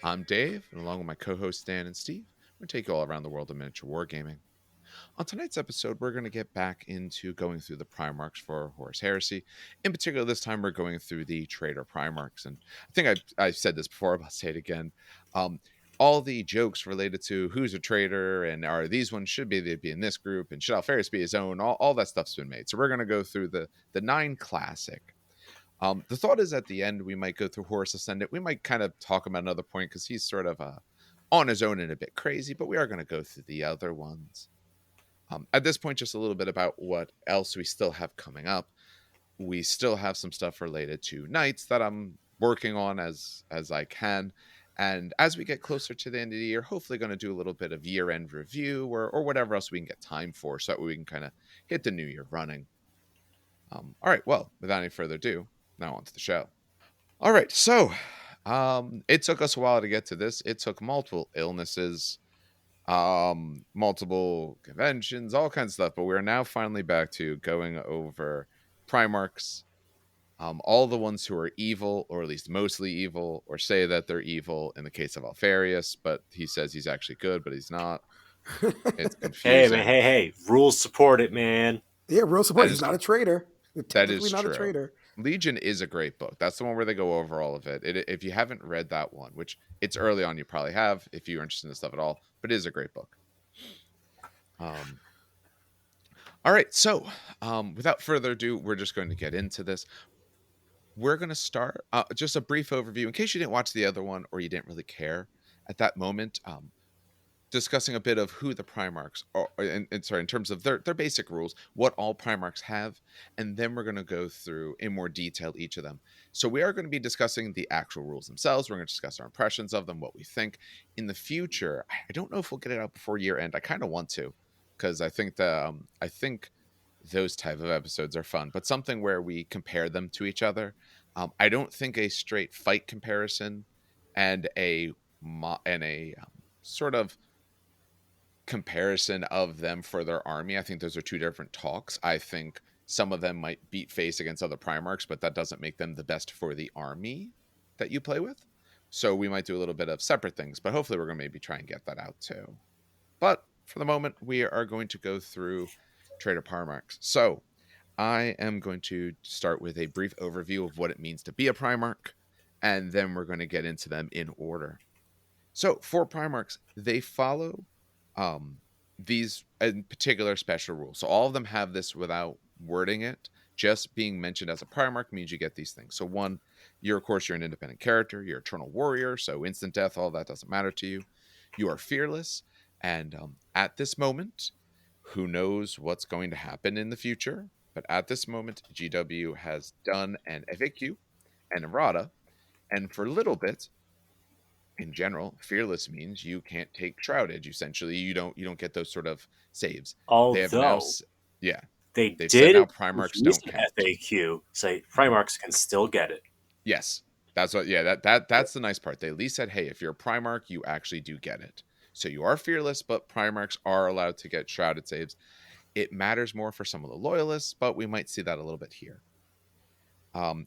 I'm Dave, and along with my co-hosts Dan and Steve, we're going to take you all around the world of miniature wargaming. On tonight's episode, we're going to get back into going through the Primarchs for Horus Heresy. In particular, this time we're going through the Traitor Primarchs, and I think I've said this before, but I'll say it again. All the jokes related to who's a traitor and are these ones should be in this group and should Alpharus be his own, all that stuff's been made. So we're going to go through the 9 classic. The thought is at the end we might go through Horus Ascendant. We might kind of talk about another point because he's sort of on his own and a bit crazy, but we are going to go through the other ones. At this point, just a little bit about what else we still have coming up. We still have some stuff related to Knights that I'm working on as I can. And as we get closer to the end of the year, hopefully going to do a little bit of year-end review or whatever else we can get time for so that we can kind of hit the new year running. All right, well, without any further ado, now on to the show. All right, so it took us a while to get to this. It took multiple illnesses, multiple conventions, all kinds of stuff, but we're now finally back to going over Primarchs, all the ones who are evil, or at least mostly evil, or say that they're evil in the case of Alpharus, but he says he's actually good, but he's not. It's Hey, man, confusing. hey. Rules support it, man. Yeah, real support. That He's is not a traitor. that Technically is not a true. traitor. Legion is a great book. That's the one where they go over all of it. If you haven't read that one, which it's early on, you probably have if you're interested in this stuff at all, but it is a great book. All right, so without further ado, we're just going to get into this. We're going to start just a brief overview in case you didn't watch the other one or you didn't really care at that moment. Discussing a bit of who the Primarchs are, in terms of their basic rules, what all Primarchs have, and then we're going to go through in more detail each of them. So we are going to be discussing the actual rules themselves. We're going to discuss our impressions of them, what we think. In the future, I don't know if we'll get it out before year end. I kind of want to, because I think those type of episodes are fun, but something where we compare them to each other. I don't think a straight fight comparison and a sort of comparison of them for their army, I think those are two different talks. I think some of them might beat face against other Primarchs, but that doesn't make them the best for the army that you play with. So we might do a little bit of separate things, but hopefully we're going to maybe try and get that out too. But for the moment, we are going to go through Traitor Primarchs. So I am going to start with a brief overview of what it means to be a Primarch, and then we're going to get into them in order. So for Primarchs, they follow these in particular special rules. So all of them have this without wording it. Just being mentioned as a Primarch means you get these things. So one, of course, you're an independent character. You're Eternal Warrior, so instant death, all that doesn't matter to you. You are fearless, and at this moment, who knows what's going to happen in the future? But at this moment, GW has done an FAQ and errata, and for a little bit, in general, fearless means you can't take shroudage. Essentially, you don't get those sort of saves. They have now, Although yeah, they they've said now did Primarchs release don't an count. FAQ say Primarchs can still get it. Yes, that's what. Yeah, that's the nice part. They at least said, hey, if you're a Primarch, you actually do get it. So you are fearless, but Primarchs are allowed to get shrouded saves. It matters more for some of the loyalists, but we might see that a little bit here.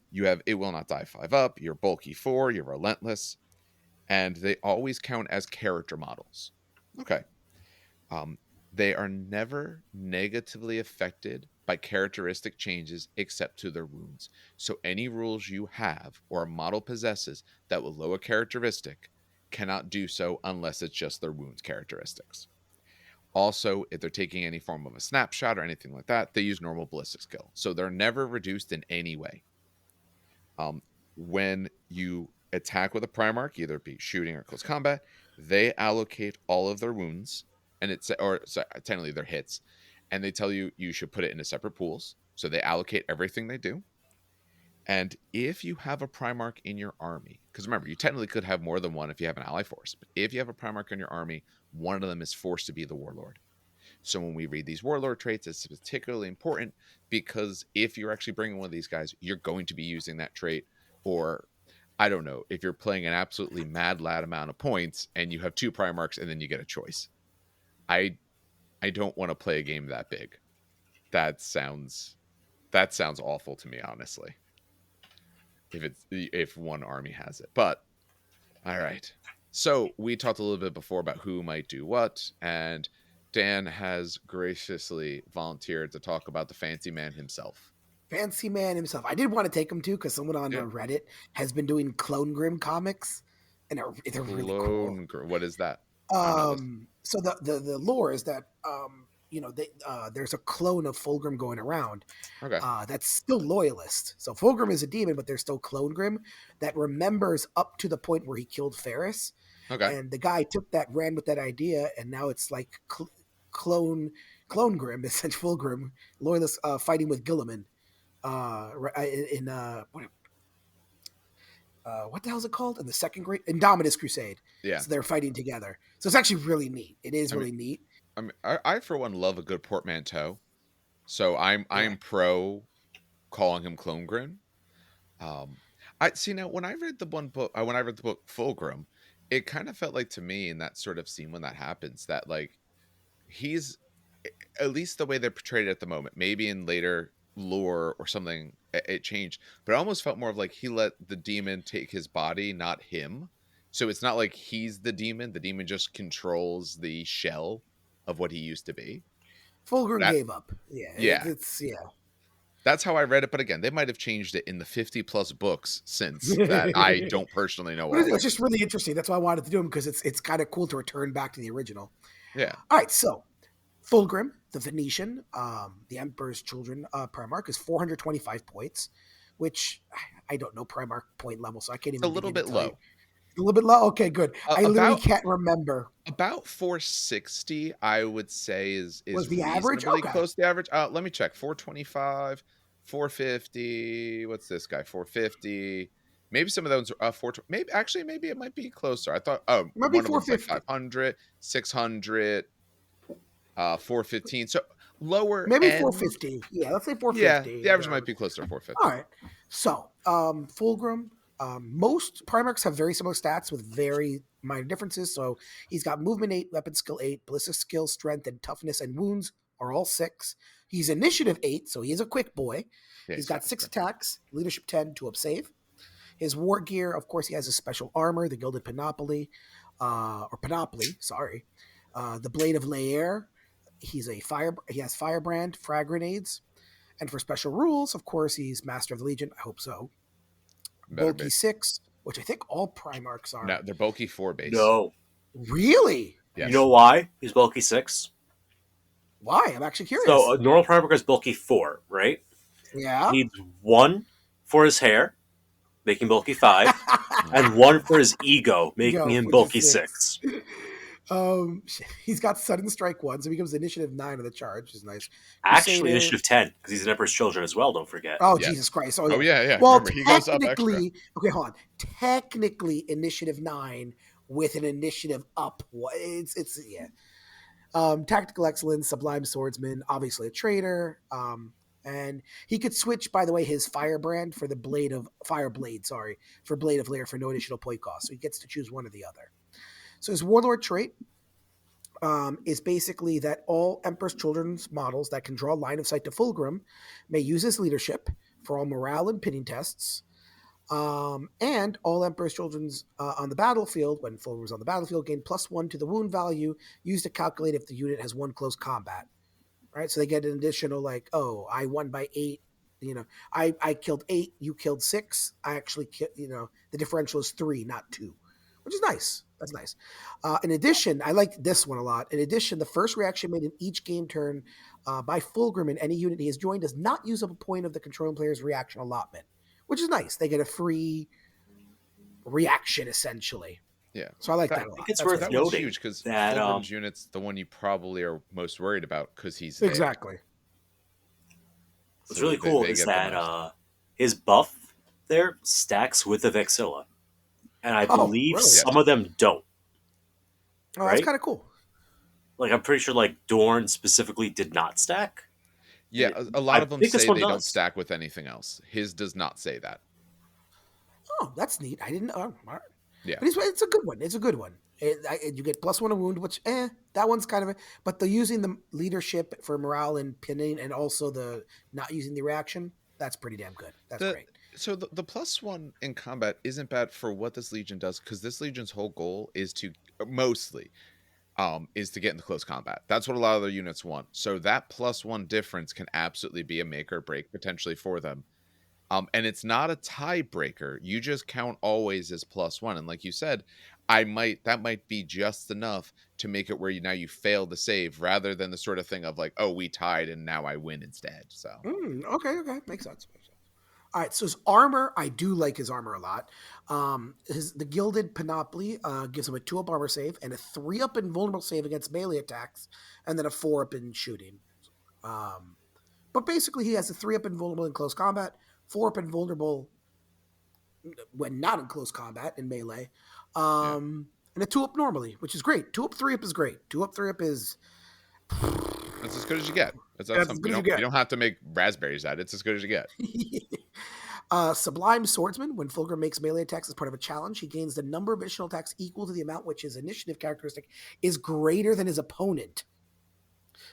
You have It Will Not Die 5 up. You're bulky 4. You're relentless. And they always count as character models. Okay. They are never negatively affected by characteristic changes except to their wounds. So any rules you have or a model possesses that will lower characteristic cannot do so unless it's just their wounds characteristics. Also, if they're taking any form of a snapshot or anything like that, they use normal ballistic skill. So they're never reduced in any way. When you attack with a Primarch, either be shooting or close combat, they allocate all of their wounds, and technically their hits, and they tell you should put it into separate pools. So they allocate everything they do. And if you have a Primarch in your army, because remember, you technically could have more than one if you have an ally force, but if you have a Primarch in your army, one of them is forced to be the Warlord. So when we read these Warlord traits, it's particularly important because if you're actually bringing one of these guys, you're going to be using that trait. Or, I don't know, if you're playing an absolutely mad lad amount of points and you have 2 Primarchs and then you get a choice. I don't want to play a game that big. That sounds awful to me, honestly. If one army has it. But all right. So we talked a little bit before about who might do what, and Dan has graciously volunteered to talk about the fancy man himself. Fancy man himself. I did want to take him too because someone on Yeah. Reddit has been doing Clone Grim comics, and they're really cool. What is that? I don't know this. So the lore is that there's a clone of Fulgrim going around. Okay. That's still loyalist. So Fulgrim is a demon, but there's still Clone Grim that remembers up to the point where he killed Ferris. Okay. And the guy took that, ran with that idea, and now it's like clone Grim, essentially Fulgrim, loyalist fighting with Gilliman. What the hell is it called? In the second great Indomitus Crusade. Yeah. So they're fighting together. So it's actually really neat. It is really neat. I mean, I for one love a good portmanteau. So I'm pro calling him Clone Grim. I see now when I read the book Fulgrim, it kind of felt like to me in that sort of scene when that happens that like he's at least the way they're portrayed at the moment. Maybe in later lore or something it changed, but it almost felt more of like he let the demon take his body, not him. So it's not like he's the demon just controls the shell of what he used to be. Fulgrim gave up. Yeah. That's how I read it, but again, they might have changed it in the 50 plus books since that I don't personally know. It's just really interesting. That's why I wanted to do them, because it's kind of cool to return back to the original. Yeah. All right, so Fulgrim, the Venetian, the Emperor's Children Primarch, is 425 points, which I don't know Primarch point level, so I can't even. It's a little bit low. A little bit low? Okay, good. I literally can't remember. About 460, I would say, is was the average? Okay. Close to the average. Let me check. 425, 450. What's this guy? 450. Maybe some of those are 420. Maybe it might be closer. I thought, maybe one of them's like 500, 600, 415. So lower. Maybe end. 450. Yeah, let's say 450. Yeah, the average might be closer to 450. All right. So, Fulgrim. Most Primarchs have very similar stats with very minor differences. So he's got movement 8, weapon skill 8, ballistic skill, strength, and toughness and wounds are all 6. He's initiative 8, so he is a quick boy. Yeah, he's got 6 attacks, leadership 10, 2 up save. His war gear, of course, he has a special armor, the Gilded Panoply, the Blade of Laer. He has Firebrand, frag grenades. And for special rules, of course, he's Master of the Legion. I hope so. Bulky 6, which I think all Primarchs are. No, they're bulky 4 base. No. Really? Yes. You know why he's bulky 6? Why? I'm actually curious. So a normal Primarch is bulky 4, right? Yeah. He needs 1 for his hair, making bulky 5, and 1 for his ego, making him bulky 6. He's got sudden strike 1, so he becomes initiative 9 of the charge, which is nice. Actually, initiative 10, because he's an Emperor's Children as well, don't forget. Oh, yes. Jesus Christ. Oh, yeah. Well, he goes up extra. Okay, hold on. Technically, initiative 9 with an initiative up. It's tactical excellence, sublime swordsman, obviously a traitor. And he could switch, by the way, his Firebrand for the Blade of Lair for no additional point cost. So he gets to choose one or the other. So his warlord trait is basically that all Emperor's Children's models that can draw line of sight to Fulgrim may use his leadership for all morale and pinning tests. And all Emperor's Children's on the battlefield, when Fulgrim's on the battlefield, gain +1 to the wound value used to calculate if the unit has 1 close combat. Right? So they get an additional, I won by 8. I killed 8, you killed 6. I actually, the differential is 3, not 2. Which is nice. That's nice. In addition, I like this one a lot. In addition, the first reaction made in each game turn by Fulgrim in any unit he has joined does not use up a point of the controlling player's reaction allotment, which is nice. They get a free reaction, essentially. Yeah. So I like that a lot. I think it's worth noting huge because Fulgrim's unit's the one you probably are most worried about because he's there. Exactly. What's really cool is that his buff there stacks with the Vexilla. And I believe some of them don't. Oh, that's kind of cool. I'm pretty sure Dorn specifically did not stack. Yeah, a lot of them say they don't stack with anything else. His does not say that. Oh, that's neat. I didn't know. Yeah. But it's a good one. It's a good one. You get +1 a wound, which, that one's kind of but the using the leadership for morale and pinning and also the not using the reaction, that's pretty damn good. That's great. So the +1 in combat isn't bad for what this Legion does, because this Legion's whole goal is to mostly is to get into close combat. That's what a lot of their units want. So that +1 difference can absolutely be a make or break potentially for them. And it's not a tiebreaker. You just count always as +1. And like you said, that might be just enough to make it where you fail the save, rather than the sort of thing of like, oh, we tied and now I win instead. So Okay, makes sense. All right, so his armor, I do like his armor a lot. The Gilded Panoply gives him a 2-up armor save and a 3-up invulnerable save against melee attacks, and then a 4-up in shooting. But basically, he has a 3-up invulnerable in close combat, 4-up invulnerable when not in close combat in melee, and a 2-up normally, which is great. 2-up, 3-up is great. 2-up, 3-up is... That's as good as you get. That's as good as you get. You don't have to make raspberries at it. It's as good as you get. Sublime Swordsman. When Fulgrim makes melee attacks as part of a challenge, he gains the number of additional attacks equal to the amount which his initiative characteristic is greater than his opponent.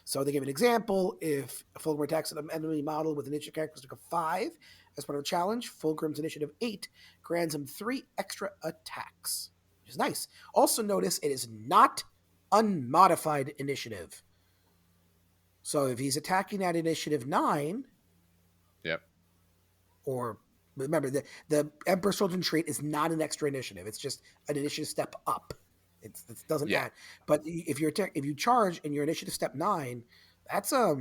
So they give an example. If Fulgrim attacks an enemy model with an initiative characteristic of 5 as part of a challenge, Fulgrim's initiative 8 grants him 3 extra attacks, which is nice. Also notice it is not unmodified initiative. So if he's attacking at initiative 9... Yep. Or remember, the Emperor's Children trait is not an extra initiative. It's just an initiative step up. It doesn't add. But if you charge and your initiative step 9, that's a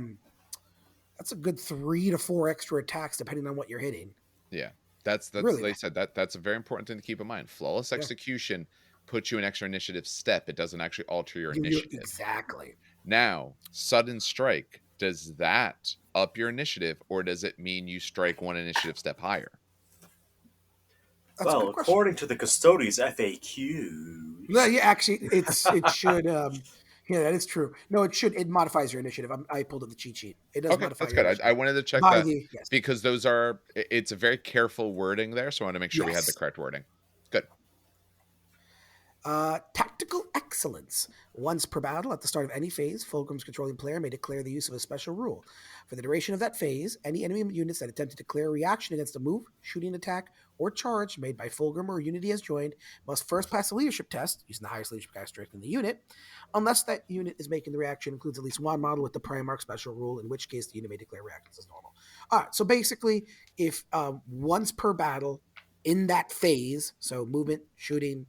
good 3 to 4 extra attacks depending on what you're hitting. Yeah, that's really they said that's a very important thing to keep in mind. Flawless execution puts you an extra initiative step. It doesn't actually alter your initiative. Exactly. Now, sudden strike, does that up your initiative, or does it mean you strike 1 initiative step higher? Well, according to the Custodian's FAQ... No, yeah, actually, it should... yeah, that is true. No, it should. It modifies your initiative. I pulled up the cheat sheet. It does modify that's good. Initiative. I wanted to check that because those are... It's a very careful wording there, so I want to make sure we had the correct wording. Good. Tactical Excellence. Once per battle, at the start of any phase, Fulgrim's controlling player may declare the use of a special rule. For the duration of that phase, any enemy units that attempt to declare a reaction against a move, shooting attack, or charge made by Fulgrim or a unit he has joined must first pass a leadership test, using the highest leadership characteristic in the unit, unless that unit is making the reaction includes at least one model with the Primarch special rule, in which case the unit may declare reactions as normal. All right, so basically, if once per battle in that phase, so movement, shooting,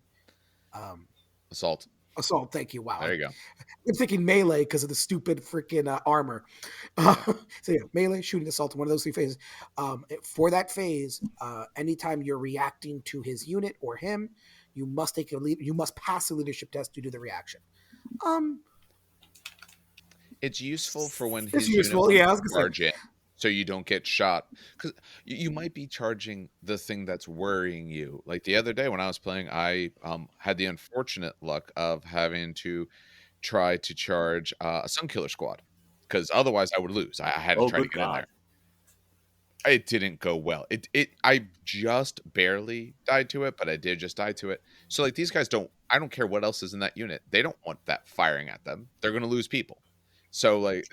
assault, thank you. Wow, there you go. I'm thinking melee because of the stupid freaking armor. So yeah, melee, shooting, assault, one of those 3 phases. For that phase, anytime you're reacting to his unit or him, you must pass a leadership test to do the reaction. It's useful for when his unit charge in, so you don't get shot, because you might be charging the thing that's worrying you. Like the other day when I was playing, I had the unfortunate luck of having to try to charge a Sunkiller squad, because otherwise I would lose. I had to try to get in there. It didn't go well. I just barely died to it, but I did just die to it. So like these guys I don't care what else is in that unit. They don't want that firing at them. They're going to lose people. So like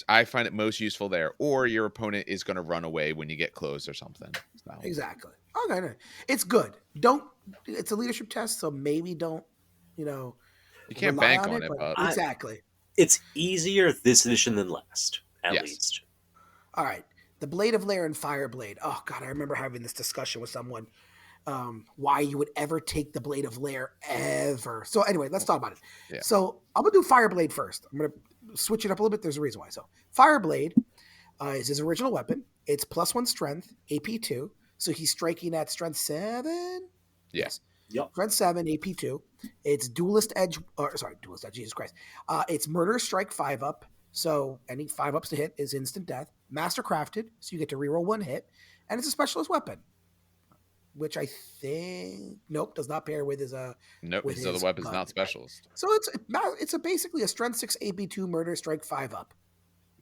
I find it most useful there, or your opponent is going to run away when you get close or something. So. Exactly. Okay, no. It's good. It's a leadership test, so maybe don't, you can't bank on it, but exactly. It's easier this edition than last, at least. All right. The Blade of Lair and Fireblade. Oh God, I remember having this discussion with someone. Why you would ever take the Blade of Lair ever. So anyway, let's talk about it. Yeah. So I'm going to do Fireblade first. I'm going to switch it up a little bit. There's a reason why. So Fireblade is his original weapon. It's +1 strength, AP 2. So he's striking at strength 7? Yes. Yep. Strength 7, AP 2. It's Duelist Edge, Jesus Christ. It's Murderous Strike 5-up. So any 5-ups to hit is instant death. Mastercrafted, so you get to reroll 1 hit. And it's a specialist weapon, which I think does not pair with his nope, his other weapon's not specialist. So it's basically a strength 6 AP2 murder strike 5-up.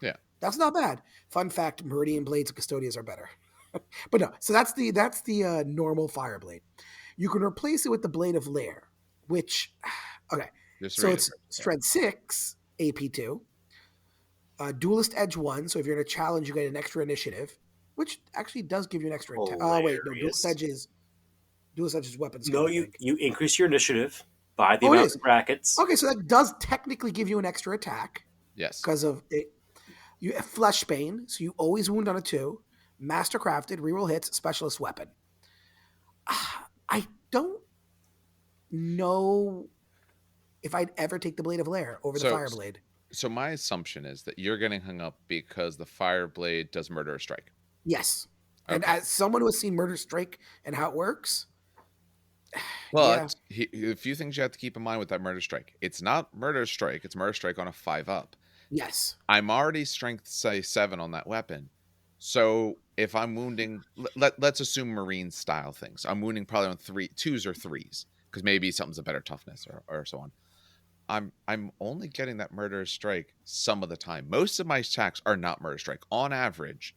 Yeah, that's not bad. Fun fact: Meridian blades and Custodians are better. But no, so that's the normal Fireblade. You can replace it with the Blade of Lair, which so it's strength 6 AP2. Duelist Edge 1, so if you're in a challenge, you get an extra initiative. which actually does give you an extra attack. Oh wait, no, dual sedges weapon skill. No, you increase your initiative by the amount of brackets. Okay, so that does technically give you an extra attack. Yes, because of it. You have Fleshbane, so you always wound on a 2. Mastercrafted, reroll hits, specialist weapon. I don't know if I'd ever take the Blade of Lair over the Fireblade. So my assumption is that you're getting hung up because the Fireblade does Murderous Strike. Yes. Okay. And as someone who has seen Murderous Strike and how it works... But a few things you have to keep in mind with that Murderous Strike. It's not Murderous Strike, it's Murderous Strike on a 5-up. Yes. I'm already strength, say, 7 on that weapon. So if I'm wounding, let's assume Marine style things. I'm wounding probably on 2s or 3s, because maybe something's a better toughness or so on. I'm only getting that Murderous Strike some of the time. Most of my attacks are not Murderous Strike. On average,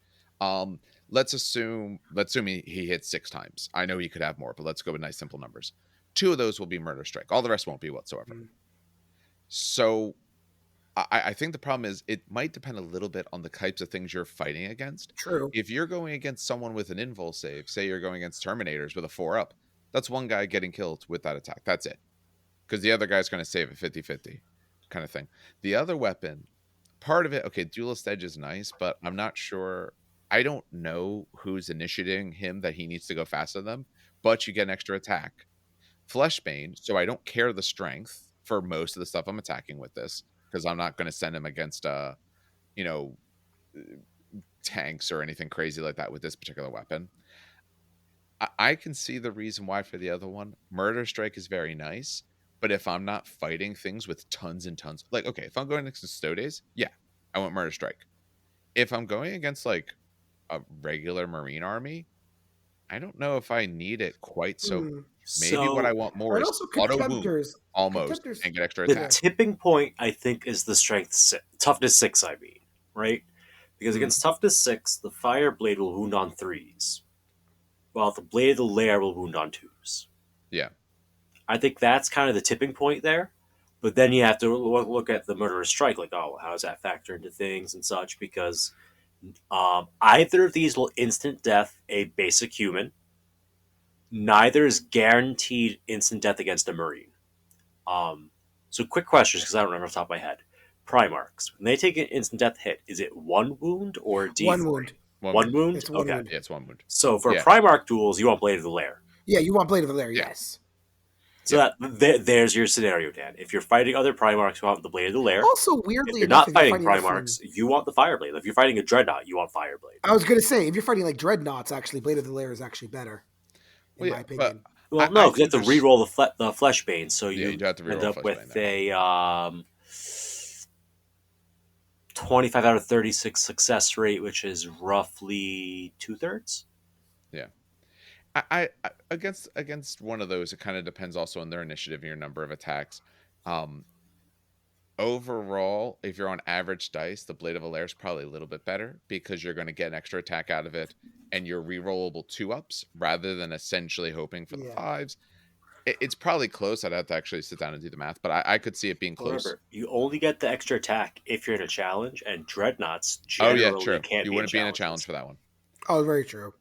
let's assume he hits 6 times. I know he could have more, but let's go with nice simple numbers. 2 of those will be Murderous Strike. All the rest won't be whatsoever. So I think the problem is it might depend a little bit on the types of things you're fighting against. True. If you're going against someone with an invul save, say you're going against Terminators with a 4-up, that's one guy getting killed with that attack. That's it. Because the other guy's going to save it 50-50 kind of thing. The other weapon, part of it, okay, Duelist Edge is nice, but I'm not sure. I don't know who's initiating him that he needs to go faster than them, but you get an extra attack. Fleshbane, so I don't care the strength for most of the stuff I'm attacking with this, because I'm not going to send him against, tanks or anything crazy like that with this particular weapon. I can see the reason why for the other one. Murder Strike is very nice, but if I'm not fighting things with tons and tons, like, okay, if I'm going against Custodes, yeah, I want Murder Strike. If I'm going against, like, a regular Marine army, I don't know if I need it quite so. Maybe what I want more is auto wound, almost, and get extra attack. The tipping point, I think, is the toughness 6, I mean, right? Because against toughness 6, the Fireblade will wound on 3s, while the Blade of the Lair will wound on 2s. Yeah. I think that's kind of the tipping point there. But then you have to look at the Murderous Strike, like, oh, how does that factor into things and such? Because either of these will instant death a basic human. Neither is guaranteed instant death against a Marine. So quick questions, because I don't remember off the top of my head. Primarchs, when they take an instant death hit, is it 1 wound or D4? 1 wound. 1 wound? It's 1 wound. Yeah, it's 1 wound. So for Primarch duels, you want Blade of the Lair. Yeah, you want Blade of the Lair, yes. So there's your scenario, Dan. If you're fighting other Primarchs, you want the Blade of the Lair. Also, weirdly if you're not fighting Primarchs, you want the Fireblade. If you're fighting a Dreadnought, you want Fireblade. I was going to say, if you're fighting like Dreadnoughts, actually, Blade of the Lair is actually better, in my opinion. Well, no, because you have to re-roll the Fleshbane, so you have to end up with a 25 out of 36 success rate, which is roughly 2/3. Yeah. I against one of those, it kind of depends also on their initiative and your number of attacks. Overall, if you're on average dice, the Blade of Lair is probably a little bit better because you're going to get an extra attack out of it, and you're rerollable 2-ups rather than essentially hoping for the 5s. It's probably close. I'd have to actually sit down and do the math, but I could see it being close. Remember, you only get the extra attack if you're in a challenge, and Dreadnoughts generally can't you wouldn't be in a challenge for that one. Oh, very true.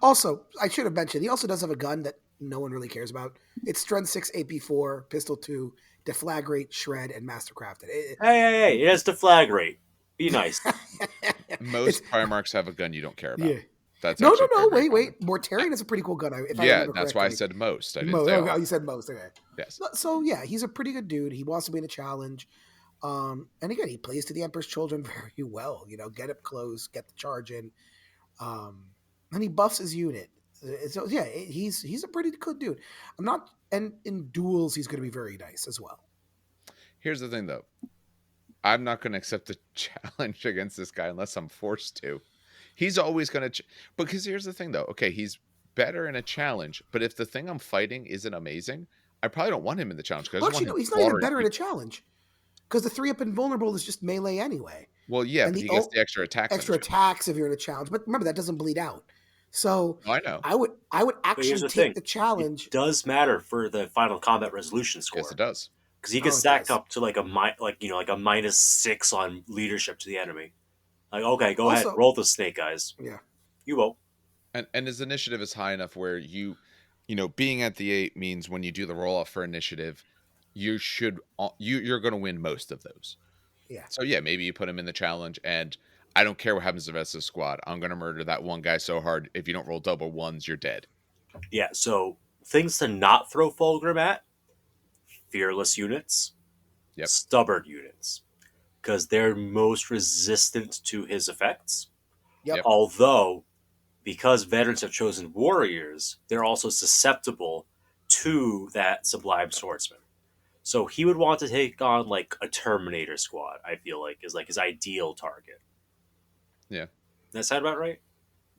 Also, I should have mentioned, he also does have a gun that no one really cares about. It's Strength 6, AP4, Pistol 2, Deflagrate, Shred, and Mastercrafted. Hey, it has Deflagrate. Be nice. Most Primarchs have a gun you don't care about. Yeah. That's no, wait. Mortarion is a pretty cool gun. That's why I said most. I didn't say all. You said most, okay. Yes. So, yeah, he's a pretty good dude. He wants to be in a challenge. And again, he plays to the Emperor's Children very well. Get up close, get the charge in. And he buffs his unit. So yeah, he's a pretty good dude. And in duels, he's going to be very nice as well. Here's the thing, though. I'm not going to accept the challenge against this guy unless I'm forced to. He's always going to... because here's the thing, though. Okay, he's better in a challenge, but if the thing I'm fighting isn't amazing, I probably don't want him in the challenge. Well, actually, no, he's not even better in a challenge. Because the 3-up invulnerable is just melee anyway. Well, yeah, but he gets the extra attacks. Extra attacks if you're in a challenge. But remember, that doesn't bleed out. So I know. I would actually take the challenge. It does matter for the final combat resolution score. Yes, it does. Because he gets stacked up to like a -6 on leadership to the enemy. Like, okay, go ahead, roll the snake, guys. Yeah. You won't. And his initiative is high enough where being at the 8 means when you do the roll off for initiative, you're going to win most of those. Yeah. So yeah, maybe you put him in the challenge, and I don't care what happens to the rest of the squad. I'm going to murder that one guy so hard. If you don't roll double ones, you're dead. Yeah, so things to not throw Fulgrim at: fearless units, Yep. stubborn units, because they're most resistant to his effects. Yep. Yep. Although, because veterans have chosen warriors, they're also susceptible to that Sublime Swordsman. So he would want to take on like a Terminator squad, I feel like, is like his ideal target. Yeah. That sound about right?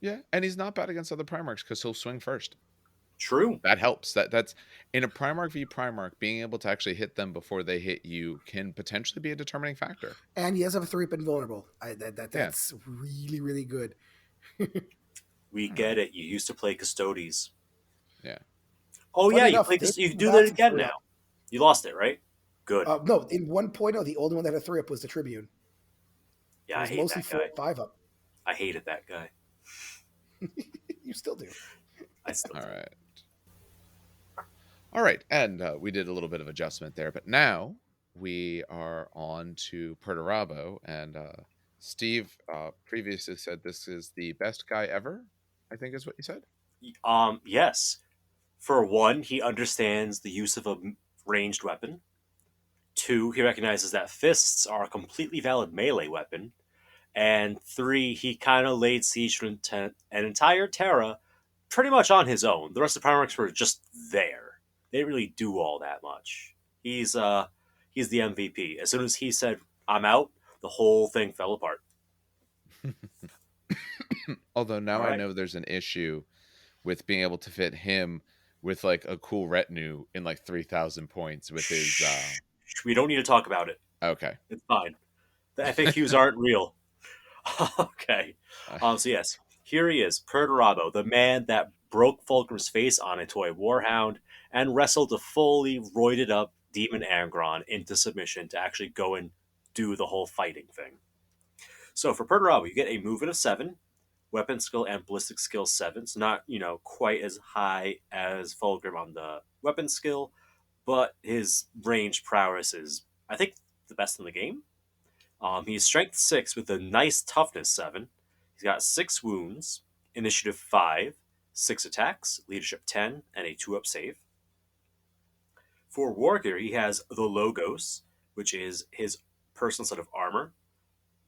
Yeah, and he's not bad against other Primarchs because he'll swing first. True. That helps. That's in a Primarch v Primarch, being able to actually hit them before they hit you can potentially be a determining factor. And he has a 3-up invulnerable. Yeah. That's really, really good. We All get right. it. You used to play Custodes. Yeah. Oh yeah, Funny you enough, play. they You came do that back to again 3-up. now. You lost it, right? Good. No, in 1.0, the only one that had a 3-up was the Tribune. Yeah, It I was hate mostly that 4 guy. and 5-up. I hated that guy. You still do. I still All do. right. All right, and we did a little bit of adjustment there, but now we are on to Perterabo, and Steve previously said this is the best guy ever. I think is what you said. Yes. For one, he understands the use of a ranged weapon. Two, he recognizes that fists are a completely valid melee weapon. And three, he kind of laid siege to an entire Terra pretty much on his own. The rest of the Primarchs were just there. They didn't really do all that much. He's the MVP. As soon as he said, "I'm out," the whole thing fell apart. Although now All I right. know there's an issue with being able to fit him with like a cool retinue in like 3,000 points with his. Shh. We don't need to talk about it. Okay. It's fine. The FAQs aren't real. Okay. Uh, So yes, here he is, Perterabo, the man that broke Fulgrim's face on a toy warhound and wrestled a fully roided up demon Angron into submission to actually go and do the whole fighting thing. So for Perterabo, you get a movement of 7, weapon skill and ballistic skill 7. It's not, quite as high as Fulgrim on the weapon skill, but his range prowess is, I think, the best in the game. He's strength 6 with a nice toughness 7. He's got 6 wounds, initiative 5, 6 attacks, leadership 10, and a 2-up save. For Wargear, he has the Logos, which is his personal set of armor.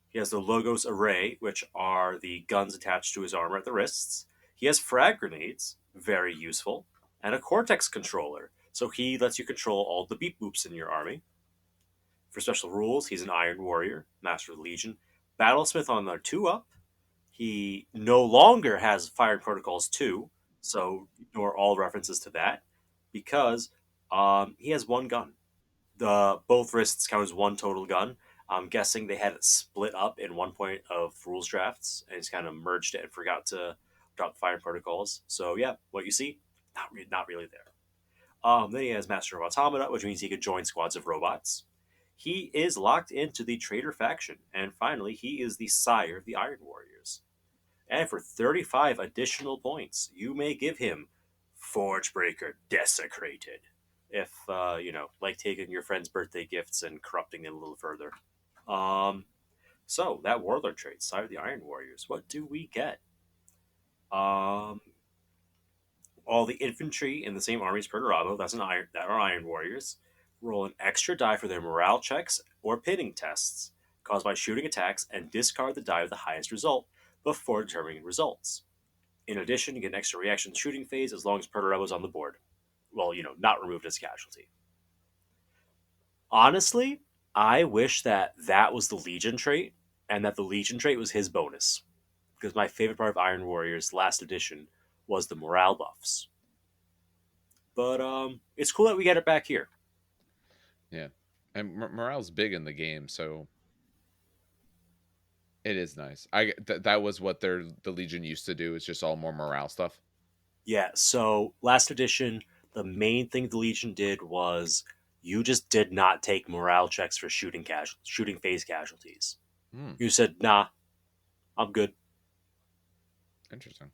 He has the Logos Array, which are the guns attached to his armor at the wrists. He has frag grenades, very useful, and a Cortex controller, so he lets you control all the beep boops in your army. For special rules, he's an Iron Warrior, Master of the Legion, Battlesmith on the 2-up. He no longer has Fire Protocols 2, so ignore all references to that, because he has one gun. Both wrists count as one total gun. I'm guessing they had it split up in one point of rules drafts, and he's kind of merged it and forgot to drop the Fire Protocols. So yeah, what you see, not really there. Then he has Master of Automata, which means he can join squads of robots. He is locked into the Traitor faction, and finally, he is the sire of the Iron Warriors. And for 35 additional points, you may give him Forgebreaker Desecrated. If, like taking your friend's birthday gifts and corrupting them a little further. So, that Warlord trait, Sire of the Iron Warriors, what do we get? All the infantry in the same army as Perterabo, that are Iron Warriors, roll an extra die for their morale checks or pinning tests caused by shooting attacks and discard the die with the highest result before determining results. In addition, you get an extra reaction shooting phase as long as Perterabo is on the board. Well, not removed as a casualty. Honestly, I wish that was the Legion trait and that the Legion trait was his bonus. Because my favorite part of Iron Warriors last edition was the morale buffs. But it's cool that we get it back here. Yeah, and morale's big in the game, so it is nice. That was what the Legion used to do. Is just all more morale stuff. Yeah, so last edition, the main thing the Legion did was you just did not take morale checks for shooting phase casualties. Hmm. You said, "Nah, I'm good." Interesting.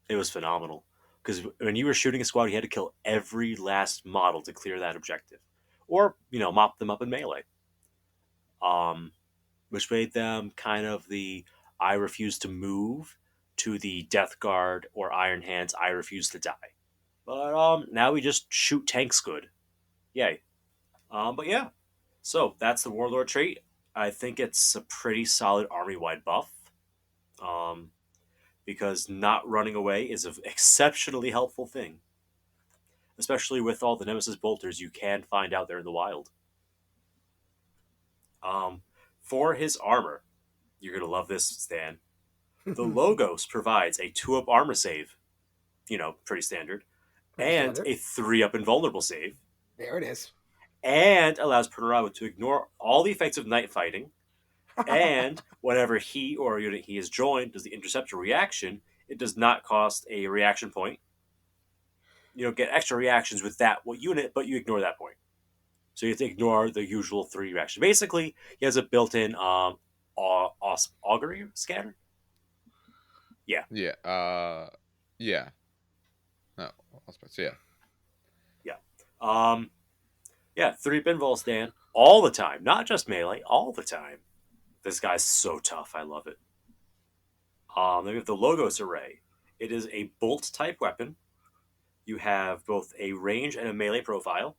It was phenomenal. Because when you were shooting a squad, you had to kill every last model to clear that objective. Or, mop them up in melee. Which made them kind of the I refuse to move to the Death Guard or Iron Hands, I refuse to die. But now we just shoot tanks good. Yay. But yeah. So that's the Warlord trait. I think it's a pretty solid army-wide buff. Um, because not running away is an exceptionally helpful thing. Especially with all the Nemesis bolters you can find out there in the wild. For his armor, you're going to love this, Stan. The Logos provides a 2-up armor save, pretty standard, Pretty and standard. a 3-up invulnerable save, There it is. and allows Perterabo to ignore all the effects of night fighting, and whenever he or a unit he has joined does the interceptor reaction, it does not cost a reaction point. You don't get extra reactions with that unit, but you ignore that point. So you have to ignore the usual 3 reactions. Basically, he has a built-in augury scanner. Yeah. Yeah. Yeah. No, I was about to say, Yeah. Yeah, 3 pinball stand all the time, not just melee, all the time. This guy's so tough. I love it. Then we have the Logos Array. It is a bolt type weapon. You have both a range and a melee profile.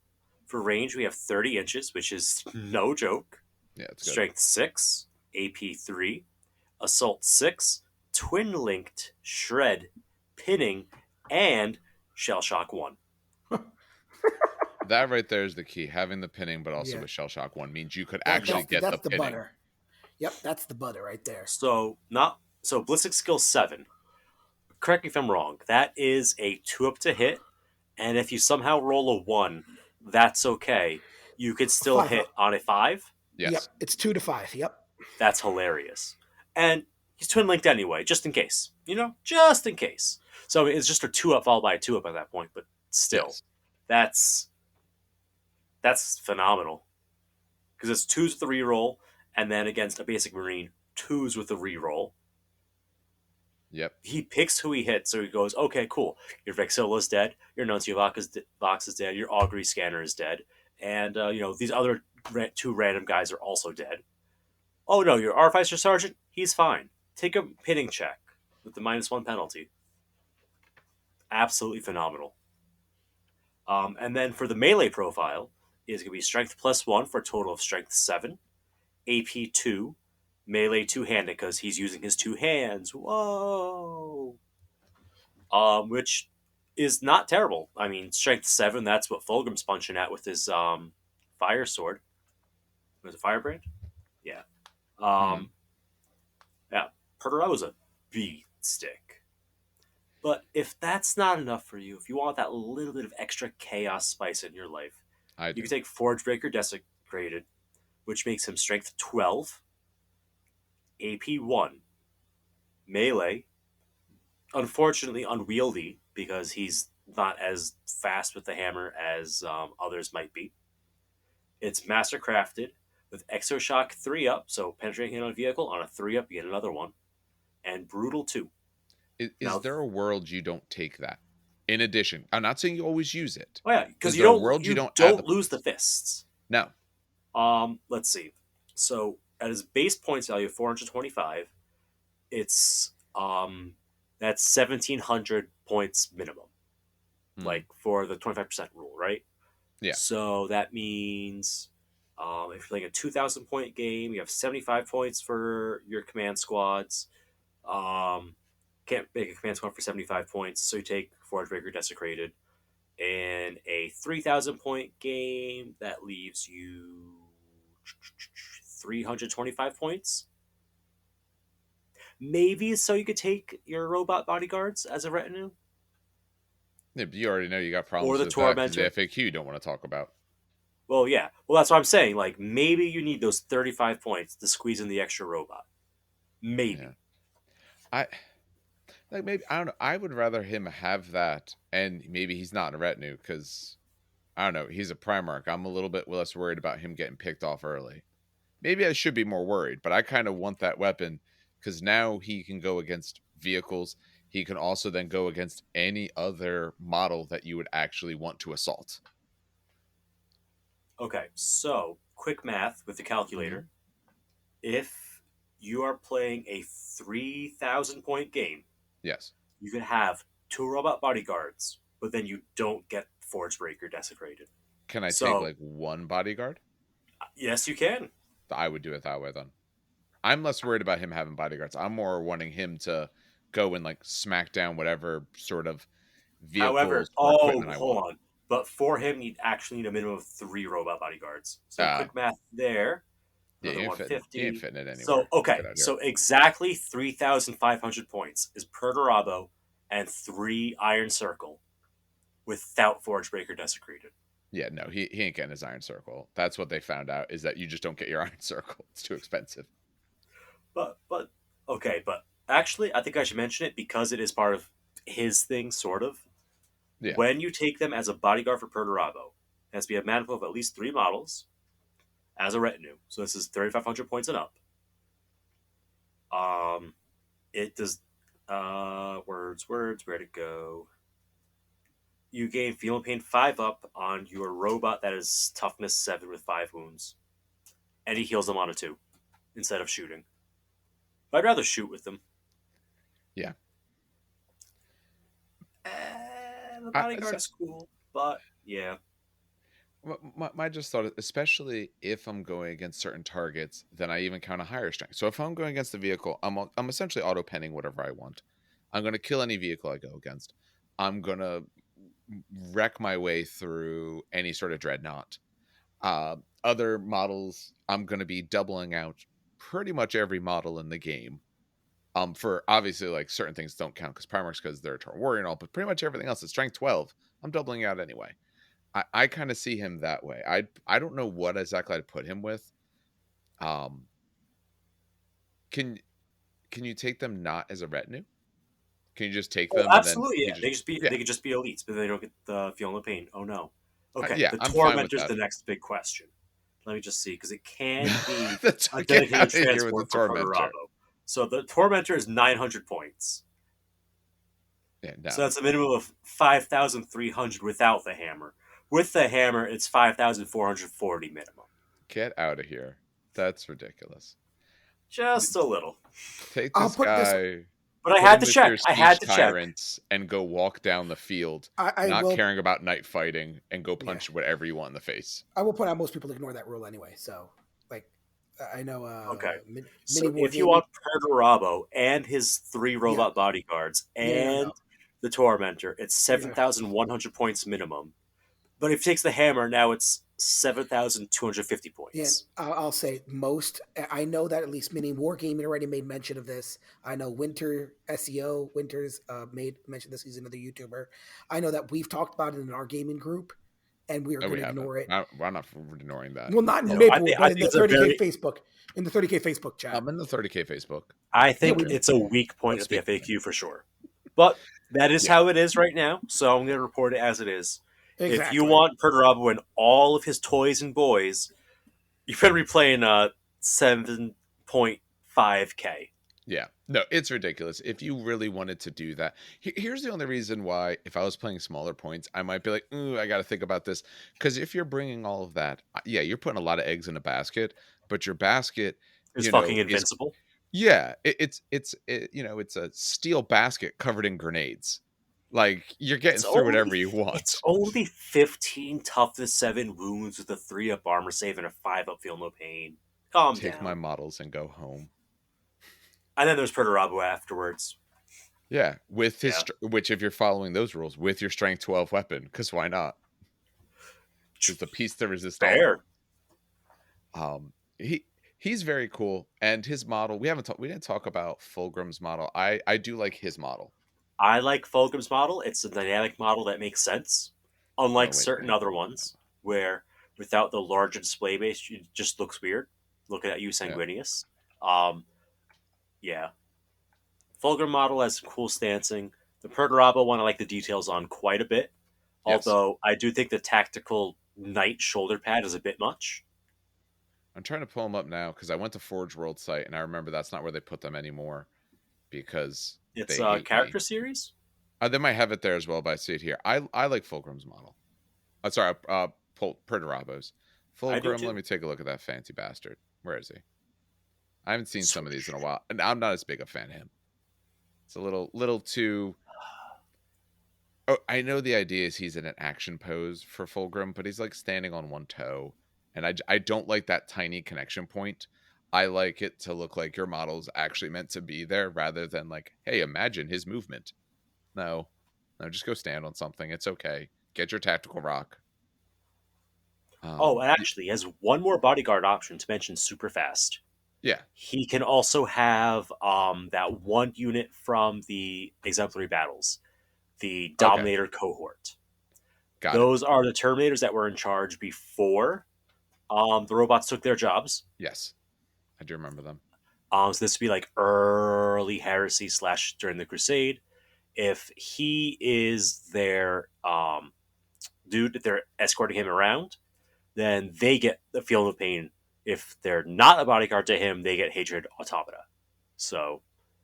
For range, we have 30 inches, which is no joke. Yeah, it's good. Strength 6, AP 3, Assault 6, Twin Linked, Shred, Pinning, and Shell Shock 1. That right there is the key. Having the pinning, but also Yeah. with Shell Shock 1 means you could actually get that's the pinning. butter. Yep, that's the butter right there. So Ballistic Skill 7. Correct me if I'm wrong. That is a 2-up to hit, and if you somehow roll a 1, that's okay. You could still 5 hit up. on a 5. Yes. Yep, it's 2 to 5. Yep. That's hilarious. And he's twin linked anyway, just in case. Just in case. So it's just a 2-up followed by a 2-up at that point, but still. Yes. That's phenomenal. Because it's 2s with the reroll, and then against a basic Marine, 2s with the reroll. Yep. He picks who he hits, so he goes, okay, cool. Your Vexilla's dead, your Nuncio Vox is dead, your Augury Scanner is dead, and these other 2 random guys are also dead. Oh no, your Artificer Sergeant, he's fine. Take a pinning check with the -1 penalty. Absolutely phenomenal. And then for the melee profile, is going to be Strength +1 for a total of Strength 7, AP 2, melee 2-handed because he's using his 2 hands. Whoa! Which is not terrible. I mean, Strength 7, that's what Fulgrim's punching at with his fire sword. Was it Firebrand? Yeah. Yeah. Perterabo's a beat stick. But if that's not enough for you, if you want that little bit of extra chaos spice in your life, you can take Forgebreaker Desecrated, which makes him Strength 12, AP 1, melee, unfortunately unwieldy because he's not as fast with the hammer as others might be. It's Mastercrafted with Exoshock 3-up, so penetrating hit on a vehicle, on a 3-up you get another one, and Brutal 2. Is there a world you don't take that? In addition, I'm not saying you always use it. Oh yeah, because you don't lose the fists. No. Let's see. So at his base points value of 425, it's that's 1,700 points minimum, like for the 25% rule, right? Yeah. So that means if you're playing a 2,000 point game, you have 75 points for your command squads. Can't make a command squad for 75 points, so you take Forgebreaker Desecrated. In a 3,000 point game, that leaves you 325 points. Maybe so you could take your robot bodyguards as a retinue. Yeah, but you already know you got problems Or the with that 'cause Tormentor. the FAQ you don't want to talk about. Well, yeah. Well, that's what I'm saying. Like, maybe you need those 35 points to squeeze in the extra robot. Maybe. Yeah. Maybe, I don't know. I would rather him have that, and maybe he's not in a retinue because, I don't know, he's a Primarch. I'm a little bit less worried about him getting picked off early. Maybe I should be more worried, but I kind of want that weapon because now he can go against vehicles. he can also then go against any other model that you would actually want to assault. Okay, so quick math with the calculator. If you are playing a 3,000 point game, Yes. you can have 2 robot bodyguards, but then you don't get Forge Breaker desecrated. Can I take So, like one bodyguard? yes, you can. I would do it that way then. I'm less worried about him having bodyguards. I'm more wanting him to go and like smack down whatever sort of However, vehicles or equipment I hold want. on. But for him, you'd actually need a minimum of 3 robot bodyguards. So, Uh, quick math there. yeah, Another he ain't 150. fitting it So, anywhere. okay. Get out of here. So, exactly 3,500 points is Perterabo and 3 Iron Circle without Forge Breaker desecrated. Yeah, no, he ain't getting his Iron Circle. That's what they found out, is that you just don't get your Iron Circle. It's too expensive. But okay, but actually, I think I should mention it because it is part of his thing, sort of. Yeah. When you take them as a bodyguard for Perterabo, it has to be a manifold of at least 3 models as a retinue. So this is 3,500 points and up. It does. Words. Where'd it go? You gain Feel and Pain 5 up on your robot that is toughness 7 with 5 wounds, and he heals them on a 2 instead of shooting. But I'd rather shoot with them. Yeah. The bodyguard is cool, but yeah. My just thought, especially if I'm going against certain targets, then I even count a higher strength. So if I'm going against the vehicle, I'm essentially auto penning whatever I want. I'm going to kill any vehicle I go against. I'm going to wreck my way through any sort of dreadnought. Other models, I'm going to be doubling out pretty much every model in the game. For obviously, like, certain things don't count because Primarchs, because they're Eternal Warrior and all, but pretty much everything else is strength 12. I'm doubling out anyway. I kind of see him that way. I don't know what exactly I'd put him with. Um, can you take them not as a retinue? Can you just take them and then Absolutely, he yeah. just They could just be elites, but they don't get the Feel No Pain. Oh no. Okay, yeah, the I'm fine with Tormentor's that. the next big question. Let me just see, because it can be a Get dedicated out of here with the transport for Tormentor. Perterabo. So the Tormentor is 900 points. Yeah, no. So that's a minimum of 5,300 without the hammer. With the hammer, it's 5,440 minimum. Get out of here. That's ridiculous. Just a little. Take I'll this put this. guy, But I put had him to with check. your I had siege to check. tyrants, and go walk down the field, I not will. caring about night fighting, and go punch whatever you want in the face. I will point out most people ignore that rule anyway. So, like, I know. Okay. Mini So War if you Gaming. want Perterabo and his 3 robot bodyguards and No. the Tormentor, it's 7,100 points minimum. But if he takes the hammer, now it's 7,250 points. Yeah, I'll say most. I know that at least Mini War Gaming already made mention of this. I know Winter SEO Winters made mention this. He's another YouTuber. I know that we've talked about it in our gaming group, and we are going to ignore it. We're not ignoring that. Well, not in No, Maplewood, I but in think the it's a 30K very- Facebook, in the 30K Facebook chat. I'm in the 30K Facebook. I think Yeah, it's a weak point Don't of the speak for me. FAQ for sure. But that is how it is right now, so I'm going to report it as it is. Exactly. If you want Perterabo and all of his toys and boys, you better be playing 7.5K. Yeah, no, it's ridiculous. If you really wanted to do that, here's the only reason why, if I was playing smaller points, I might be like, ooh, I got to think about this. Because if you're bringing all of that, yeah, you're putting a lot of eggs in a basket, but your basket, It's fucking invincible. It's a steel basket covered in grenades. Like, you're getting through whatever you want. It's only 15 toughness, 7 wounds with a 3 up armor save and a 5 up Feel No Pain. Calm down. Take my models and go home. And then there's Perterabo afterwards. Yeah, with his which, if you're following those rules, with your strength 12 weapon, because why not? Just the piece to resist Fair. He's very cool, and his model, we didn't talk about Fulgrim's model. I do like his model. I like Fulgrim's model. It's a dynamic model that makes sense, unlike certain other ones where without the larger display base, it just looks weird. Looking at you, Sanguinius. Yeah. Fulgrim model has some cool stancing. The Perterabo one I like the details on quite a bit. Yes. Although I do think the tactical knight shoulder pad is a bit much. I'm trying to pull them up now because I went to Forge World site and I remember that's not where they put them anymore, because It's They a hate me. character series. They might have it there as well, but I see it here. I like Fulgrim's model. Sorry, Perterabo's. I do Fulgrim, let too. me take a look at that fancy bastard. Where is he? I haven't seen some of these in a Swoosh. while, and I'm not as big a fan of him. It's a little too. Oh, I know the idea is he's in an action pose for Fulgrim, but he's like standing on one toe, and I don't like that tiny connection point. I like it to look like your model's actually meant to be there, rather than like, hey, imagine his movement. No, no, just go stand on something. It's okay. Get your tactical rock. Oh, and Y- actually, he has one more bodyguard option to mention super fast. yeah. He can also have that one unit from the exemplary battles, the Okay. Dominator cohort. Got it. Those are the Terminators that were in charge before the robots took their jobs. Yes, I do remember them. So this would be like early heresy / during the Crusade. If he is their dude, if they're escorting him around, then they get the feeling of pain. If they're not a bodyguard to him, they get hatred automata. So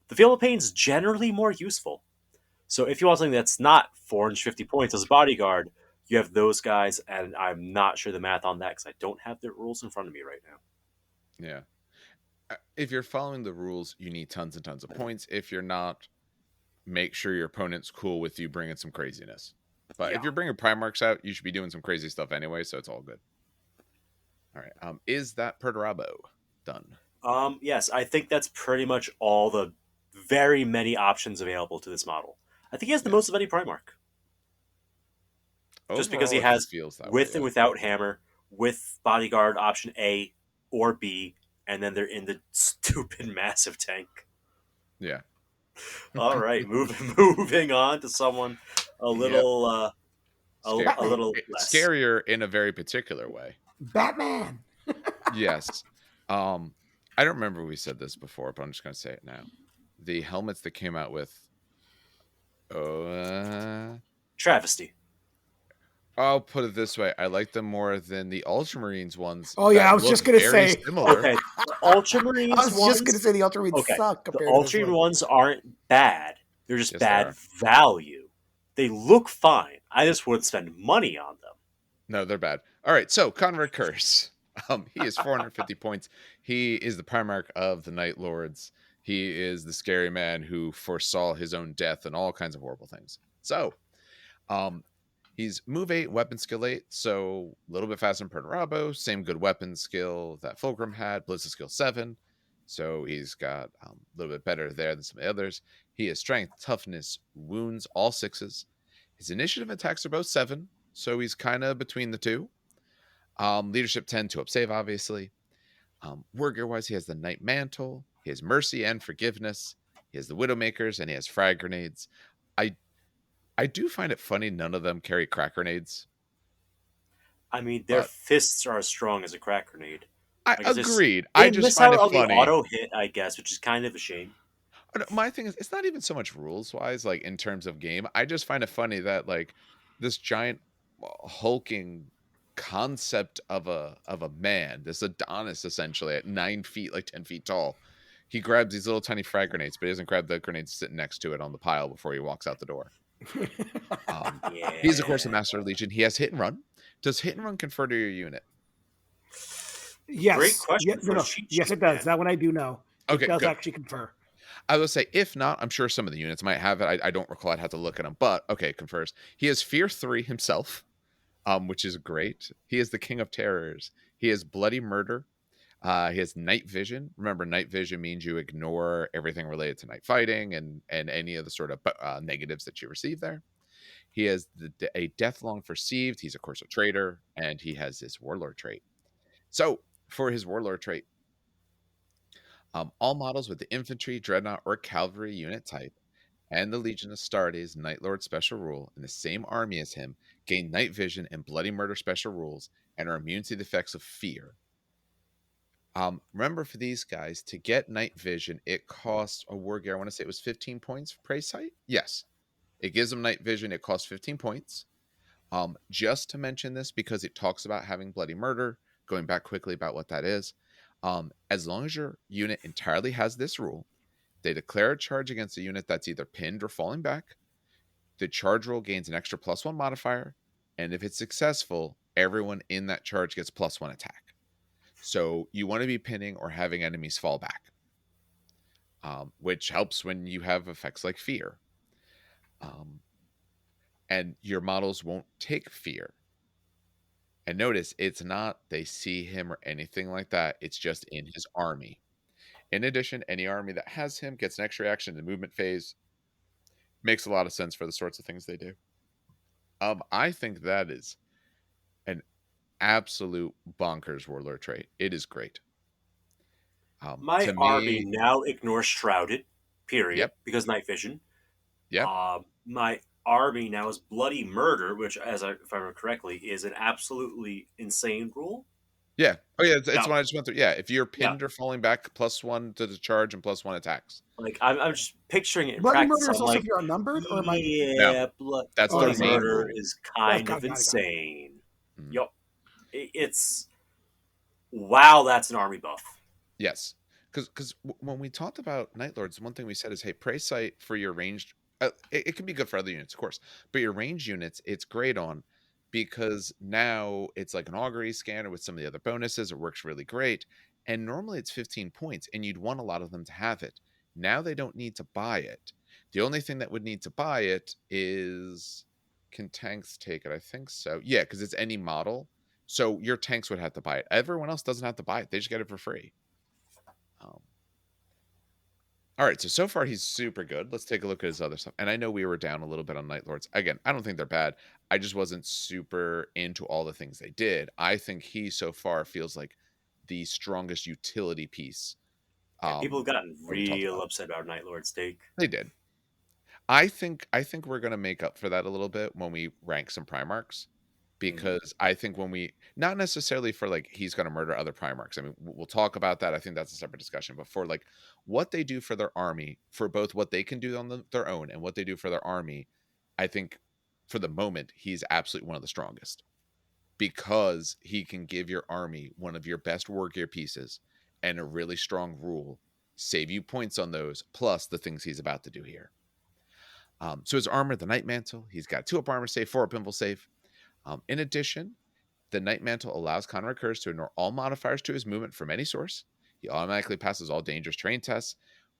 the feel of pain is generally more useful. So if you want something that's not 450 points as a bodyguard, you have those guys, and I'm not sure the math on that because I don't have the rules in front of me right now. Yeah. If you're following the rules, you need tons and tons of points. If you're not, make sure your opponent's cool with you bringing some craziness. But Yeah. if you're bringing Primarchs out, you should be doing some crazy stuff anyway, so it's all good. All right. Is that Perterabo done? Yes, I think that's pretty much all the very many options available to this model. I think he has the Yeah. most of any Primarch. Just because he Overall, it has feels that way. with and without hammer, with bodyguard option A or B, and then they're in the stupid massive tank. Yeah. All right, moving on to someone a Yep. little a little less Scarier in a very particular way. Batman. Yes. I don't remember we said this before, but I'm just going to say it now. The helmets that came out with travesty. I'll put it this way: I like them more than the Ultramarines ones. Oh, yeah, that I was look just gonna very say. similar. Okay, the Ultramarines I was ones. just gonna say the Ultramarines Okay, suck the compared to this Ultramarine one. ones aren't bad. They're just Yes, they bad are. value. They look fine. I just wouldn't spend money on them. No, they're bad. All right, so Conrad Curze. He is 450 points. He is the Primarch of the Night Lords. He is the scary man who foresaw his own death and all kinds of horrible things. So, he's move 8, weapon skill 8, so a little bit faster than Perturabo. Same good weapon skill that Fulgrim had. Blizzard skill 7, so he's got a little bit better there than some of the others. He has strength, toughness, wounds, all 6s. His initiative attacks are both 7, so he's kind of between the two. Leadership 10 to up save, obviously. War gear wise, he has the Night Mantle, he has Mercy and Forgiveness, he has the Widowmakers, and he has frag grenades. I do find it funny none of them carry crack grenades. I mean, their But fists are as strong as a crack grenade. I guess agreed. they I just miss find out it on the funny. auto hit, I guess, which is kind of a shame. My thing is, it's not even so much rules wise, like in terms of game. I just find it funny that like this giant hulking concept of a man, this Adonis essentially at 9 feet, like 10 feet tall. He grabs these little tiny frag grenades, but he doesn't grab the grenades sitting next to it on the pile before he walks out the door. Yeah. He's of course a Master of Legion. He has hit and run. Does hit and run confer to your unit? Yes. Great question for a no. cheat Yes, sheet, it does. man. That one I do know. Okay, It does good. actually confer. I will say, if not, I'm sure some of the units might have it. I don't recall. I'd have to look at them. But okay, confers. He has Fear 3 himself, which is great. He is the King of Terrors. He has Bloody Murder. He has Night Vision. Remember, Night Vision means you ignore everything related to night fighting and any of the sort of negatives that you receive there. He has a Death Long Perceived. He's, of course, a traitor. And he has this Warlord trait. So, for his Warlord trait, all models with the infantry, dreadnought, or cavalry unit type and the Legion of Astartes Night Lord special rule in the same army as him gain Night Vision and Bloody Murder special rules and are immune to the effects of fear. Remember, for these guys, to get Night Vision, it costs a war gear. I want to say it was 15 points for Praise Sight. Yes. It gives them Night Vision. It costs 15 points. Just to mention this, because it talks about having Bloody Murder, going back quickly about what that is. As long as your unit entirely has this rule, They declare a charge against a unit that's either pinned or falling back. The charge roll gains an extra +1 modifier, and if it's successful, everyone in that charge gets +1 attack. So you want to be pinning or having enemies fall back, which helps when you have effects like fear. And your models won't take fear. And notice, it's not they see him or anything like that. It's just in his army. In addition, any army that has him gets an extra reaction in the movement phase. Makes a lot of sense for the sorts of things they do. I think that is an absolute bonkers warlord trait. It is great. My To army me, now ignores Shrouded, period, yep, because night vision. yep, My army now is Bloody Murder, which, if I remember correctly, is an absolutely insane rule. yeah. Oh yeah, it's Yeah, what I just went through. Yeah, if you're yeah. pinned or falling back, +1 to the charge and +1 attacks. Like I'm just picturing it in Bloody practice. murder is I'm also like, if you're outnumbered, or am I? No, yeah, that's their Bloody that's main Murder rule. is Oh, kind got of it, got it, got it. insane. Mhm. Yup, it's wow. That's an army buff. Yes, because when we talked about Night Lords, one thing we said is, hey, Prey Sight for your ranged. It can be good for other units, of course, but your ranged units, it's great on because now it's like an augury scanner with some of the other bonuses. It works really great, and normally it's 15 points, and you'd want a lot of them to have it. Now they don't need to buy it. The only thing that would need to buy it is, can tanks take it? I think so. Yeah, because it's any model. So your tanks would have to buy it. Everyone else doesn't have to buy it. They just get it for free. All right, so far he's super good. Let's take a look at his other stuff. And I know we were down a little bit on Night Lords. Again, I don't think they're bad. I just wasn't super into all the things they did. I think he so far feels like the strongest utility piece. Yeah, people have gotten That we talked real about. upset about Night Lord's take. They did. I think we're gonna make up for that a little bit when we rank some Primarchs. Because I think when we, not necessarily for like he's going to murder other Primarchs. I mean, we'll talk about that. I think that's a separate discussion. But for like what they do for their army, for both what they can do on their own and what they do for their army, I think for the moment he's absolutely one of the strongest because he can give your army one of your best war gear pieces and a really strong rule, save you points on those, plus the things he's about to do here. So his armor, the Night Mantle, he's got 2 up armor save, 4 up invul save. In addition, the Night Mantle allows Conrad Curze to ignore all modifiers to his movement from any source. He automatically passes all dangerous terrain tests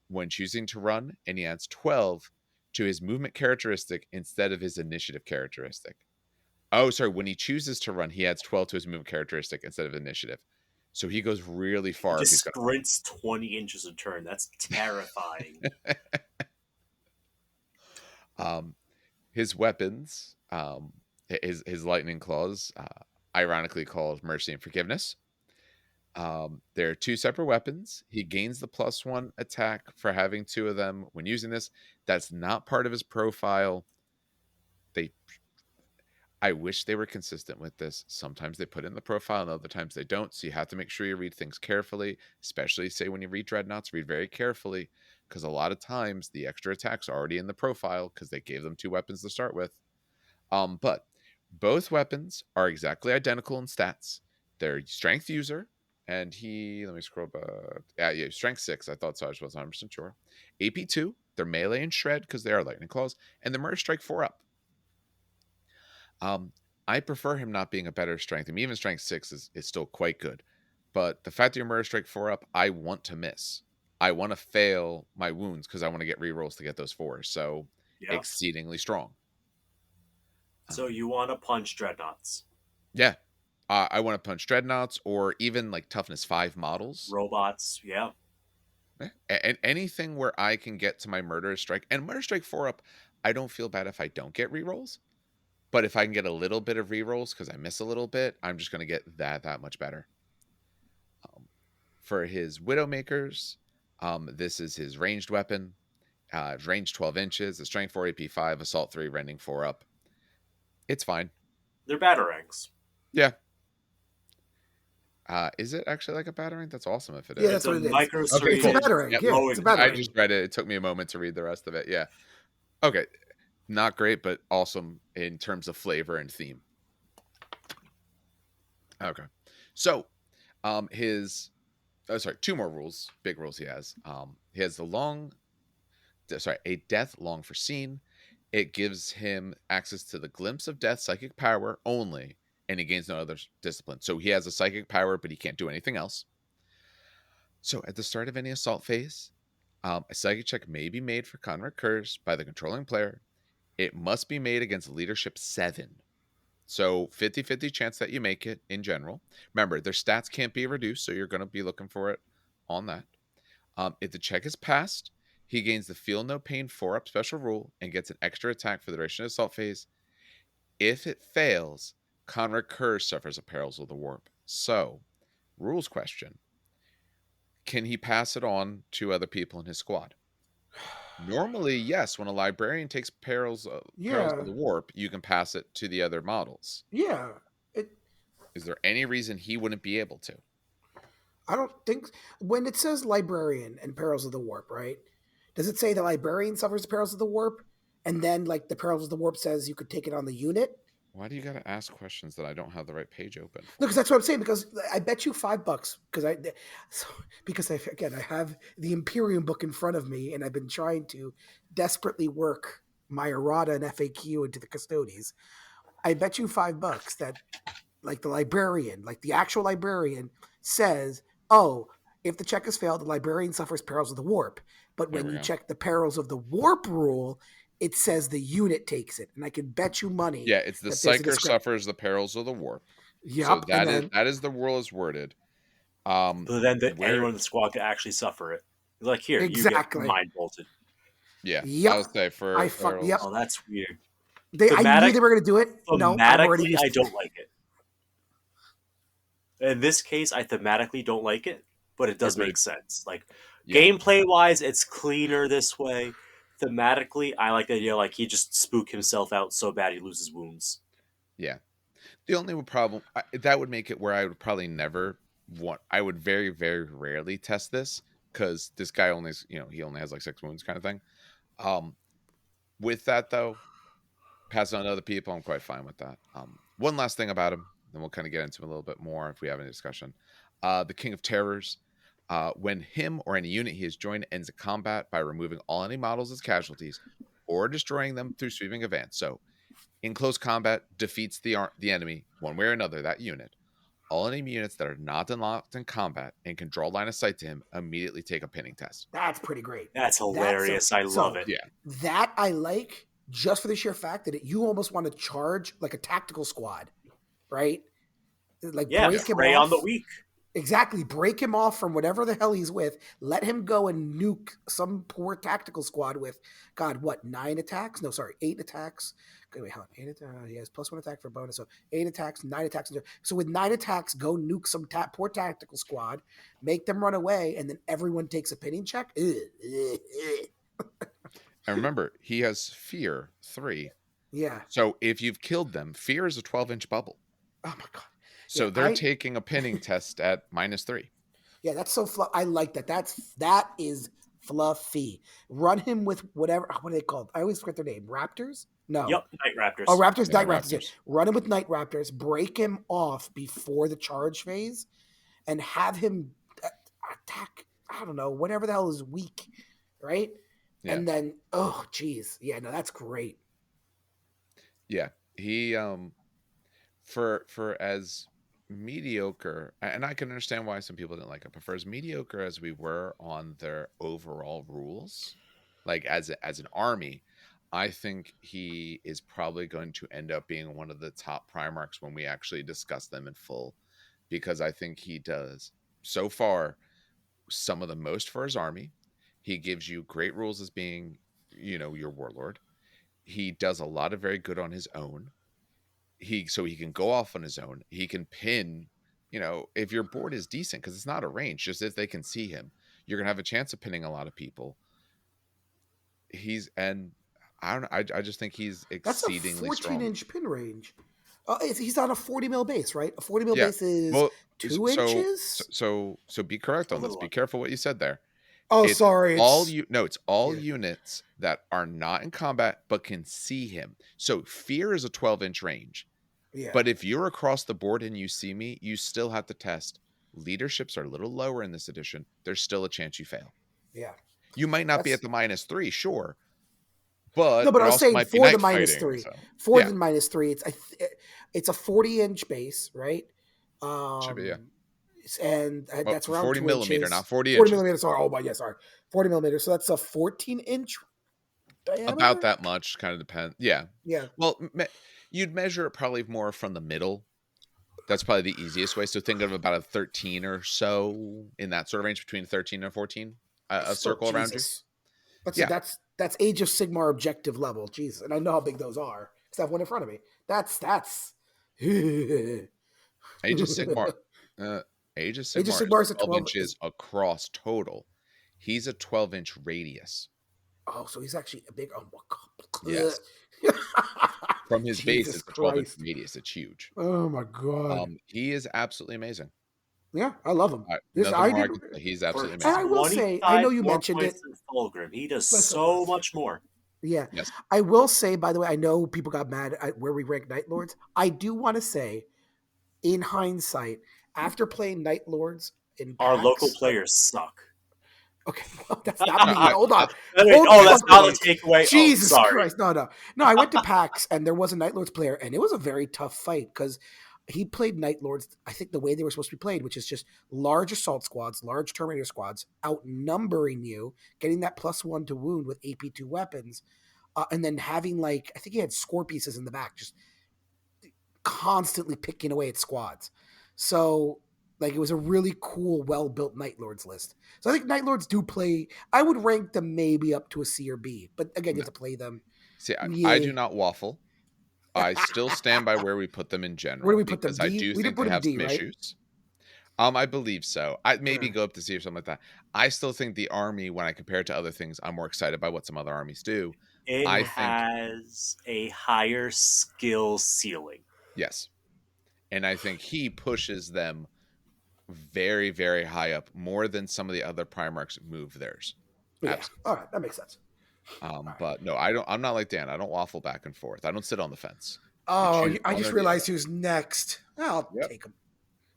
when choosing to run, and he adds 12 to his movement characteristic instead of his initiative characteristic. Oh, sorry. When he chooses to run, he adds 12 to his movement characteristic instead of initiative. So he goes really He far if just he's going sprints 20 inches a turn. That's terrifying. to. His weapons, his lightning claws, ironically called Mercy and Forgiveness. There are 2 separate weapons. He gains the +1 attack for having 2 of them when using this. That's not part of his profile. I wish they were consistent with this. Sometimes they put it in the profile and other times they don't. So you have to make sure you read things carefully, especially say when you read Dreadnoughts, read very carefully because a lot of times the extra attacks are already in the profile because they gave them 2 weapons to start with. But both weapons are exactly identical in stats. They're strength user, and let me scroll back. Yeah, strength 6. I thought so. I was 100% sure. AP 2, they're melee and shred because they are lightning claws, and the murder strike 4 up. I prefer him not being a better strength. I mean, even strength 6 is still quite good. But the fact that your murder strike 4 up, I want to miss. I want to fail my wounds because I want to get rerolls to get those 4s. So Yeah. exceedingly strong. So you want to punch Dreadnoughts. Yeah. I want to punch Dreadnoughts or even like toughness 5 models. Robots, yeah. And anything where I can get to my murder strike. And murder strike 4 up, I don't feel bad if I don't get rerolls. But if I can get a little bit of rerolls because I miss a little bit, I'm just going to get that much better. For his Widowmakers, this is his ranged weapon. Range 12 inches, a strength 4, AP 5, assault 3, rending 4 up. It's fine. They're batarangs. Yeah. Is it actually like a batarang? That's awesome if it is. Yeah, that's what it is. Micro-serrated, It's a batarang. Yep. Yeah, it's a batarang. I just read it. It took me a moment to read the rest of it. Yeah. Okay. Not great, but awesome in terms of flavor and theme. Okay. So, 2 more rules, big rules he has. He has the long a death long foreseen. It gives him access to the glimpse of death psychic power only, and he gains no other discipline. So he has a psychic power, but he can't do anything else. So at the start of any assault phase, a psychic check may be made for Conrad Curze by the controlling player. It must be made against leadership 7. So 50-50 chance that you make it in general. Remember, their stats can't be reduced, so you're going to be looking for it on that. If the check is passed, he gains the Feel No Pain 4-up special rule and gets an extra attack for the duration of the assault phase. If it fails, Conrad Curze suffers a Perils of the Warp. So, rules question. Can he pass it on to other people in his squad? Normally, yes. When a librarian takes Perils of the Warp, you can pass it to the other models. Yeah. Is there any reason he wouldn't be able to? I don't think... When it says librarian and Perils of the Warp, right? Does it say the librarian suffers the Perils of the Warp? And then, like, the Perils of the Warp says you could take it on the unit? Why do you got to ask questions that I don't have the right page open for? No, because that's what I'm saying. Because I bet you $5 because I have the Imperium book in front of me, and I've been trying to desperately work my errata and FAQ into the custodies. I bet you $5 that, like, the librarian, like the actual librarian, says, "Oh, if the check has failed, the librarian suffers Perils of the Warp." But when you check the Perils of the Warp rule, it says the unit takes it, and I can bet you money. Yeah, it's the Psyker suffers the Perils of the Warp. Yep, so that is the rule is worded. But then anyone in the squad could actually suffer it. Like, here, exactly. You get mind bolted. Yeah, yep. I would say for yep. Oh, that's weird. I knew they were going to do it. No, thematically, I don't like it. In this case, I thematically don't like it, but it does make sense. Like, gameplay-wise, it's cleaner this way. Thematically, I like the idea, like, he just spook himself out so bad he loses wounds. Yeah. The only problem, that would make it where I would probably never want... I would very, very rarely test this, because this guy only, he only has like 6 wounds kind of thing. With that, though, pass it on to other people, I'm quite fine with that. One last thing about him, then we'll kind of get into him a little bit more if we have any discussion. The King of Terrors. When him or any unit he has joined ends a combat by removing all any models as casualties or destroying them through sweeping advance. So, in close combat, defeats the enemy one way or another, that unit. All enemy units that are not unlocked in combat and can draw line of sight to him immediately take a pinning test. That's pretty great. That's hilarious. I love it. Yeah. That I like, just for the sheer fact that you almost want to charge like a tactical squad, right? Like, break him off. On the weak. Exactly. Break him off from whatever the hell he's with. Let him go and nuke some poor tactical squad with, 9 attacks? No, sorry, 8 attacks. Wait, hold on. 8 attacks. He has +1 attack for bonus. So 8 attacks, 9 attacks. So with 9 attacks, go nuke some poor tactical squad, make them run away, and then everyone takes a pinning check. And remember, he has Fear 3. Yeah. So if you've killed them, Fear is a 12-inch bubble. Oh my god. So they're taking a pinning test at -3. Yeah, that's so I like that. That is fluffy. Run him with whatever. What are they called? I always forget their name. Raptors? No. Yep, Night Raptors. Oh, Raptors, Night Raptors. Yeah. Run him with Night Raptors. Break him off before the charge phase, and have him attack. I don't know, whatever the hell is weak, right? Yeah. And then, oh, geez, yeah, no, that's great. Yeah, he for as mediocre, and I can understand why some people didn't like it, but for as mediocre as we were on their overall rules, like as an army, I think he is probably going to end up being one of the top Primarchs when we actually discuss them in full, because I think he does so far some of the most for his army. He gives you great rules as being, your warlord. He does a lot of very good on his own. So he can go off on his own. He can pin, if your board is decent, because it's not a range, just if they can see him, you're gonna have a chance of pinning a lot of people. I don't know. I just think he's exceedingly strong. That's a 14-inch pin range. He's on a 40 mil base, right? A 40 mil base is 2 inches. So be correct on this. Be careful what you said there. Sorry. It's all units that are not in combat but can see him. So Fear is a 12-inch range. Yeah. But if you're across the board and you see me, you still have to test. Leaderships are a little lower in this edition. There's still a chance you fail. Yeah. You might not be at the -3, sure, but No, but it I was also saying might be for the night fighting. -3, So for yeah, the -3, it's a 40-inch base, right? should be And well, that's around 40 2 millimeter, inches. not 40 40 inches. millimeters. Sorry. Oh my, yeah, sorry. 40 millimeters. So that's a 14-inch About diameter. that much, kind of depends. Yeah. Yeah. Well, you'd measure it probably more from the middle. That's probably the easiest way. So think of about a 13 or so in that sort of range between 13 and 14, a Still, circle around you. Jesus. Let's see. Yeah. That's Age of Sigmar objective level. Jesus, and I know how big those are because I have one in front of me. That's Age of Sigmar. Uh, Age of Age of Sigmar is Sigmar is a 12 12. inches across total. He's a 12-inch radius. Oh, so he's actually a big. Oh my God. Yes. From his base, Jesus it's a 12-inch Christ. radius. It's huge. Oh my God. He is absolutely amazing. Yeah, I love him. This Nothing I more I didn't. can say. He's For absolutely And I amazing. will say, I know 25 you more mentioned points it. than Fulgrim. He does Listen, so much more. Yeah. Yes. I will say, by the way, I know people got mad at where we rank Night Lords. I do want to say, in hindsight, after playing Night Lords in Our local PAX, players suck. okay, well, that's not me. Hold on. That's Fucking not on. a takeaway. Jesus sorry. Christ. No. I went to PAX and there was a Night Lords player, and it was a very tough fight because he played Night Lords, I think the way they were supposed to be played, which is just large assault squads, large Terminator squads, outnumbering you, getting that +1 to wound with AP2 weapons, and then having I think he had score pieces in the back, just constantly picking away at squads. So it was a really cool, well-built Night Lords list. So I think Night Lords do play. I would rank them maybe up to a C or B, but again, you have to play them. See, Yeah. I do not waffle. I still stand by where we put them in general. Where do we put them? Because I D? do We didn't think put they them have D, some right? issues. I believe so. I maybe Yeah. go up to C or something like that. I still think the army, when I compare it to other things, I'm more excited by what some other armies do. It I think has a higher skill ceiling. yes, and I think he pushes them very, very high up, more than some of the other Primarchs move theirs. Yeah. Absolutely. All right, that makes sense. But no, I don't. I'm not like Dan. I don't waffle back and forth. I don't sit on the fence. Oh, choose I one just or the realized who's next. I'll Yep. take him.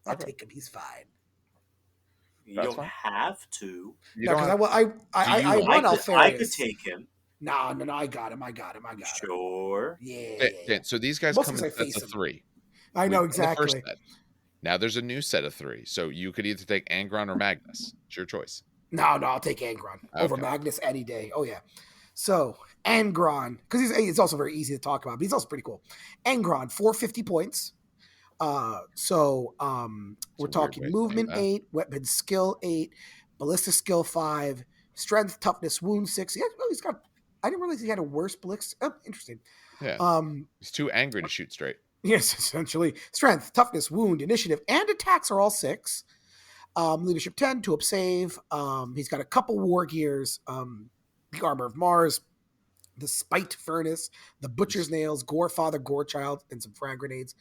I'll Okay. take him. He's fine. You That's don't fine. have to. You No, don't because have. I you run I Alpharus. could take him. No, I got him. I got him. Sure. Yeah. Dan, so these guys Mostly come in 'cause I sets face of him. 3. I know We've done the first exactly. set. Now there's a new set of 3. So you could either take Angron or Magnus. It's your choice. No, I'll take Angron over Okay. Magnus any day. Oh yeah. So Angron, because he's also very easy to talk about, but he's also pretty cool. Angron, 450 points. We're It's a weird talking way of saying movement that. 8, weapon skill 8, ballista skill 5, strength, toughness, wound 6. He's got. I didn't realize he had a worse ballista. Oh, interesting. Yeah. He's too angry to shoot straight. Yes, essentially. Strength, toughness, wound, initiative, and attacks are all 6. Leadership 10, 2 up save. He's got a couple war gears. The Armor of Mars, the Spite Furnace, the Butcher's Nails, Gore Father, Gore Child, and some frag grenades.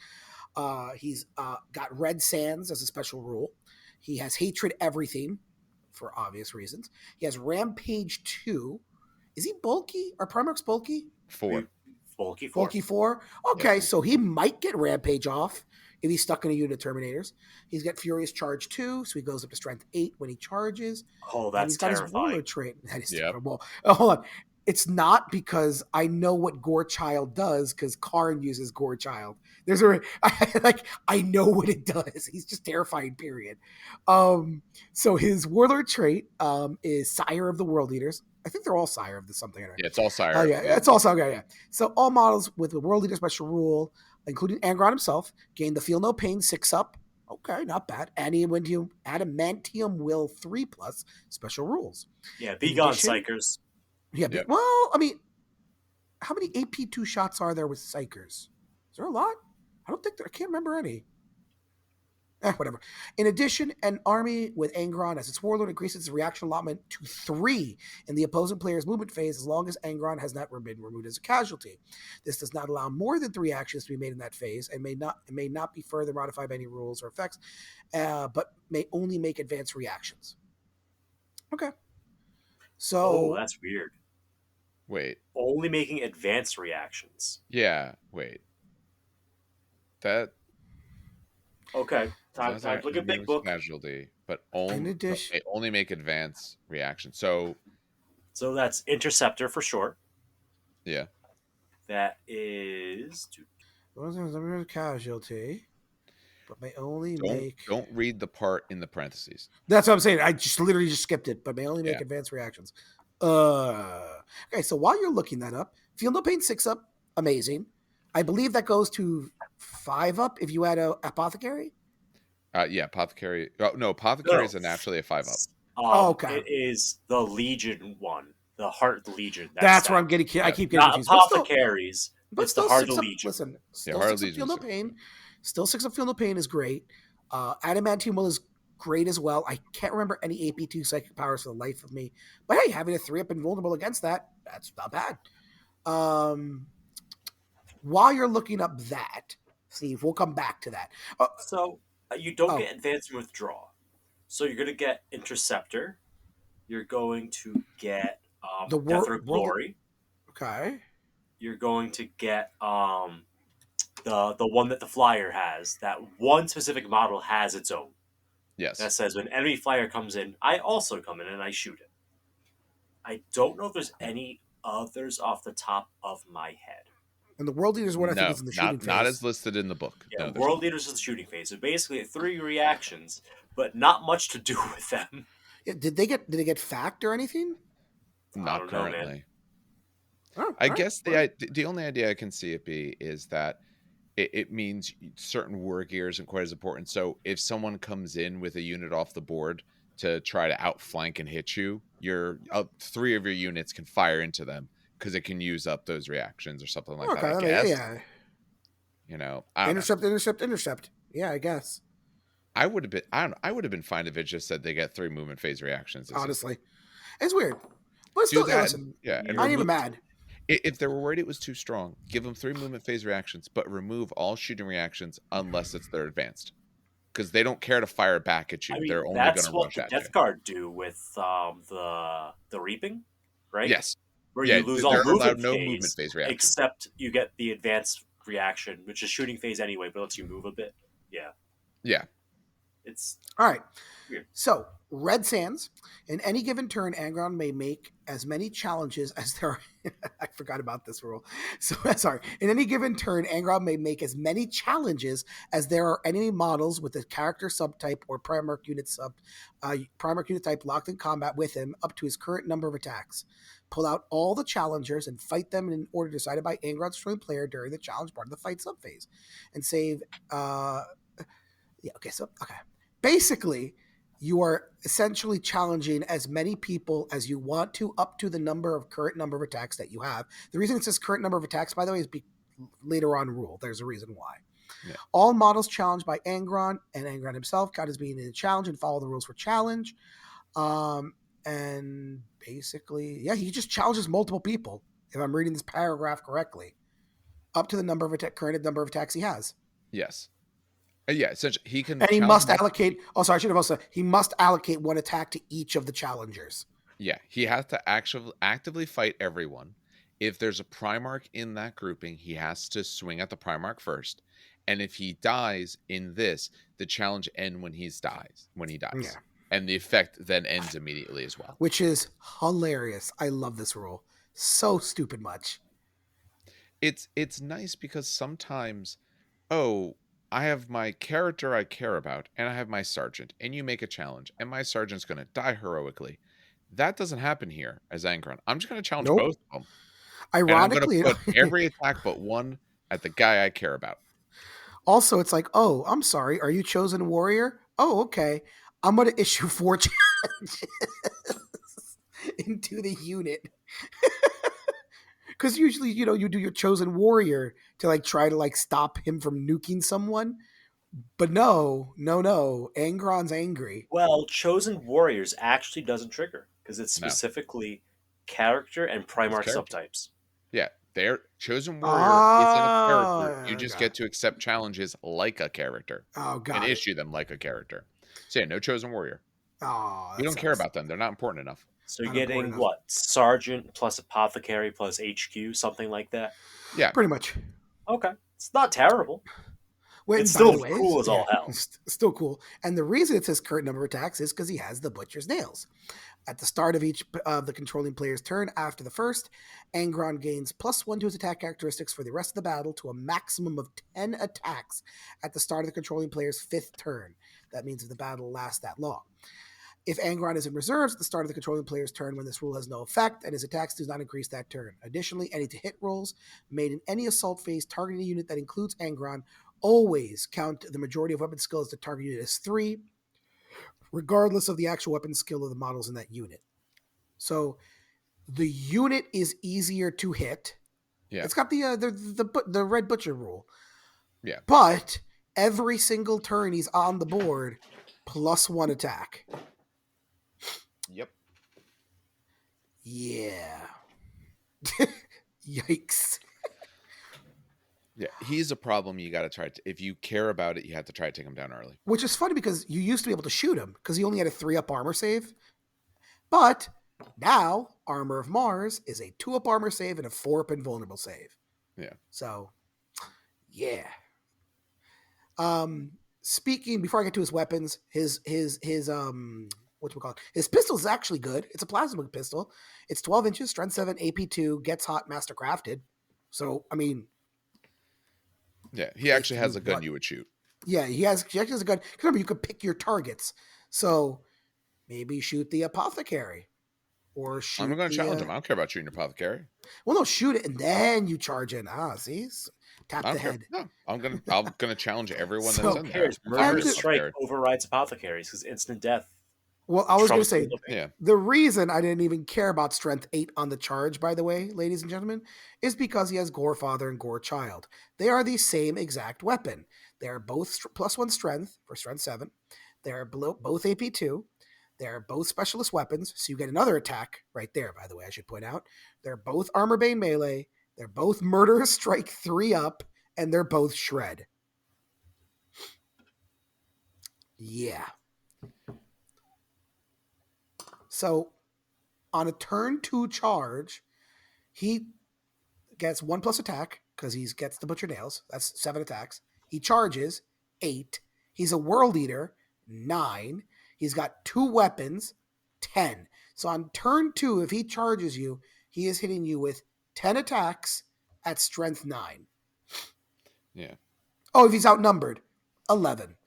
He's got Red Sands as a special rule. He has Hatred Everything for obvious reasons. He has Rampage 2. Is he bulky? Are Primarchs bulky? 4. Bulky 4. Bulky 4? Okay, Yeah. so he might get Rampage off if he's stuck in a unit of Terminators. He's got Furious Charge 2, so he goes up to Strength 8 when he charges. Oh, And that's he's got his terrifying. Warlord trait. That is Yep. terrible. Oh, hold on. It's not because I know what Gore Child does because Karn uses Gore Child. I know what it does. He's just terrifying, period. So his Warlord trait is Sire of the World Eaters. I think they're all Sire of the something. Yeah, it's all Sire. Oh, yeah. It's also okay. Yeah. So all models with the World Leader special rule, including Angron himself, gain the Feel No Pain 6 up. Okay, not bad. Adamantium Will 3+ special rules. Yeah, be gone, Psychers. Yeah, Yep. well, I mean, how many AP2 shots are there with Psychers? Is there a lot? I don't think I can't remember any. Whatever. In addition, an army with Angron as its warlord increases its reaction allotment to 3 in the opposing player's movement phase as long as Angron has not been removed as a casualty. This does not allow more than 3 actions to be made in that phase and may not be further modified by any rules or effects, but may only make advanced reactions. Okay. So that's weird. Wait. Only making advanced reactions. Yeah. Wait. That. Okay. Time to look at Big Book. Casualty, but in addition, they only make advance reaction. So So that's Interceptor for short. Yeah. That is. Casualty, but may only Don't make. don't read the part in the parentheses. That's what I'm saying. I just literally just skipped it, but may only make Yeah. advanced reactions. Okay, so while you're looking that up, Feel No Pain 6 up, amazing. I believe that goes to 5 up if you add a apothecary. Yeah, apothecary. Oh no, No, apothecary is naturally a 5 up. Okay. It is the Legion one, the Heart Legion. That's where I'm getting. I keep getting not confused. apothecaries. But it's the still Heart of the 6 up. Legion. Listen, Yeah, still Heart 6 of up Feel Legion's No Pain. Still 6 up Feel No Pain is great. Adamantium Will is great as well. I can't remember any AP2 psychic powers for the life of me. But hey, having a 3 up and vulnerable against that's not bad. While you're looking up that, Steve, we'll come back to that. So you don't get Advanced Withdraw. So you're going to get Interceptor. You're going to get Death or Glory. Okay. You're going to get the one that the flyer has. That one specific model has its own. Yes. That says when enemy flyer comes in, I also come in and I shoot it. I don't know if there's any others off the top of my head. And the World Leaders one I think is in the shooting phase. Not as listed in the book. Yeah, no, World Leaders is the shooting phase. So basically 3 reactions, but not much to do with them. Yeah, did they get fact or anything? Not currently. Oh, I guess the only idea I can see it be is that it means certain war gear isn't quite as important. So if someone comes in with a unit off the board to try to outflank and hit you, 3 of your units can fire into them because it can use up those reactions or something like that. I guess. Yeah. You know, intercept. Yeah, I guess. I would have been fine if it just said they get 3 movement phase reactions. Honestly, it's weird, but still, listen. Yeah, I'm not even mad. If they were worried it was too strong, give them 3 movement phase reactions, but remove all shooting reactions unless it's their advanced, because they don't care to fire back at you. I mean, they're only going to rush at you. That's what the Death Guard do with the Reaping, right? Yes. Where you lose all movement phase reactions, except you get the advanced reaction, which is shooting phase anyway, but lets you move a bit. Yeah. Yeah. It's all right. Weird. So, Red Sands. In any given turn, Angron may make as many challenges as there are. I forgot about this rule. So, sorry. In any given turn, Angron may make as many challenges as there are enemy models with a character subtype or Primarch unit type locked in combat with him up to his current number of attacks. Pull out all the challengers and fight them in order decided by Angron's chosen player during the challenge part of the fight subphase. And save... Basically, you are essentially challenging as many people as you want to up to the current number of attacks that you have. The reason it says current number of attacks, by the way, is later on rule. There's a reason why. Yeah. All models challenged by Angron and Angron himself count as being in a challenge and follow the rules for challenge. And basically, yeah, he just challenges multiple people, if I'm reading this paragraph correctly, up to the current number of attacks he has. Yes. Yeah, essentially, he can. And he must allocate. Oh, sorry, I should have also. He must allocate 1 attack to each of the challengers. Yeah, he has to actively fight everyone. If there's a Primarch in that grouping, he has to swing at the Primarch first. And if he dies in this, the challenge ends when he dies. Yeah. And the effect then ends immediately as well. Which is hilarious. I love this rule. So stupid much. It's nice because sometimes, I have my character I care about, and I have my sergeant, and you make a challenge, and my sergeant's going to die heroically. That doesn't happen here as Angron. I'm just going to challenge both of them. Ironically, and I'm going to put every attack but one at the guy I care about. Also, it's like, oh, I'm sorry. Are you chosen warrior? Oh, okay. I'm going to issue 4 challenges into the unit. Because usually, you do your chosen warrior to try to stop him from nuking someone. But no. Angron's angry. Well, chosen warriors actually doesn't trigger because it's specifically character and Primarch subtypes. Yeah, their chosen warrior isn't a character. You just get to accept challenges like a character. Oh, God. And issue them like a character. So yeah, no chosen warrior. Oh, you don't care about them. They're not important enough. So you're getting what? Sergeant plus apothecary plus HQ, something like that? Yeah. Pretty much. Okay. It's not terrible. It's by still the way, cool as all hell. it's still cool. And the reason it's his current number of attacks is because he has the Butcher's Nails. At the start of each of the controlling player's turn after the first, Angron gains +1 to his attack characteristics for the rest of the battle to a maximum of 10 attacks at the start of the controlling player's 5th turn. That means if the battle lasts that long. If Angron is in reserves at the start of the controlling player's turn when this rule has no effect and his attacks do not increase that turn. Additionally, any to-hit rolls made in any assault phase targeting a unit that includes Angron always count the majority of weapon skills to target unit as 3, regardless of the actual weapon skill of the models in that unit. So the unit is easier to hit. Yeah. It's got the red butcher rule. Yeah. But every single turn he's on the board +1 attack. Yep. Yeah. Yikes. Yeah, he's a problem you got to try to, if you care about it, you have to try to take him down early. Which is funny because you used to be able to shoot him because he only had a 3-up armor save. But now Armor of Mars is a 2-up armor save and a 4-up invulnerable save. Yeah. So, yeah. Speaking, before I get to his weapons, his his pistol is actually good. It's a plasma pistol. It's 12 inches, strength 7, AP 2, gets hot, master crafted. So, I mean, yeah, he actually has a gun you would shoot. Yeah, he actually has a gun. Remember, you could pick your targets. So maybe shoot the apothecary, or shoot. I'm going to challenge him. I don't care about shooting your apothecary. Well, no, shoot it and then you charge in. See, tap the head. No, I'm gonna challenge everyone that's in there. Murderous Strike overrides apothecaries because instant death. Well, I was going to say, the reason I didn't even care about Strength 8 on the charge, by the way, ladies and gentlemen, is because he has Gorefather and Gore Child. They are the same exact weapon. They are both +1 strength for strength 7. They are both AP 2. They are both specialist weapons, so you get another attack right there, by the way, I should point out. They're both Armor Bane melee. They're both Murderous Strike 3-up, and they're both Shred. Yeah. So, on a turn 2 charge, he gets 1+ attack because he gets the Butcher Nails. That's 7 attacks. He charges 8. He's a World Eater 9. He's got 2 weapons 10. So on turn 2, if he charges you, he is hitting you with 10 attacks at strength 9. Yeah. Oh, if he's outnumbered, 11.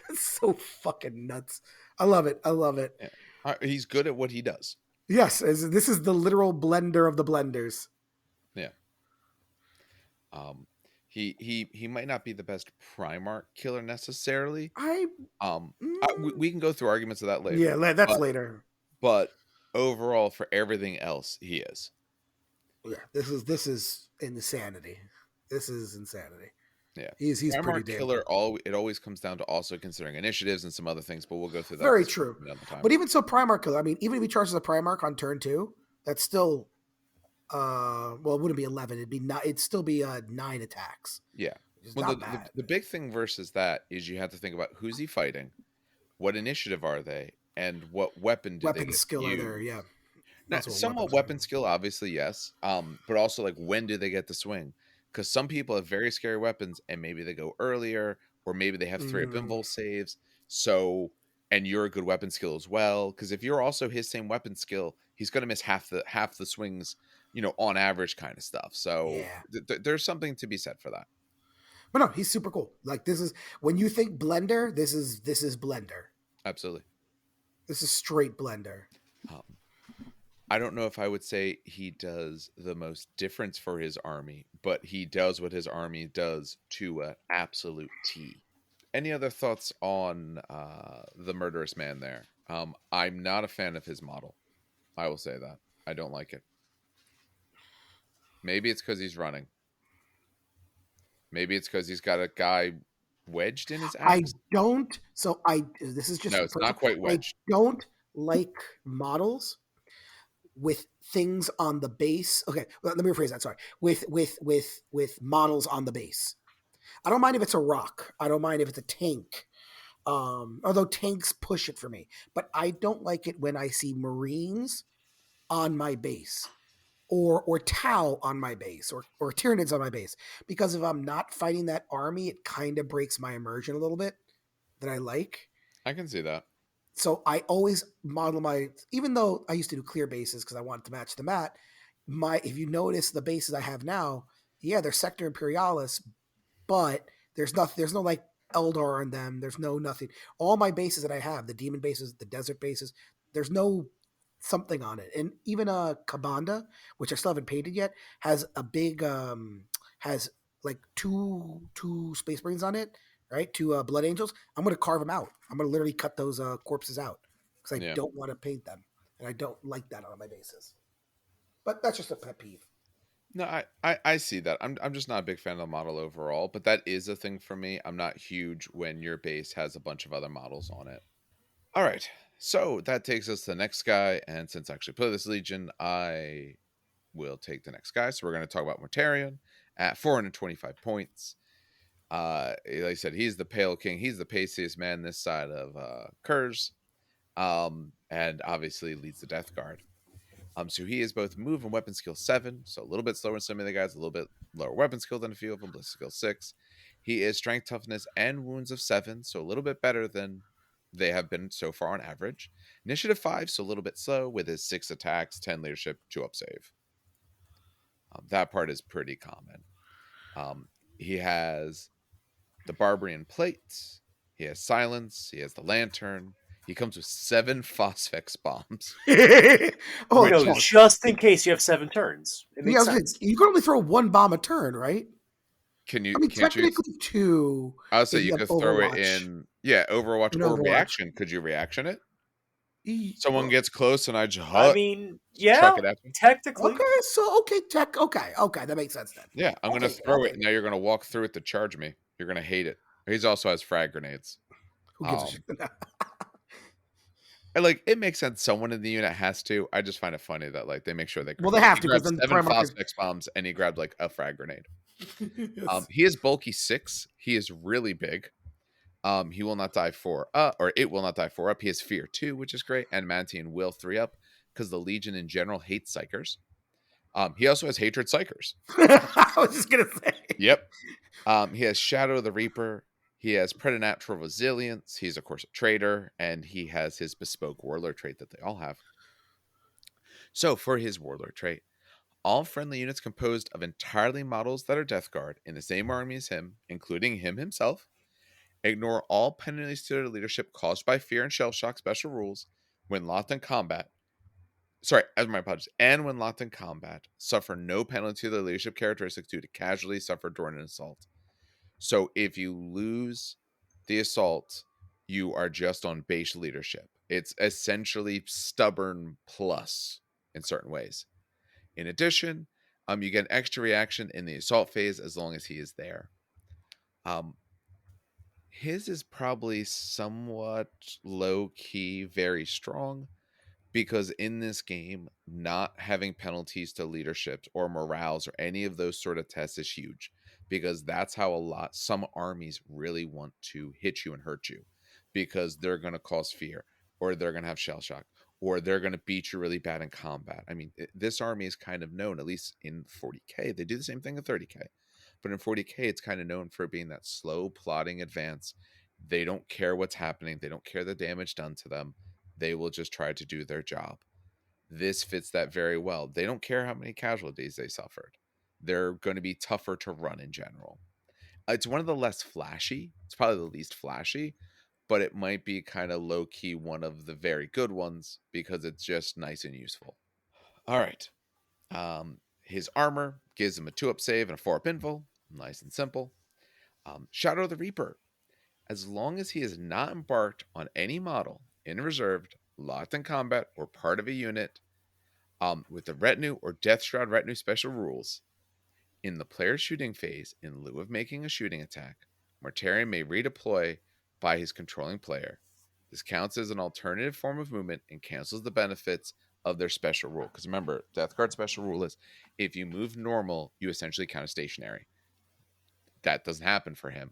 That's so fucking nuts. I love it. I love it. Yeah. He's good at what he does. Yes, this is the literal blender of the blenders. Yeah. He might not be the best Primarch killer necessarily. We can go through arguments of that later. Yeah, that's later. But overall, for everything else, he is. Yeah, this is insanity. This is insanity. Yeah, he's Primarch pretty damn killer. It always comes down to also considering initiatives and some other things, but we'll go through that. Very true. But even so, Primarch killer. I mean, even if he charges a Primarch on turn 2, that's still, well, it wouldn't be 11. It'd still be 9 attacks. Yeah. Well, the big thing versus that is you have to think about who's he fighting, what initiative are they, and what weapon do they get skill are there? Yeah. Now, somewhat weapon skill, obviously, yes. But also, like, when do they get to swing? Because some people have very scary weapons, and maybe they go earlier, or maybe they have 3-up invul saves. So, and you're a good weapon skill as well. Because if you're also his same weapon skill, he's going to miss half the swings, on average kind of stuff. So there's something to be said for that. But no, he's super cool. Like, this is, when you think blender, this is blender. Absolutely. This is straight blender. I don't know if I would say he does the most difference for his army, but he does what his army does to an absolute T. Any other thoughts on the Murderous Man there? I'm not a fan of his model. I will say that. I don't like it. Maybe it's because he's running. Maybe it's because he's got a guy wedged in his axe. This is just... No, it's not quite wedged. I don't like models with things on the base. Okay, let me rephrase that. Sorry. With models on the base. I don't mind if it's a rock. I don't mind if it's a tank. Although tanks push it for me. But I don't like it when I see Marines on my base. or Tau on my base or Tyranids on my base. Because if I'm not fighting that army, it kind of breaks my immersion a little bit that I like. I can see that. So I always model my, even though I used to do clear bases because I wanted to match the mat, if you notice the bases I have now, yeah, they're Sector Imperialis, but there's no like Eldar on them. There's no nothing. All my bases that I have, the demon bases, the desert bases, there's no something on it. And even Kabanda, which I still haven't painted yet, has a big has like two space marines on it, right? Two blood angels. I'm gonna carve them out. I'm gonna literally cut those corpses out because I Yeah. don't want to paint them, and I don't like that on my bases. But that's just a pet peeve. No, I see that. I'm just not a big fan of the model overall, but that is a thing for me. I'm not huge when your base has a bunch of other models on it. All right. So that takes us to the next guy. And since I actually play this Legion, I will take the next guy. So we're going to talk about Mortarion at 425 points. Like I said, he's the Pale King. He's the paciest man this side of Curze. And obviously leads the Death Guard. So he is both move and weapon skill 7, so a little bit slower than some of the guys, a little bit lower weapon skill than a few of them, ballistic skill 6. He is strength, toughness, and wounds of 7, so a little bit better than they have been so far on average. Initiative 5, so a little bit slow with his 6 attacks, 10 leadership, 2 up save. That part is pretty common. He has the Barbarian plates, he has silence, he has the lantern. He comes with 7 Phosphex bombs. Oh, You know, yeah. just in case you have 7 turns. It makes sense. You can only throw one bomb a turn, right? Can you? I mean, Can't you? technically two. I'll say If you you have could throw it Overwatch. in, yeah, Overwatch In or Overwatch. reaction. Could you reaction it? Someone Well, gets close and I just I mean, yeah, chuck it at me. technically. okay, okay, that makes sense then. Yeah, I'm I'll gonna take it, throw I'll it. take And now you're gonna walk through it to charge me. You're gonna hate it. He also has frag grenades. Who gives a shit? And like it makes sense. Someone in the unit has to. I just find it funny that like they make sure they. Well, they have He to because grabbed then 7 Primarch is. Phosphex bombs and he grabbed like a frag grenade. Yes. He is bulky 6. He is really big. He will not die 4 or it will not die 4 up. He has fear 2, which is great, and Mantian will 3 up because the Legion in general hates psychers. He also has hatred psychers. I was just gonna say. Yep. He has Shadow of the Reaper. He has preternatural resilience. He's of course a traitor, and he has his bespoke warlord trait that they all have. So for his warlord trait, all friendly units composed of entirely models that are Death Guard in the same army as him, including him himself, ignore all penalties to their leadership caused by fear and shell shock special rules when locked in combat. Sorry, as my apologies. And when locked in combat, suffer no penalty to their leadership characteristics due to casualties suffered during an assault. So if you lose the assault, you are just on base leadership. It's essentially stubborn plus in certain ways. In addition, you get an extra reaction in the assault phase as long as he is there. His is probably somewhat low key, very strong, because in this game, not having penalties to leadership or morales or any of those sort of tests is huge, because that's how some armies really want to hit you and hurt you, because they're going to cause fear, or they're going to have shell shock, or they're going to beat you really bad in combat. I mean, this army is kind of known, at least in 40k. They do the same thing in 30k. But in 40k, it's kind of known for being that slow plotting advance. They don't care what's happening. They don't care the damage done to them. They will just try to do their job. This fits that very well. They don't care how many casualties they suffered. They're going to be tougher to run in general. It's one of the less flashy. It's probably the least flashy, but it might be kind of low-key one of the very good ones because it's just nice and useful. All right. His armor gives him a 2-up save and a 4-up invul. Nice and simple. Shadow of the Reaper. As long as he is not embarked on any model in reserved, locked in combat, or part of a unit with the retinue or Death Shroud retinue special rules, in the player's shooting phase, in lieu of making a shooting attack, Mortarion may redeploy by his controlling player. This counts as an alternative form of movement and cancels the benefits of their special rule. Because remember, Death Guard special rule is if you move normal, you essentially count as stationary. That doesn't happen for him.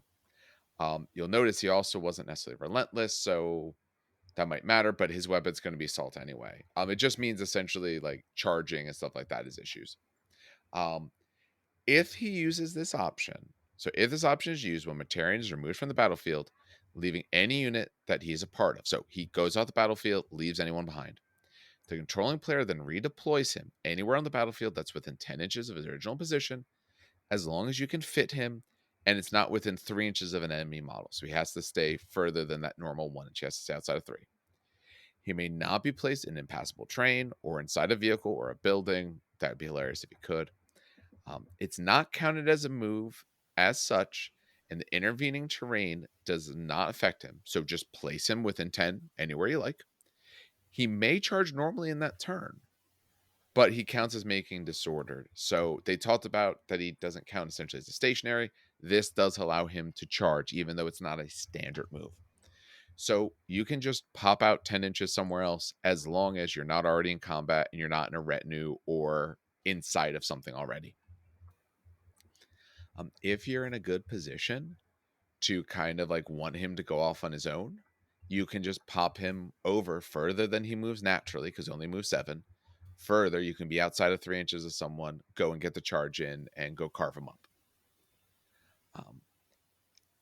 You'll notice he also wasn't necessarily relentless, so that might matter, but his weapon's going to be assault anyway. It just means essentially like charging and stuff like that is issues. If he uses this option, so if this option is used when Mortarion is removed from the battlefield, leaving any unit that he's a part of, so he goes off the battlefield, leaves anyone behind. The controlling player then redeploys him anywhere on the battlefield that's within 10 inches of his original position, as long as you can fit him and it's not within 3 inches of an enemy model. So he has to stay further than that normal 1 inch. He has to stay outside of 3. He may not be placed in impassable terrain or inside a vehicle or a building. That would be hilarious if he could. It's not counted as a move as such, and the intervening terrain does not affect him. So just place him within 10 anywhere you like. He may charge normally in that turn, but he counts as making disordered. So they talked about that he doesn't count essentially as a stationary. This does allow him to charge, even though it's not a standard move. So you can just pop out 10 inches somewhere else as long as you're not already in combat and you're not in a retinue or inside of something already. If you're in a good position to kind of like want him to go off on his own, you can just pop him over further than he moves naturally, because he only moves 7. Further, you can be outside of 3 inches of someone, go and get the charge in and go carve him up.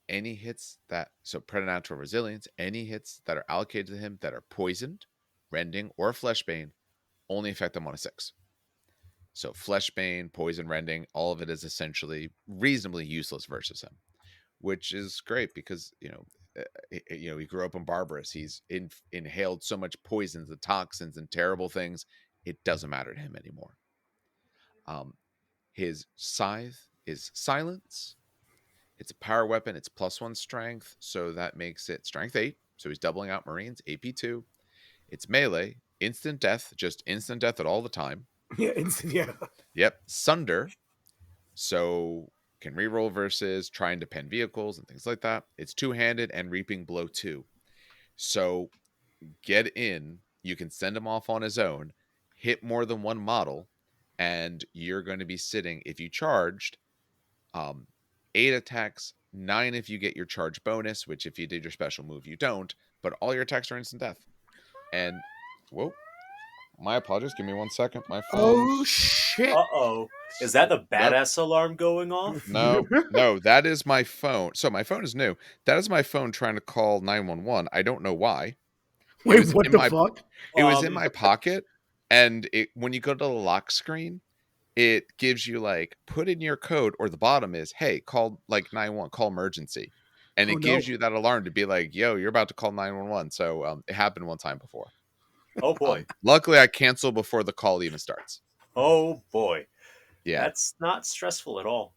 Any hits that, so preternatural resilience, any hits that are allocated to him that are poisoned, rending, or fleshbane only affect them on a 6. So fleshbane, poison, rending, all of it is essentially reasonably useless versus him, which is great because, he grew up in Barbarous. He's inhaled so much poisons and toxins and terrible things. It doesn't matter to him anymore. His scythe is silence. It's a power weapon. It's +1 strength. So that makes it strength 8. So he's doubling out Marines, AP2. It's melee, instant death, just instant death at all the time. Yeah, instant, yeah. Yep. Sunder. So can reroll versus trying to pen vehicles and things like that. It's 2-handed and reaping blow 2. So get in, you can send him off on his own, hit more than one model, and you're going to be sitting, if you charged, 8 attacks, 9 if you get your charge bonus, which if you did your special move, you don't, but all your attacks are instant death. And, whoa, my apologies. Give me 1 second. My phone. Oh, shit. Uh-oh. Is that the badass alarm going off? No, that is my phone. So my phone is new. That is my phone trying to call 911. I don't know why. Wait, what the fuck? It was in my pocket, and when you go to the lock screen, it gives you like, put in your code, or the bottom is, hey, call like 911, call emergency. And it gives you that alarm to be like, yo, you're about to call 911. So it happened one time before. Oh, boy. Luckily, I canceled before the call even starts. Oh, boy. Yeah. That's not stressful at all.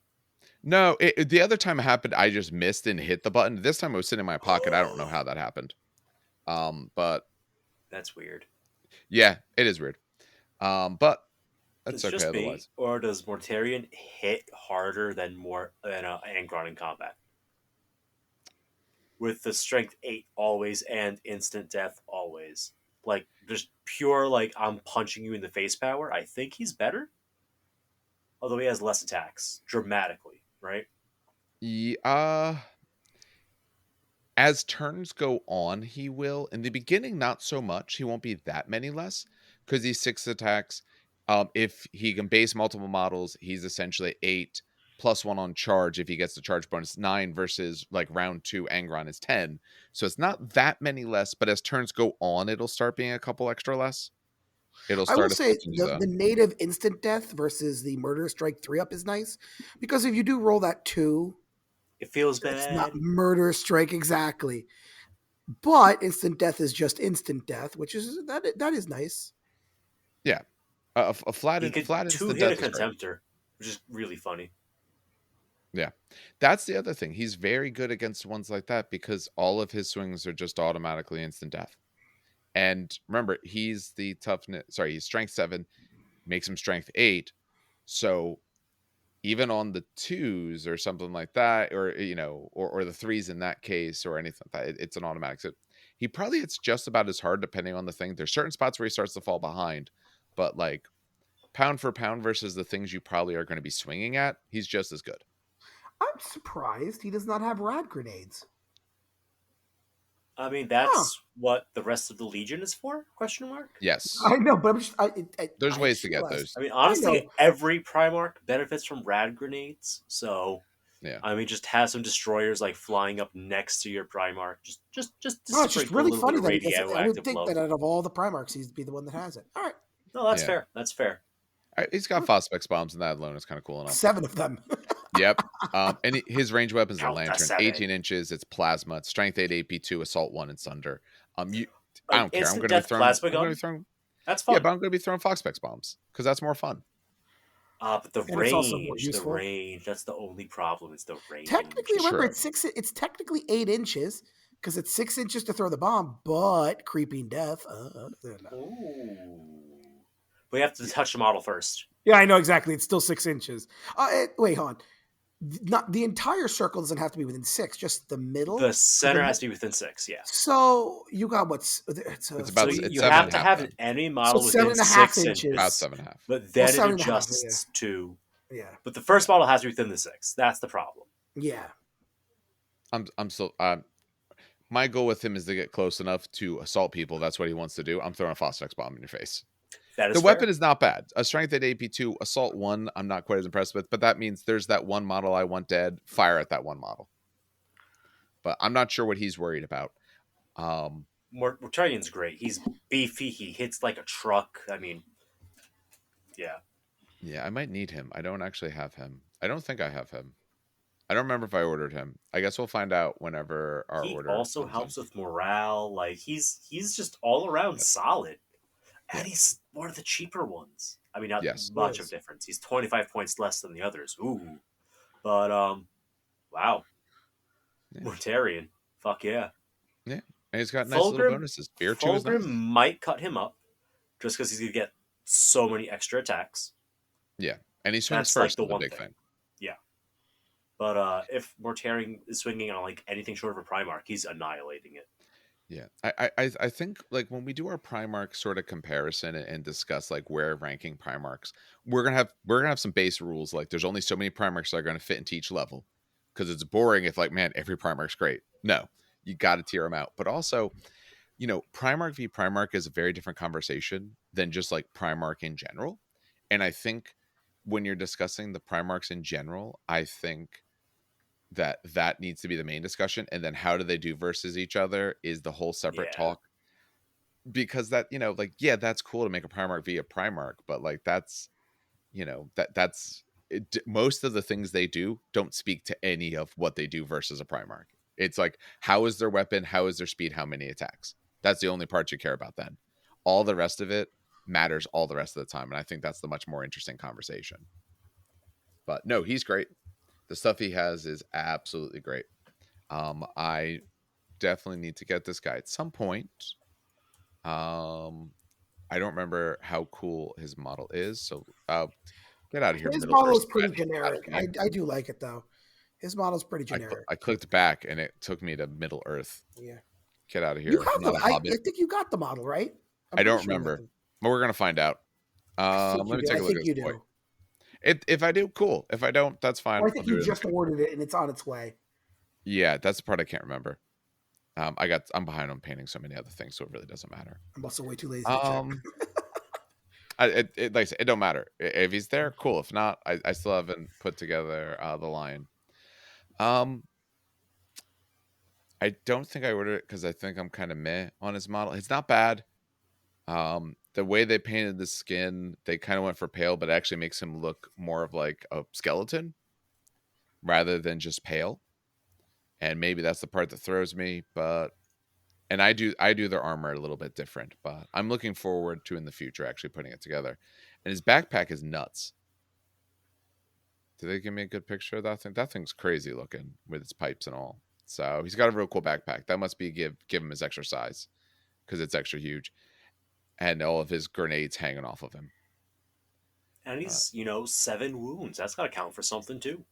No, the other time it happened, I just missed and hit the button. This time it was sitting in my pocket. I don't know how that happened. But that's weird. Yeah, it is weird. But that's okay just otherwise. Me, or does Mortarion hit harder than Angron in combat? With the strength 8 always and instant death always. Like, just pure, like, I'm punching you in the face power. I think he's better. Although he has less attacks. Dramatically, right? Yeah. As turns go on, he will. In the beginning, not so much. He won't be that many less, because he's 6 attacks. If he can base multiple models, he's essentially 8 +1 on charge. If he gets the charge bonus, 9 versus like round 2 Angron is 10. So it's not that many less, but as turns go on, it'll start being a couple extra less. It'll start. I will say the native instant death versus the murder strike 3-up is nice, because if you do roll that 2, it feels bad. It's not murder strike exactly, but instant death is just instant death, which is that is nice. Yeah, a flat instant death. 2-hit a contemptor, which is really funny. Yeah, that's the other thing. He's very good against ones like that because all of his swings are just automatically instant death. And remember, he's the toughness. Sorry, he's strength 7, makes him strength 8. So even on the 2s or something like that, or or the 3s in that case, or anything like that, it's an automatic. So he probably hits just about as hard depending on the thing. There's certain spots where he starts to fall behind, but like pound for pound versus the things you probably are going to be swinging at, he's just as good. I'm surprised he does not have rad grenades. I mean, Huh. that's what the rest of the Legion is for? Question mark. Yes. I know, but I'm just, There's I ways just to get realized. those. I mean, I know. honestly, every Primarch benefits from rad grenades. So, Yeah. I mean, just have some destroyers like flying up next to your Primarch, just to No, it's just sprinkle a really little bit funny of that he gets it. I would radioactive think that love. out of all the Primarchs, he'd be the one that has it. All right. No, that's Yeah. fair. That's fair. He's got Phosphex bombs, and that alone is kind of cool enough. 7 of them. Yep. And his range weapon is a Count the lantern, 7. 18 inches. It's plasma. It's strength 8, AP2, assault 1, and sunder. I An don't care. I'm instant going to be death throwing. plasma I'm going to gun. be throwing. That's Yeah, fun. but I'm going to be throwing Phosphex bombs because that's more fun. But the And it's also more range, the useful. range. That's the only problem. Is the range. Technically, remember, True. it's technically 8 inches because it's 6 inches to throw the bomb, but creeping death. Ooh. But you have to touch the model first. Yeah, I know exactly. It's still 6 inches. Wait, hold on. Not the entire circle doesn't have to be within 6, just the middle. The center has to be within 6. Yeah. So you got what's it's about- So it's you 7 have and to a half have then. an enemy model So within 7.5 6 inches. About 7.5. But then it 7.5, adjusts to. Yeah. But the first model has to be within the 6. That's the problem. Yeah. I'm still. My goal with him is to get close enough to assault people. That's what he wants to do. I'm throwing a Phosphex bomb in your face. That is The fair. weapon is not bad. A strength at AP2, assault 1, I'm not quite as impressed with, but that means there's that one model I want dead. Fire at that one model. But I'm not sure what he's worried about. Mortarion's great. He's beefy. He hits like a truck. I mean, yeah. Yeah, I might need him. I don't actually have him. I don't think I have him. I don't remember if I ordered him. I guess we'll find out whenever our He order also comes helps in. with morale. Like he's just all around solid, and Yeah. he's one of the cheaper ones. I mean, not Yes. much Yes. of difference. He's 25 points less than the others. Ooh, but wow, Yeah. Mortarion, fuck yeah. Yeah. And he's got nice little Fulgrim, bonuses. Fear 2 is Fulgrim nice. might cut him up, just because he's gonna get so many extra attacks. Yeah. And he swings That's like first, the is the one big thing. thing. Yeah. But if Mortarion is swinging on like anything short of a Primarch, he's annihilating it. Yeah, I think like when we do our Primarch sort of comparison and discuss like where ranking Primarchs, we're gonna have some base rules. Like there's only so many Primarchs that are gonna fit into each level, because it's boring if like man every Primarch's great. No, you got to tier them out. But also, Primarch v Primarch is a very different conversation than just like Primarch in general. And I think when you're discussing the Primarchs in general, I think that needs to be the main discussion, and then how do they do versus each other is the whole separate Yeah. talk, because that like yeah, that's cool to make a Primarch via Primarch, but like that's that's it, most of the things they do don't speak to any of what they do versus a Primarch. It's like how is their weapon, how is their speed, how many attacks. That's the only part you care about. Then all the rest of it matters all the rest of the time, and I think that's the much more interesting conversation. But no, he's great. The stuff he has is absolutely great. I definitely need to get this guy at some point. I don't remember how cool his model is, so get out of here, His Middle model Earth. is pretty Get out of generic. here. I do like it though. His model's pretty generic. I clicked back and it took me to Middle Earth. Yeah. Get out of You here. have I'm not the. a I hobbit. think you got the model right. I'm I pretty don't sure you got remember, the- but we're gonna find out. I think Let you me do. take I a look think at you this boy. do. If I do, cool. If I don't, that's fine. Or I I'll think do you it in the just future. ordered it and it's on its way. Yeah, that's the part I can't remember. I'm behind on painting so many other things, so it really doesn't matter. I'm also way too lazy to check. Like I said, it don't matter if he's there. Cool. If not, I still haven't put together the lion. I don't think I ordered it because I think I'm kind of meh on his model. It's not bad. The way they painted the skin, they kind of went for pale, but it actually makes him look more of like a skeleton rather than just pale. And maybe that's the part that throws me. And I do their armor a little bit different, but I'm looking forward to in the future actually putting it together. And his backpack is nuts. Did they give me a good picture of that thing? That thing's crazy looking with its pipes and all. So he's got a real cool backpack. That must be give him his extra size because it's extra huge, and all of his grenades hanging off of him. And he's 7 wounds. That's got to count for something too.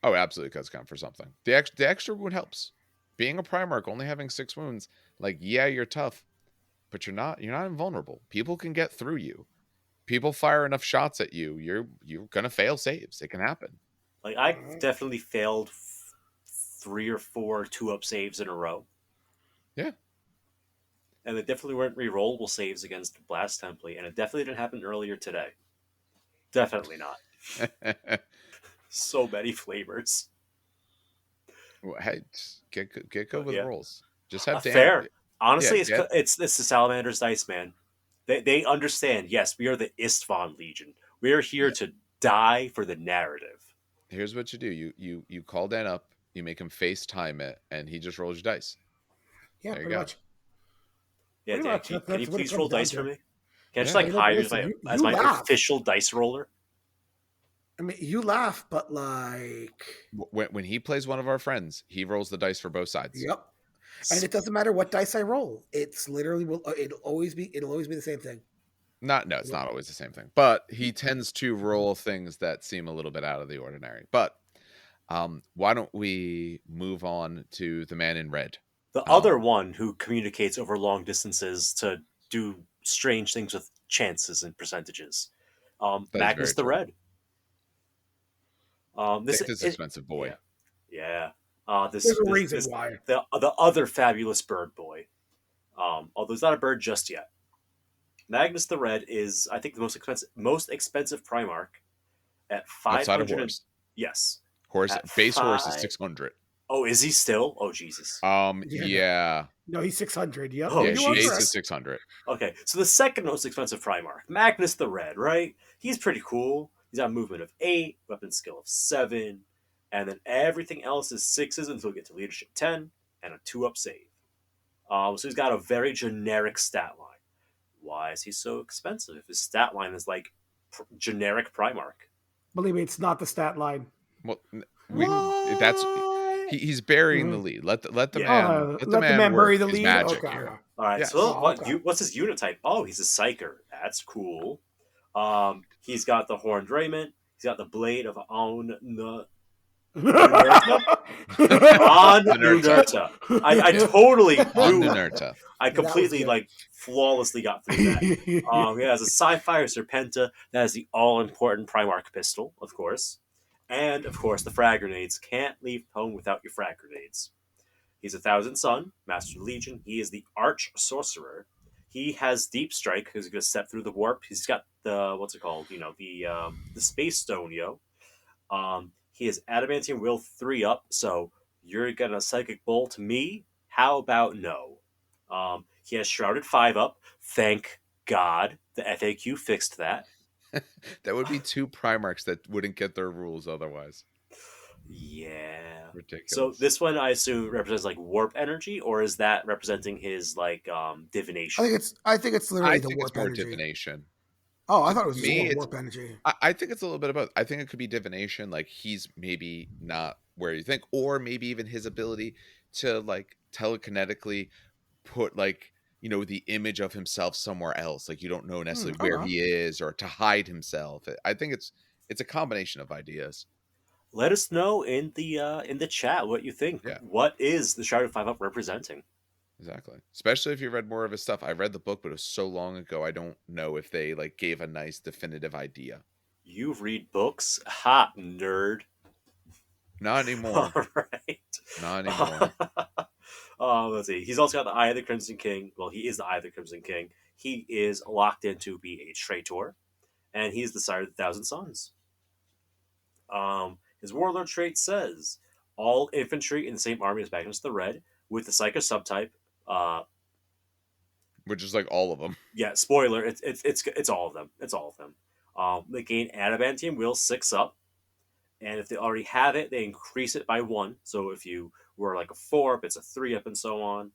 Oh, absolutely does count for something. The extra wound helps. Being a Primarch, only having 6 wounds, like yeah, you're tough, but you're not invulnerable. People can get through you. People fire enough shots at you. You're gonna fail saves. It can happen. Like I definitely failed 3 or 4 2-up saves in a row. Yeah. And they definitely weren't rerollable saves against Blast Template, and it definitely didn't happen earlier today. Definitely not. So many flavors. Well, hey, just get good But with yeah, rolls. Just have Dan. fair. Yeah, Honestly, get. it's the Salamander's dice, man. They understand. Yes, we are the Istvan Legion. We are here Yeah. to die for the narrative. Here's what you do. You call Dan up. You make him FaceTime it, and he just rolls your dice. Yeah, There you pretty go. much. Yeah, Pretty Dan, much. can you That's what it please roll comes down dice for to. me? Can I just Yeah. like Hey, look, hire you as listen, as you my laugh. official dice roller? I mean, you laugh, but like, When he plays one of our friends, he rolls the dice for both sides. yep. And it doesn't matter what dice I roll. It's literally it'll always be the same thing. No, it's not always the same thing, but he tends to roll things that seem a little bit out of the ordinary. But why don't we move on to the man in red? The other one who communicates over long distances to do strange things with chances and percentages. That is Magnus very the true. Red. This Take this is expensive yeah, boy. yeah. There's a reason why. The other fabulous bird boy. Although he's not a bird just yet. Magnus the Red is, I think, the most expensive Primarch at Outside of 500. Horus. Yes, Horus at base Horus is five. 600. Oh, is he still? Oh, Jesus. Yeah. No, he's 600. Yep. Oh, Yeah, You are base correct. is 600. Okay, so the second most expensive Primarch, Magnus the Red, right? He's pretty cool. He's got a movement of 8, weapon skill of 7, and then everything else is 6s until we get to leadership 10 and a 2-up save. So he's got a very generic stat line. Why is he so expensive if his stat line is like generic Primarch? Believe me, it's not the stat line. Well, we that's What? he's burying the Mhm. lead. Let the Yeah. man Let the man work bury the his lead. magic Okay. here. All right, Yes. so Oh, okay. what's his unit type? Oh, he's a Psyker. That's cool. He's got the Horned Raiment. He's got the Blade of On Nunerta. Nunerta. I totally On blew. Nunerta. I That was completely good. like flawlessly got through that. He has a Sapphire Serpenta that has the all important Primarch pistol, of course, and of course the frag grenades. Can't leave home without your frag grenades. He's a Thousand Sun, Master of the Legion. He is the Arch Sorcerer. He has Deep Strike because he's going to step through the warp. He's got the what's it called? You know the Space Stone, yo. He has Adamantium Will 3 up, so you're gonna Psychic Bolt me? How about no? He has Shrouded 5 up. Thank God the FAQ fixed that. That would be two Primarchs that wouldn't get their rules otherwise. Yeah. So Ridiculous. this one I assume represents like warp energy, or is that representing his like divination? I think it's literally I the think warp it's more energy. divination. Oh, I To thought it was just me, more it's warp energy. I think it's a little bit of both. I think it could be divination, like he's maybe not where you think, or maybe even his ability to like telekinetically put like the image of himself somewhere else. Like you don't know necessarily where Okay. he is, or to hide himself. I think it's a combination of ideas. Let us know in the chat what you think. Yeah, What is the Shrouded 5 up representing? exactly. Especially if you read more of his stuff. I read the book, but it was so long ago. I don't know if they like gave a nice definitive idea. You read books? Ha, nerd. Not All anymore. right. Not anymore. Let's see. He's also got the Eye of the Crimson King. Well, he is the Eye of the Crimson King. He is locked in to be a traitor, and he's the Sire of the Thousand Sons. His Warlord trait says all infantry in the same army as Magnus the Red with the Psycho subtype. Which is like all of them. Yeah, spoiler. It's all of them. It's all of them. They gain Adamantium Will 6 up. And if they already have it, they increase it by 1. So if you were like a 4 up, it's a 3 up, and so on.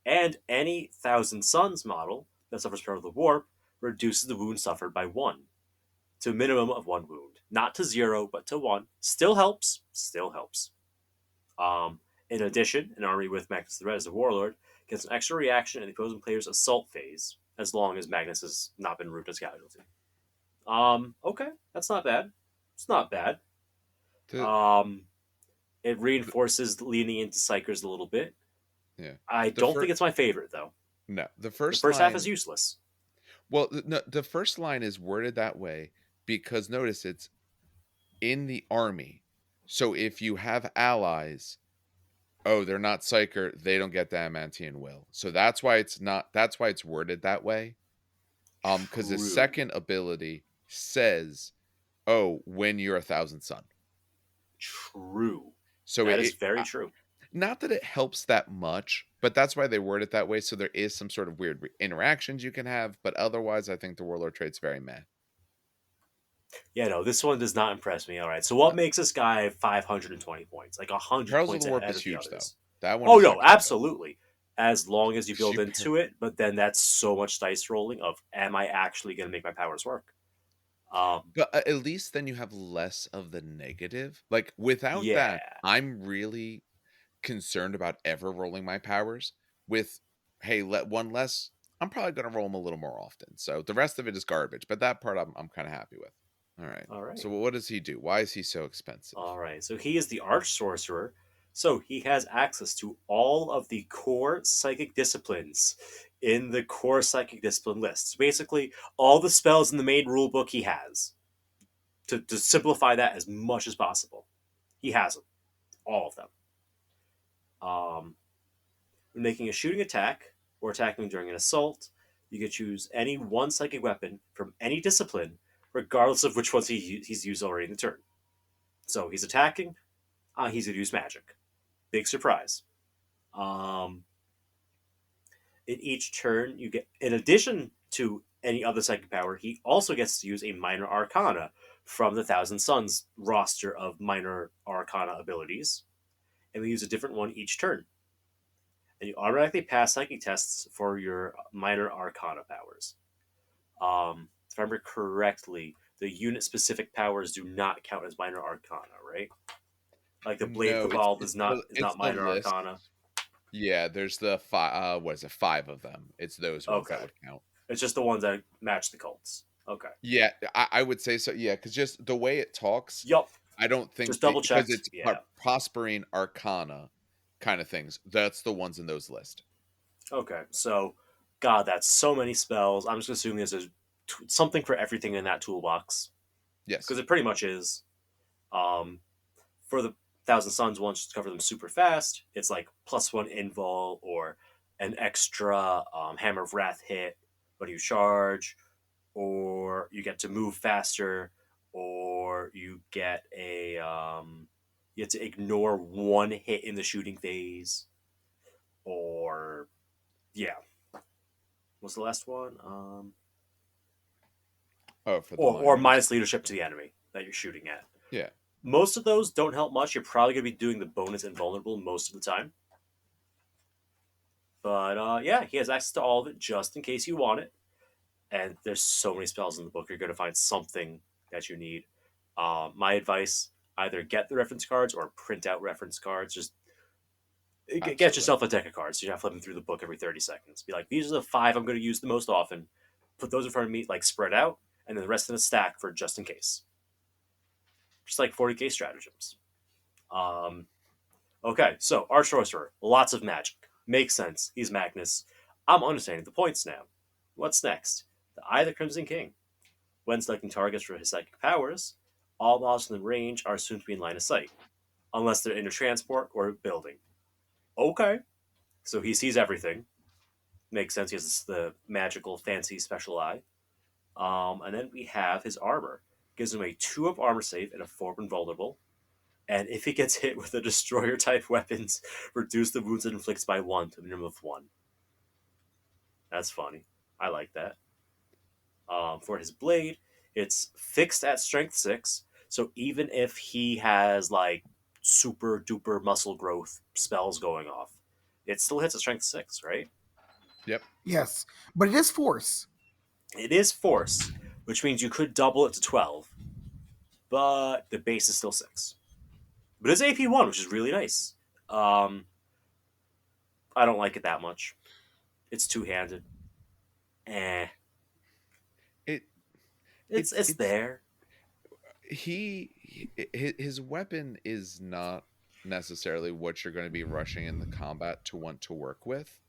And any Thousand Suns model that suffers part of the warp reduces the wound suffered by 1 to a minimum of 1 wound. Not to 0, but to 1. Still helps. Still helps. In addition, an army with Magnus the Red as a warlord gets an extra reaction in the opposing player's assault phase, as long as Magnus has not been removed as casualty. Okay, that's not bad. It's not bad. It reinforces leaning into Psychers a little bit. Yeah. I don't think it's my favorite, though. No, the The first first line, half is useless. Well, no, the first line is worded that way because notice it's in the army. So if you have allies, oh, they're not Psyker, they don't get the Adamantian will. So that's why it's worded that way. Because his True. second ability says, oh, when you're 1,000 sun. True. So That is very true. not that it helps that much, but that's why they word it that way. So there is some sort of weird interactions you can have, but otherwise, I think the Warlord trait's very meh. Yeah, no, this one does not impress me. All right, so what No. makes this guy 520 points? Like 100 Heralds of points the Warp ahead is of the huge, though. others. That one Oh is no, extra. absolutely. As long as you build You into it, but then that's so much dice rolling of am I actually going to make my powers work? But at least then you have less of the negative. Like without Yeah. that, I'm really concerned about ever rolling my powers. With hey, let one less. I'm probably gonna roll them a little more often. So the rest of it is garbage. But that part I'm kind of happy with. All right. All So right. what does he do? Why is he so expensive? All right. So he is the arch sorcerer. So he has access to all of the core psychic disciplines in the core psychic discipline list. So basically, all the spells in the main rule book he has. To simplify that as much as possible, he has them, all of them. When making a shooting attack or attacking during an assault, you can choose any one psychic weapon from any discipline, regardless of which ones he's used already in the turn. So he's attacking, he's going to use magic. Big surprise. Um, in each turn, you get, in addition to any other psychic power, he also gets to use a minor arcana from the Thousand Suns roster of minor arcana abilities, and we use a different one each turn. And you automatically pass psychic tests for your minor arcana powers. If I remember correctly, the unit specific powers do not count as minor arcana, right? Like the Blade No, Cabal it's is not the minor list. arcana. Yeah, there's the five. What is it? Five of them. It's those ones that Okay. would count. It's just the ones that match the cults. Okay. Yeah, I would say so. Yeah, because just the way it talks, Yup. I don't Just think double because checked. it's Yeah. prospering arcana kind of things. That's the ones in those list. Okay. So, God, that's so many spells. I'm just assuming there's something for everything in that toolbox Yes, because it pretty much is. Um, for the Thousand Suns ones, to cover them super fast, it's like +1 invul or an extra Hammer of Wrath hit when you charge, or you get to move faster, or you get you get to ignore one hit in the shooting phase, or yeah, what's the last one? oh, for the Or minors. minus leadership to the enemy that you're shooting at. Yeah, Most of those don't help much. You're probably going to be doing the bonus invulnerable most of the time. But yeah, he has access to all of it just in case you want it. And there's so many spells in the book, you're going to find something that you need. My advice: either get the reference cards or print out reference cards. Just get absolutely. yourself a deck of cards. So you have to flip them through the book every 30 seconds. Be like, these are the 5 I'm going to use the most often. Put those in front of me, like spread out, and then the rest in a stack for just in case. Just like 40k stratagems. Um, Okay, so Arch Sorcerer, lots of magic. Makes sense. He's Magnus. I'm understanding the points now. What's next? The Eye of the Crimson King. When selecting targets for his psychic powers, all models in the range are assumed to be in line of sight, unless they're in a transport or a building. Okay, so he sees everything. Makes sense. He has the magical, fancy special eye. And then we have his armor. Gives him a 2 of armor save and a 4 invulnerable. And if he gets hit with a destroyer type weapons, reduce the wounds it inflicts by 1 to a minimum of 1. That's funny. I like that. For his blade, it's fixed at strength 6. So even if he has like super duper muscle growth spells going off, it still hits at strength 6, right? Yep. Yes, but it is force. It is force, which means you could double it to 12, but the base is still 6. But it's AP1, which is really nice. I don't like it that much. It's two handed. Eh. It It's it's there. his weapon is not necessarily what you're going to be rushing in the combat to want to work with.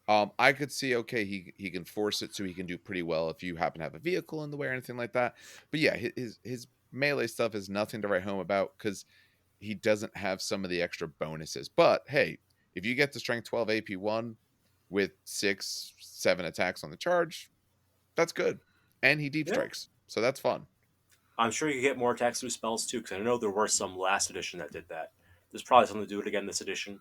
I could see, okay, he can force it so he can do pretty well if you happen to have a vehicle in the way or anything like that. But yeah, his melee stuff is nothing to write home about because he doesn't have some of the extra bonuses. But hey, if you get the strength 12 AP1 with 6-7 attacks on the charge, that's good. And he deep Yeah. strikes, so that's fun. I'm sure you get more attacks through spells too, because I know there were some last edition that did that. There's probably something to do it again this edition.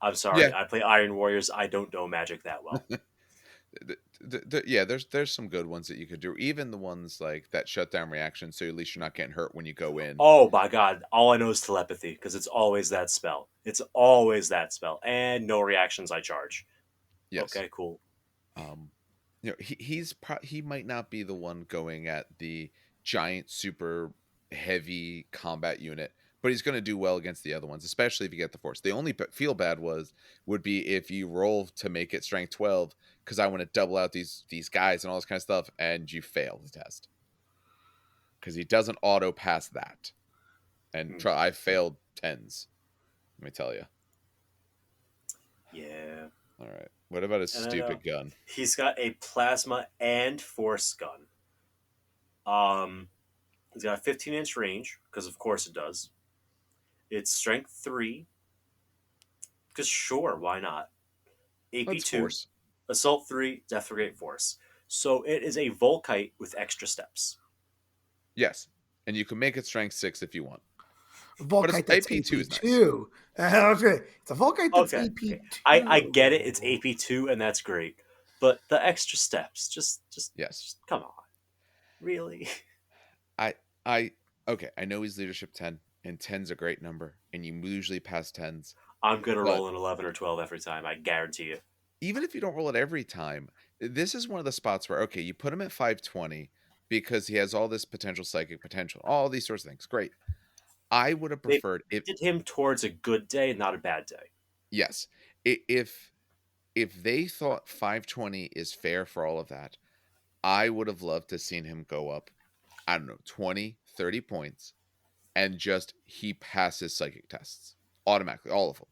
I'm sorry, Yeah. I play Iron Warriors. I don't know Magic that well. Yeah, there's some good ones that you could do. Even the ones like that shutdown reaction, so at least you're not getting hurt when you go in. Oh my god, all I know is telepathy, because it's always that spell. It's always that spell. And no reactions I charge. Yes. Okay, cool. He might not be the one going at the giant, super heavy combat unit, but he's going to do well against the other ones, especially if you get the force. The only feel bad would be if you roll to make it strength 12 because I want to double out these guys and all this kind of stuff, and you fail the test because he doesn't auto pass that. And I failed 10s. Let me tell you. Yeah. All right. What about his stupid gun? He's got a plasma and force gun. He's got a 15-inch range, because of course it does. It's strength 3. Because sure, why not? AP 2, assault 3, death brigade force. So it is a Volkite with extra steps. Yes. And you can make it strength 6 if you want. Volkite that's AP2 is nice. It's a Volkite that's AP2. I get it. It's AP2, and that's great. But the extra steps, just come on. Really? Okay, I know he's leadership 10, and 10's a great number, and you usually pass 10s. I'm going to roll an 11 or 12 every time, I guarantee you. Even if you don't roll it every time, this is one of the spots where, okay, you put him at 520 because he has all this potential psychic potential, all these sorts of things. Great. I would have preferred they did him towards a good day, not a bad day. Yes. If they thought 520 is fair for all of that, I would have loved to seen him go up, I don't know, 20, 30 points, and just he passes psychic tests automatically, all of them.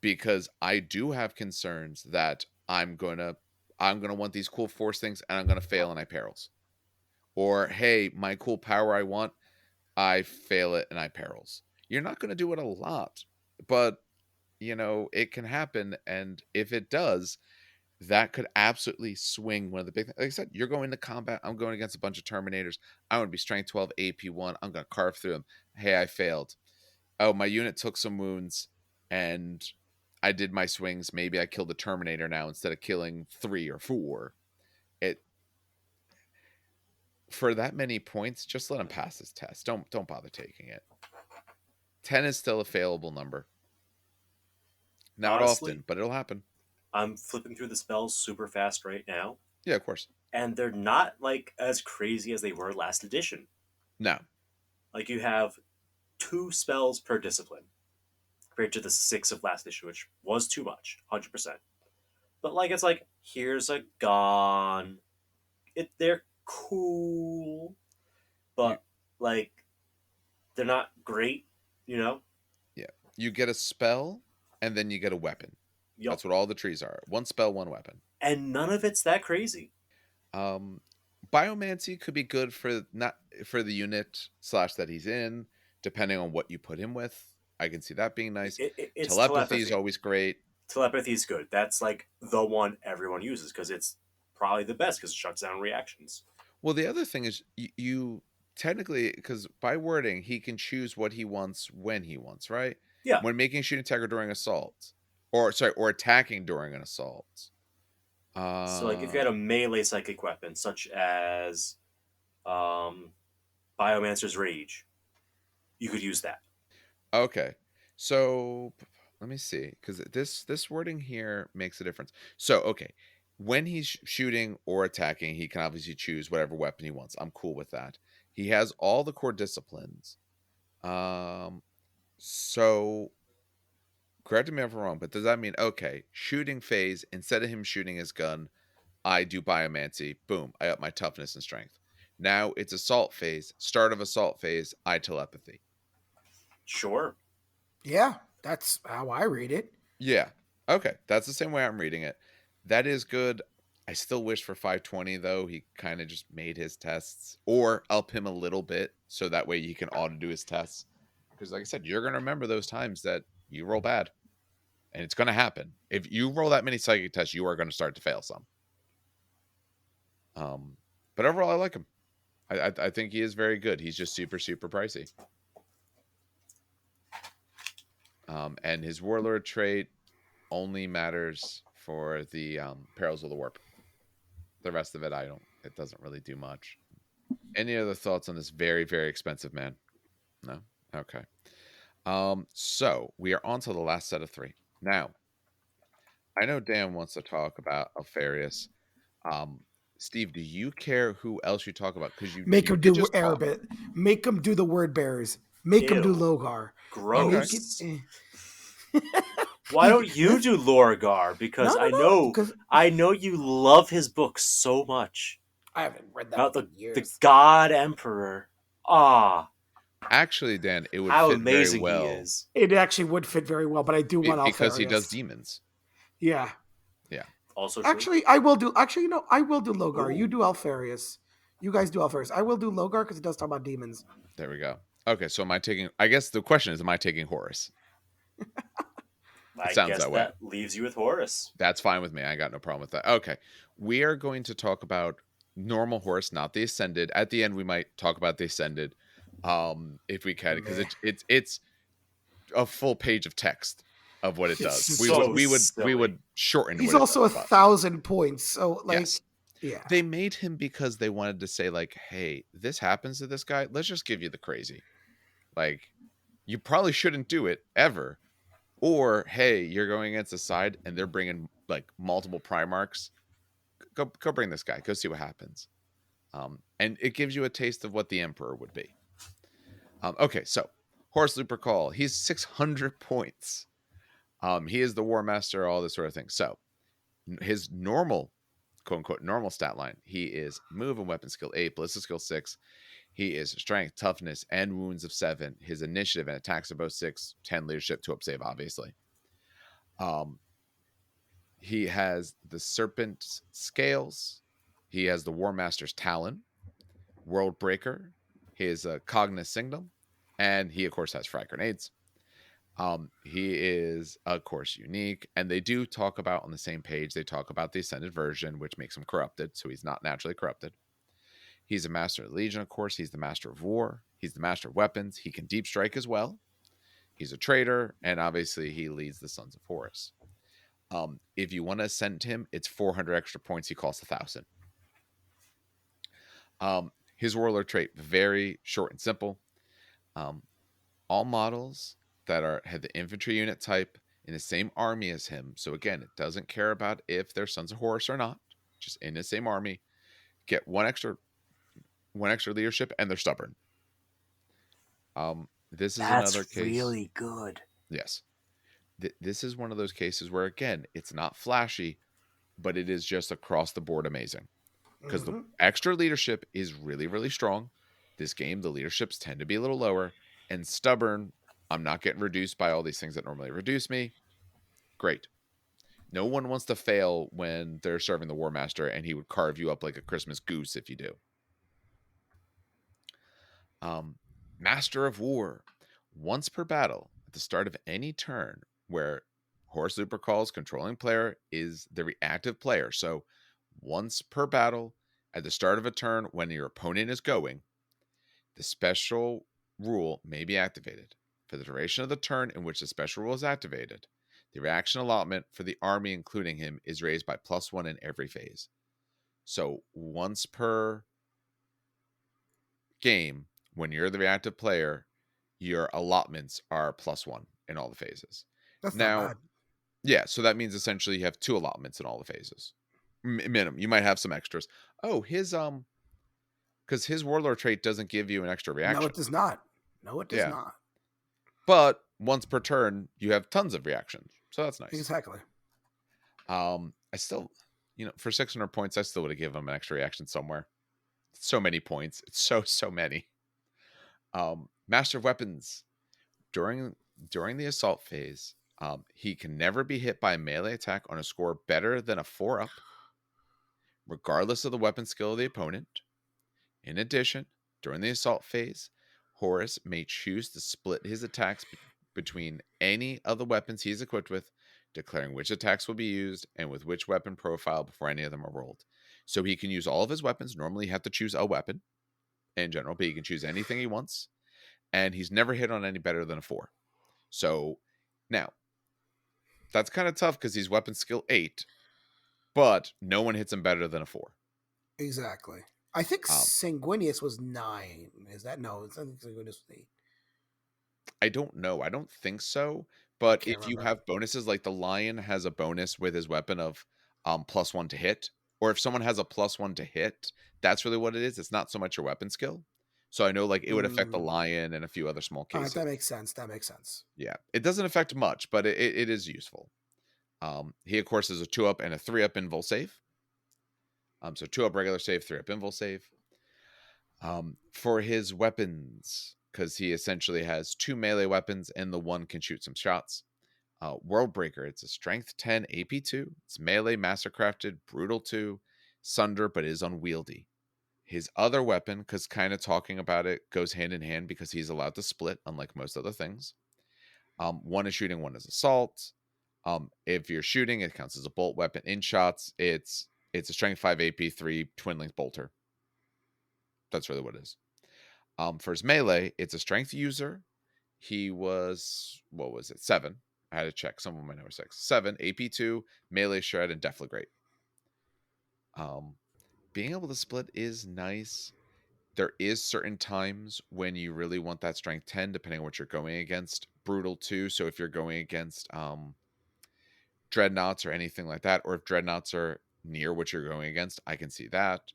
Because I do have concerns that I'm gonna want these cool force things and I'm gonna fail and I perils. Or hey, my cool power I want, I fail it and I perils. You're not gonna do it a lot, but it can happen, and if it does, that could absolutely swing one of the big things. Like I said, you're going to combat. I'm going against a bunch of Terminators. I want to be strength 12, AP1. I'm going to carve through them. Hey, I failed. Oh, my unit took some wounds, and I did my swings. Maybe I killed a Terminator now instead of killing 3 or 4. For that many points, just let him pass his test. Don't bother taking it. 10 is still a failable number. Not Honestly, often, but it'll happen. I'm flipping through the spells super fast right now. Yeah, of course. And they're not like as crazy as they were last edition. No. Like you have 2 spells per discipline compared to the 6 of last edition, which was too much, 100%. But like it's like, here's a gun. They're cool, but like they're not great, Yeah. You get a spell and then you get a weapon. Yep. That's what all the trees are. 1 spell, 1 weapon. And none of it's that crazy. Biomancy could be good for the unit / that he's in, depending on what you put him with. I can see that being nice. Telepathy is always great. Telepathy is good. That's like the one everyone uses because it's probably the best because it shuts down reactions. Well, the other thing is you technically, because by wording, he can choose what he wants when he wants, right? Yeah. When making a shooting attack or during assault. Or attacking during an assault. So, like, if you had a melee psychic weapon, such as Biomancer's Rage, you could use that. Okay. So, let me see. Because this wording here makes a difference. So, okay. When he's shooting or attacking, he can obviously choose whatever weapon he wants. I'm cool with that. He has all the core disciplines. So, correct me if I'm wrong, but does that mean, okay, shooting phase, instead of him shooting his gun, I do biomancy, boom, I up my toughness and strength. Now it's assault phase, start of assault phase, I telepathy. Sure. Yeah, that's how I read it. Yeah. Okay, that's the same way I'm reading it. That is good. I still wish for 520, though. He kind of just made his tests. Or up him a little bit, so that way he can auto do his tests. Because, like I said, you're going to remember those times that you roll bad. And it's going to happen. If you roll that many psychic tests, you are going to start to fail some. But overall, I like him. I think he is very good. He's just super, super pricey. And his Warlord trait only matters for the Perils of the Warp. The rest of it, it doesn't really do much. Any other thoughts on this very, very expensive man? No? Okay. So we are on to the last set of 3. Now, I know Dan wants to talk about Alpharus. Steve, do you care who else you talk about? Because you Make you him did do just talk. Arabic. Make him do the word bearers. Make him do Ew. Lorgar. Gross. Make Why don't you do Lorgar? Because No, I know you love his books so much. I haven't read that About in years. the God Emperor. Actually, Dan, it would how fit very amazing well. he is. It actually would fit very well, but I do want Alpharus. Because he does demons. Yeah. Yeah. Also true. Actually, I will do. Actually, I will do Lorgar. Ooh. You do Alpharus. You guys do Alpharus. I will do Lorgar because it does talk about demons. There we go. Okay, so am I taking? I guess the question is, am I taking Horus? I sounds guess that way. leaves you with Horus. That's fine with me. I got no problem with that. Okay, we are going to talk about normal Horus, not the Ascended. At the end, we might talk about the Ascended, if we can, because it's a full page of text of what it does. We would shorten. He's also 1,000 points, so like, yes. Yeah. They made him because they wanted to say like, hey, this happens to this guy. Let's just give you the crazy. Like, you probably shouldn't do it ever. Or, hey, you're going against a side and they're bringing like multiple Primarchs. Go bring this guy. Go see what happens. And it gives you a taste of what the Emperor would be. Okay, so Horus Lupercal, he's 600 points. He is the War Master, all this sort of thing. So his normal, quote unquote, normal stat line, he is move and weapon skill 8, ballistic skill 6. He is strength, toughness, and wounds of 7. His initiative and attacks are both 6, 10 leadership, 2 up save, obviously. He has the Serpent's Scales. He has the War Master's Talon, World Breaker. He is a Cognis Signum. And he, of course, has frag grenades. He is, of course, unique. And they do talk about on the same page, they talk about the Ascended version, which makes him corrupted. So he's not naturally corrupted. He's a Master of the Legion, of course. He's the Master of War. He's the Master of Weapons. He can deep strike as well. He's a traitor. And obviously, he leads the Sons of Horus. If you want to ascend him, it's 400 extra points. He costs 1,000. His Warlord trait, very short and simple. All models that have the infantry unit type in the same army as him. So again, it doesn't care about if they're Sons of Horus or not. Just in the same army. Get one extra leadership, and they're stubborn. This is another case. Really good. Yes. This is one of those cases where, again, it's not flashy, but it is just across the board amazing. Because the extra leadership is really, really strong. This game, the leaderships tend to be a little lower. And stubborn, I'm not getting reduced by all these things that normally reduce me. Great. No one wants to fail when they're serving the War Master, and he would carve you up like a Christmas goose if you do. Master of War. Once per battle, at the start of any turn where Horus Lupercal's controlling player is the reactive player. So once per battle, at the start of a turn when your opponent is going, the special rule may be activated. For the duration of the turn in which the special rule is activated, the reaction allotment for the army, including him, is raised by +1 in every phase. So once per game, when you're the reactive player, your allotments are +1 in all the phases. That's now, not bad. Yeah, so that means essentially you have 2 allotments in all the phases. Minimum. You might have some extras. Oh, his because his Warlord trait doesn't give you an extra reaction. No, it does not. Not. But once per turn, you have tons of reactions. So that's nice. Exactly. I still, for 600 points, I still would have given him an extra reaction somewhere. So many points. It's so many. Master of Weapons. During the assault phase, he can never be hit by a melee attack on a score better than a 4-up, regardless of the weapon skill of the opponent. In addition, during the assault phase, Horus may choose to split his attacks between any of the weapons he is equipped with, declaring which attacks will be used and with which weapon profile before any of them are rolled. So he can use all of his weapons. Normally, you have to choose a weapon in general, but he can choose anything he wants. And he's never hit on any better than a 4. So now, that's kind of tough because he's weapon skill 8, but no one hits him better than a 4. Exactly. I think Um, Sanguinius was 9. Is that no? It's not Sanguinius was 8. I don't know. I don't think so. I But can't if you remember. have bonuses, like the lion has a bonus with his weapon of +1 to hit, or if someone has a +1 to hit, that's really what it is. It's not so much your weapon skill. So I know like it would affect the Mm. lion and a few other small All right, cases. that makes sense. That makes sense. Yeah, it doesn't affect much, but it is useful. He of course is a 2-up and a 3-up invul save. So 2-up regular save, 3-up invul save. For his weapons, because he essentially has 2 melee weapons and the one can shoot some shots. Worldbreaker, it's a strength 10 AP2. It's melee, mastercrafted, brutal 2, sunder, but is unwieldy. His other weapon, because kind of talking about it goes hand in hand because he's allowed to split, unlike most other things. One is shooting, one is assault. If you're shooting, it counts as a bolt weapon. In shots, it's a strength 5 AP3 twin length bolter. That's really what it is. For his melee, it's a strength user. He was, what was it, 7. I had to check. Some of my numbers 6. 7, AP2, melee shred, and deflagrate. Being able to split is nice. There is certain times when you really want that strength 10, depending on what you're going against. Brutal 2, so if you're going against dreadnoughts or anything like that, or if dreadnoughts are near what you're going against, I can see that.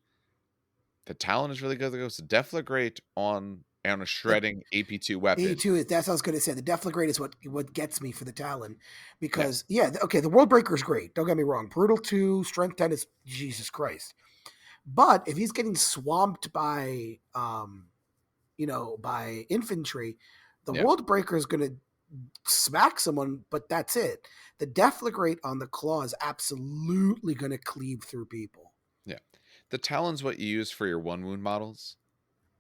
The Talon is really good to go. So deflagrate on a The shredding AP2 weapon. AP2 is that's what I was going to say. The Deflagrate is what gets me for the Talon, Yeah. because okay, the Worldbreaker is great. Don't get me wrong. Brutal 2, Strength 10 is Jesus Christ. But if he's getting swamped by by infantry, the Yeah. Worldbreaker is going to smack someone, but that's it. The Deflagrate on the claw is absolutely going to cleave through people. Yeah. The Talon's what you use for your 1 wound models.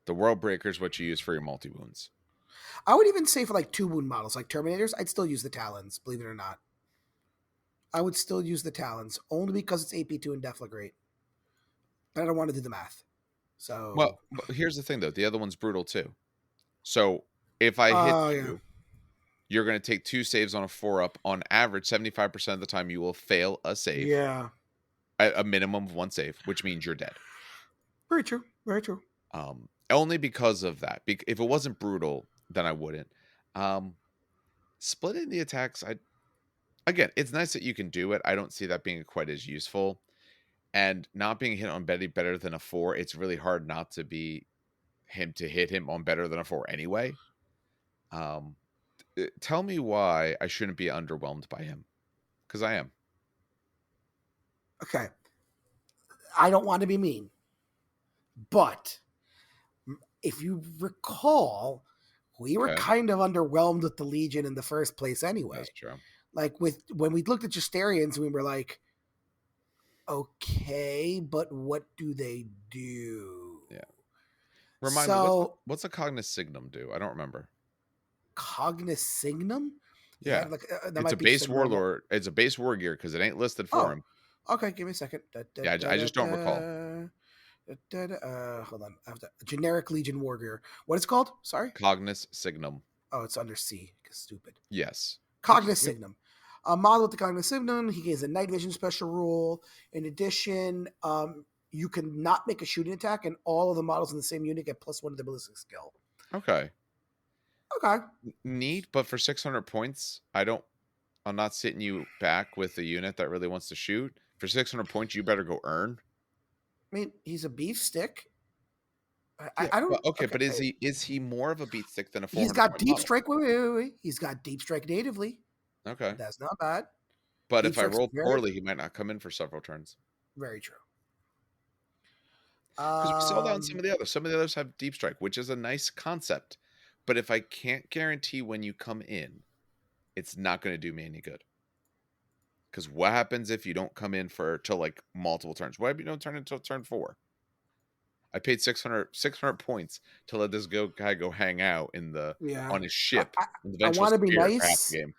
The Worldbreaker is what you use for your multi wounds. I would even say for like 2 wound models, like Terminators, I'd still use the Talons, believe it or not. I would still use the Talons, only because it's AP2 and Deflagrate. But I don't want to do the math. So Well, here's the thing though. The other one's brutal too. So if I hit you, you're going to take 2 saves on a 4-up. On average, 75% of the time you will fail a save. Yeah. A minimum of 1 save, which means you're dead. Very true. Very true. Only because of that. If it wasn't brutal, then I wouldn't. Splitting the attacks, again, it's nice that you can do it. I don't see that being quite as useful. And not being hit on better than a 4, it's really hard not to be him to hit him on better than a 4 anyway. Tell me why I shouldn't be underwhelmed by him, because I am. Okay. I don't want to be mean, but if you recall, we were kind of underwhelmed with the Legion in the first place anyway. That's true. Like when we looked at Justerians, we were like, okay, but what do they do? Yeah. Remind me, what's a Cognoscignum do? I don't remember. Cognoscignum? Yeah. It's a base warlord. It's a base war gear because it ain't listed for him. Okay, give me a second. I just don't recall. Hold on. I have to, generic Legion war gear. What is it called? Sorry? Cognoscignum. Oh, it's under C. Stupid. Yes. Cognoscignum. A model with the Cognoscignum, he gains a night vision special rule. In addition, you can not make a shooting attack, and all of the models in the same unit get +1 to their ballistic skill. Okay. Okay. Neat, but for 600 points, I'm not sitting you back with a unit that really wants to shoot. For 600 points, you better go earn. I mean, he's a beef stick. I don't. Okay, but is he more of a beat stick than a 400? He's got deep strike. Wait. He's got deep strike natively. Okay, that's not bad. But deep if I roll poorly, he might not come in for several turns. Very true. Because we saw that on some of the others. Some of the others have deep strike, which is a nice concept. But if I can't guarantee when you come in, it's not going to do me any good. Because what happens if you don't come in till like multiple turns? What if you don't turn until turn 4? I paid 600 points to let this guy go hang out Yeah. on his ship in the I Vengeful want to be Spirit for half nice. the game.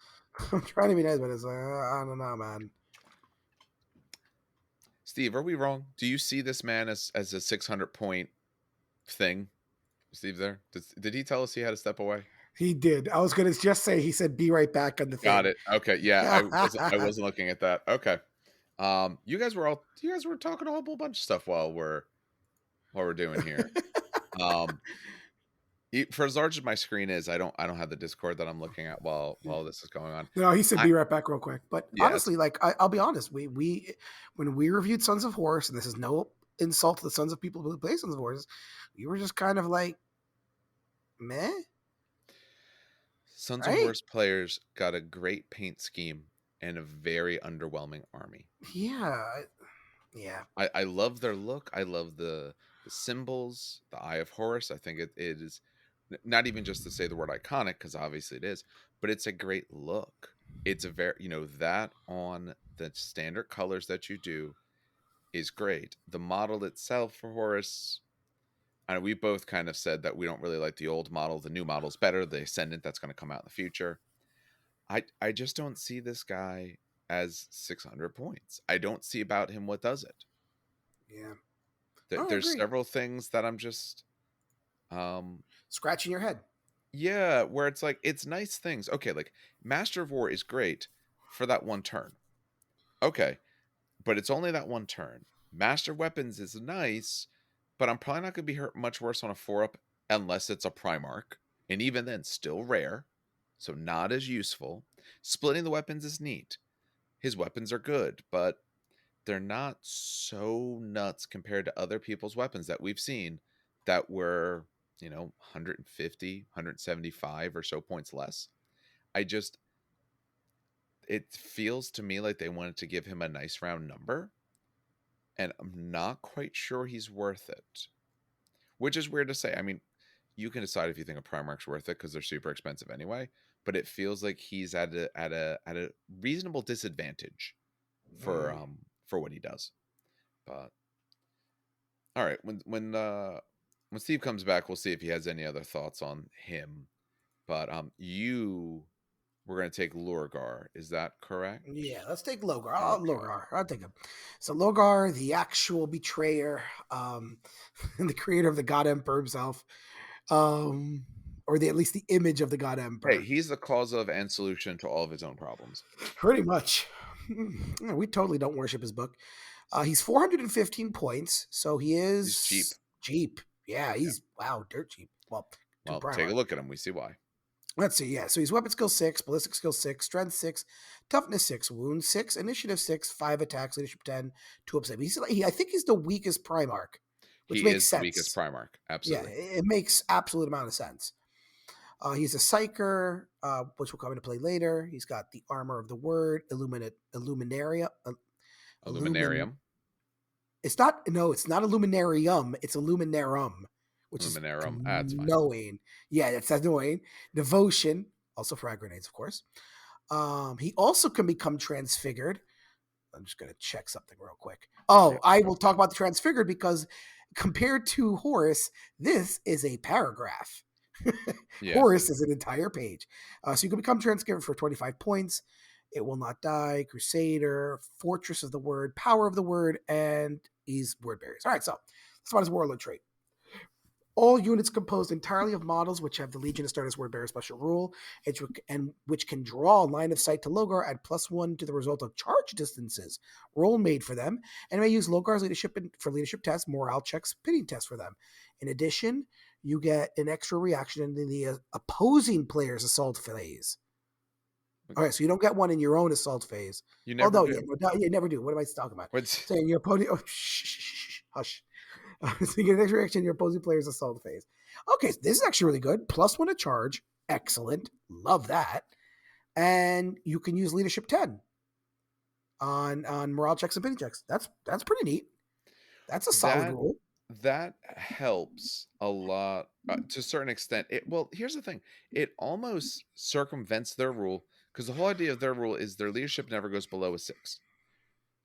I'm trying to be nice, but it's like, I don't know, man. Steve, are we wrong? Do you see this man as a 600 point thing? Steve, there did he tell us he had to step away? He did. I was going to just say, he said, be right back on the Got thing. it. Okay, yeah, I wasn't looking at that. Okay, you guys were talking a whole bunch of stuff while we're doing here. Um, for as large as my screen is, I don't have the Discord that I'm looking at while this is going on. No, he said, I be right back real quick. But Yeah, honestly, like, I'll be honest. We when we reviewed Sons of Horus, and this is no insult to the Sons of people who play Sons of Horus, we were just kind of like, meh, Sons of right? Horus players got a great paint scheme and a very underwhelming army. Yeah. Yeah. I love their look. I love the symbols, the Eye of Horus. I think it is not even just to say the word iconic, because obviously it is, but it's a great look. It's a very, that on the standard colors that you do is great. The model itself for Horus, and we both kind of said that we don't really like the old model. The new model's better. The Ascendant that's going to come out in the future. I just don't see this guy as 600 points. I don't see about him what does it. Yeah. I There's agree. several things that I'm just Scratching your head. yeah, where it's like it's nice things. Okay, like Master of War is great for that one turn. Okay, but it's only that one turn. Master of Weapons is nice, but I'm probably not going to be hurt much worse on a 4-up unless it's a Primarch, and even then still rare, so not as useful. Splitting the weapons is neat. His weapons are good, but they're not so nuts compared to other people's weapons that we've seen that were, 150, 175 or so points less. It feels to me like they wanted to give him a nice round number, and I'm not quite sure he's worth it, which is weird to say. I mean, you can decide if you think a Primarch's worth it because they're super expensive anyway, but it feels like he's at a reasonable disadvantage for what he does. But all right, when Steve comes back, we'll see if he has any other thoughts on him. But you were going to take Lorgar, is that correct? Yeah, let's take Lorgar. Okay. Lorgar. I'll take him. So Lorgar, the actual betrayer, the creator of the God Emperor himself, or at least the image of the God Hey, Emperor. he's the cause of and solution to all of his own problems. Pretty much. We totally don't worship his book. He's 415 points, so he is He's cheap. Cheap. Yeah, he's wow, dirt cheap. Well, Take a look at him. We see why. Let's see. Yeah, so he's weapon skill 6, ballistic skill 6, strength 6, toughness 6, wound 6, initiative 6, 5 attacks, leadership 10, 2 up 7. I think he's the weakest Primarch, which He makes is sense. the weakest Primarch. Yeah, Absolutely. it makes absolute amount of sense. He's a psyker, which will come into play later. He's got the armor of the word, Illuminarium. It's not Illuminarium. It's Illuminarum, which Illuminarum. is That's fine. annoying. Yeah, that's annoying. Devotion, also frag grenades, of course. He also can become transfigured. I'm just going to check something real quick. Oh, I will talk about the transfigured because compared to Horus, this is a paragraph. Yeah. Horus is an entire page. So you can become transfigured for 25 points. It will not die, Crusader, Fortress of the Word, Power of the Word, and he's Word Barriers. All right, so that's about his Warlord trait. All units composed entirely of models which have the Legion of Stardust Word Bearer special rule, and which can draw line of sight to Lorgar at +1 to the result of charge distances. Roll made for them, and may use Lorgar's leadership for leadership tests, morale checks, pitting tests for them. In addition, you get an extra reaction in the opposing player's assault phase. All right, so you don't get one in your own assault phase. You never do. You never do. What am I talking about? What's saying your opponent? Oh, hush. So you get an extra reaction in your opposing player's assault phase. Okay, so this is actually really good. +1 to charge. Excellent. Love that. And you can use leadership 10 on morale checks and pitting checks. That's pretty neat. That's a solid rule. That helps a lot to a certain extent. Here's the thing. It almost circumvents their rule because the whole idea of their rule is their leadership never goes below a 6.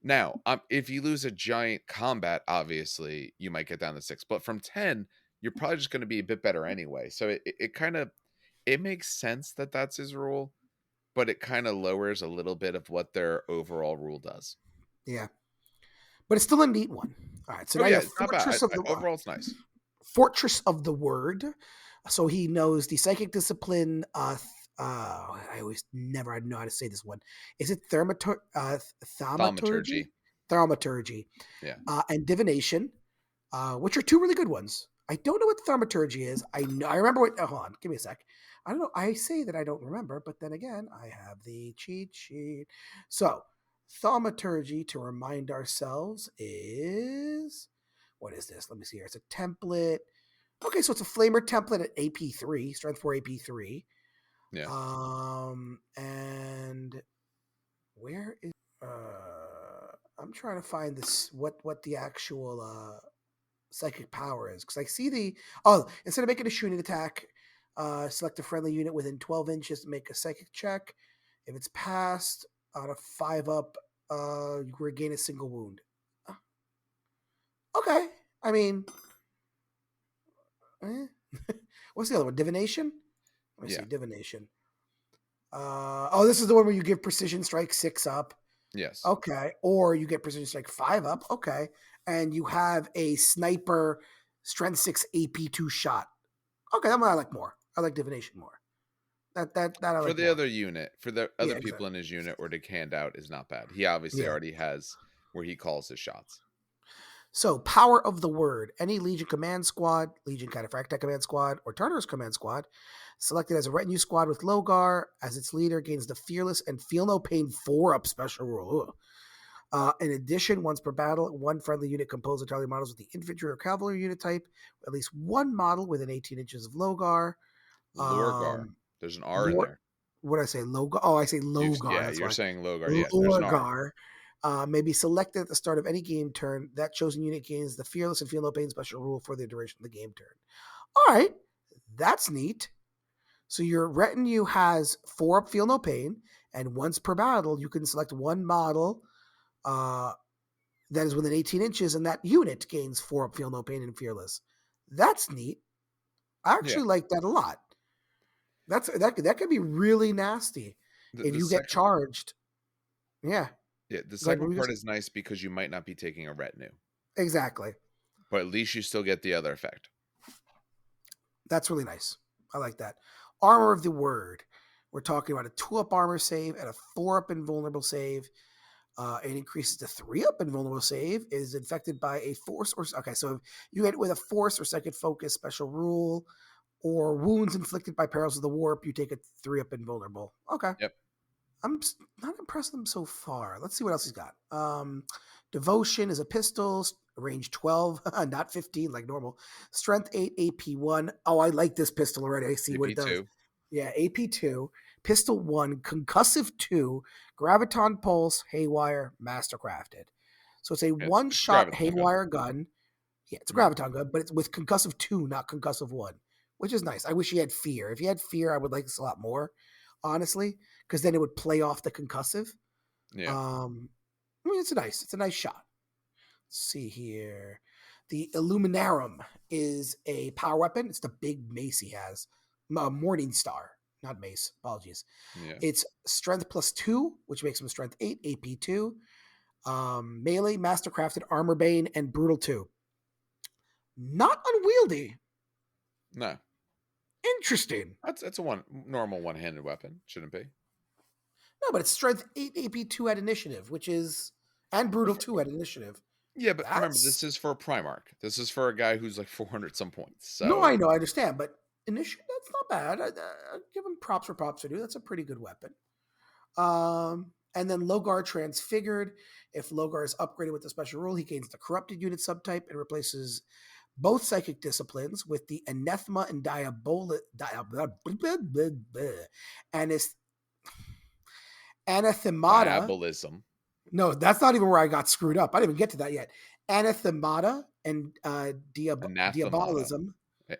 Now, if you lose a giant combat, obviously you might get down to 6. But from 10, you're probably just going to be a bit better anyway. So it kind of it makes sense that that's his rule, but it kind of lowers a little bit of what their overall rule does. Yeah. But it's still a neat one. All right, so now you have It's not bad. Overall, it's nice. Fortress of the Word. So he knows the psychic discipline. I always never know how to say this one. Is it thaumaturgy? Thaumaturgy. Yeah. And divination, which are two really good ones. I don't know what thaumaturgy is. I remember what. Hold on, give me a sec. I don't know. I say that I don't remember, but then again, I have the cheat sheet. So thaumaturgy, to remind ourselves, is what is this? Let me see here. It's a template. Okay, so it's a flamer template at AP3, strength 4 AP3. Yeah. And where is I'm trying to find this what the actual psychic power is, because I see instead of making a shooting attack, select a friendly unit within 12 inches to make a psychic check. If it's passed on a 5 up, you regain a single wound. Okay, I mean, what's the other one? Divination? Let me see. Divination. This is the one where you give precision strike 6 up. Yes. Okay. Or you get precision strike 5 up. Okay. And you have a sniper strength 6 AP2 shot. Okay, that one I like more. I like divination more. That I like for the more. other unit, for the other people in his unit, or to hand out is not bad. He obviously already has where he calls his shots. So, Power of the Word. Any Legion Command Squad, Legion Cataphracta Command Squad, or Tartarus Command Squad, selected as a retinue squad with Lorgar as its leader, gains the Fearless and Feel No Pain 4-up special rule. In addition, once per battle, one friendly unit composed entirely of models with the infantry or cavalry unit type, at least one model within 18 inches of Lorgar. Lorgar. There's an R in there. What did I say? Lorgar? Oh, I say Lorgar. Yeah, that's you're why. saying Lorgar. Yeah, Lorgar. May be selected at the start of any game turn. That chosen unit gains the Fearless and Feel No Pain special rule for the duration of the game turn. All right, that's neat. So your retinue has 4-up Feel No Pain, and once per battle, you can select one model that is within 18 inches, and that unit gains 4-up Feel No Pain and Fearless. That's neat. I actually like that a lot. That could be really nasty if you get charged. Yeah. Yeah, the second part is nice because you might not be taking a retinue. Exactly. But at least you still get the other effect. That's really nice. I like that. Armor of the Word. We're talking about a 2-up armor save and a 4-up invulnerable save. It increases to 3-up invulnerable save. It is infected by a force or... Okay, so if you hit with a force or second focus special rule or wounds inflicted by perils of the warp, you take a 3-up invulnerable. Okay. Yep. I'm not impressed with him so far. Let's see what else he's got. Devotion is a pistol, range 12, not 15 like normal. Strength 8, AP1. Oh, I like this pistol already. I see what it does. Yeah, AP2, Pistol 1, Concussive 2, Graviton Pulse, Haywire, Mastercrafted. So it's a one-shot Haywire gun. Yeah, it's a Graviton gun, but it's with Concussive 2, not Concussive 1, which is nice. I wish he had Fear. If he had Fear, I would like this a lot more, honestly, because then it would play off the concussive. Yeah. I mean, it's a nice shot. Let's see here. The Illuminarum is a power weapon. It's the big mace he has. Morning Star, not mace. Apologies. Yeah. It's strength +2, which makes him strength 8, AP2. Melee, Mastercrafted, Armor Bane, and Brutal 2. Not unwieldy. No. Interesting. That's a normal one-handed weapon. Shouldn't be. No, but it's strength 8 AP2 at initiative, which is... And Brutal 2 at initiative. Yeah, but remember, this is for a Primarch. This is for a guy who's like 400 some points. So. No, I know, I understand, but initiative, that's not bad. I give him props for props to do. That's a pretty good weapon. And then Lorgar Transfigured. If Lorgar is upgraded with the special rule, he gains the Corrupted unit subtype and replaces both psychic disciplines with the Anathema and Anathemata. Diabolism. No, that's not even where I got screwed up. I didn't even get to that yet. Anathemata and Diabolism.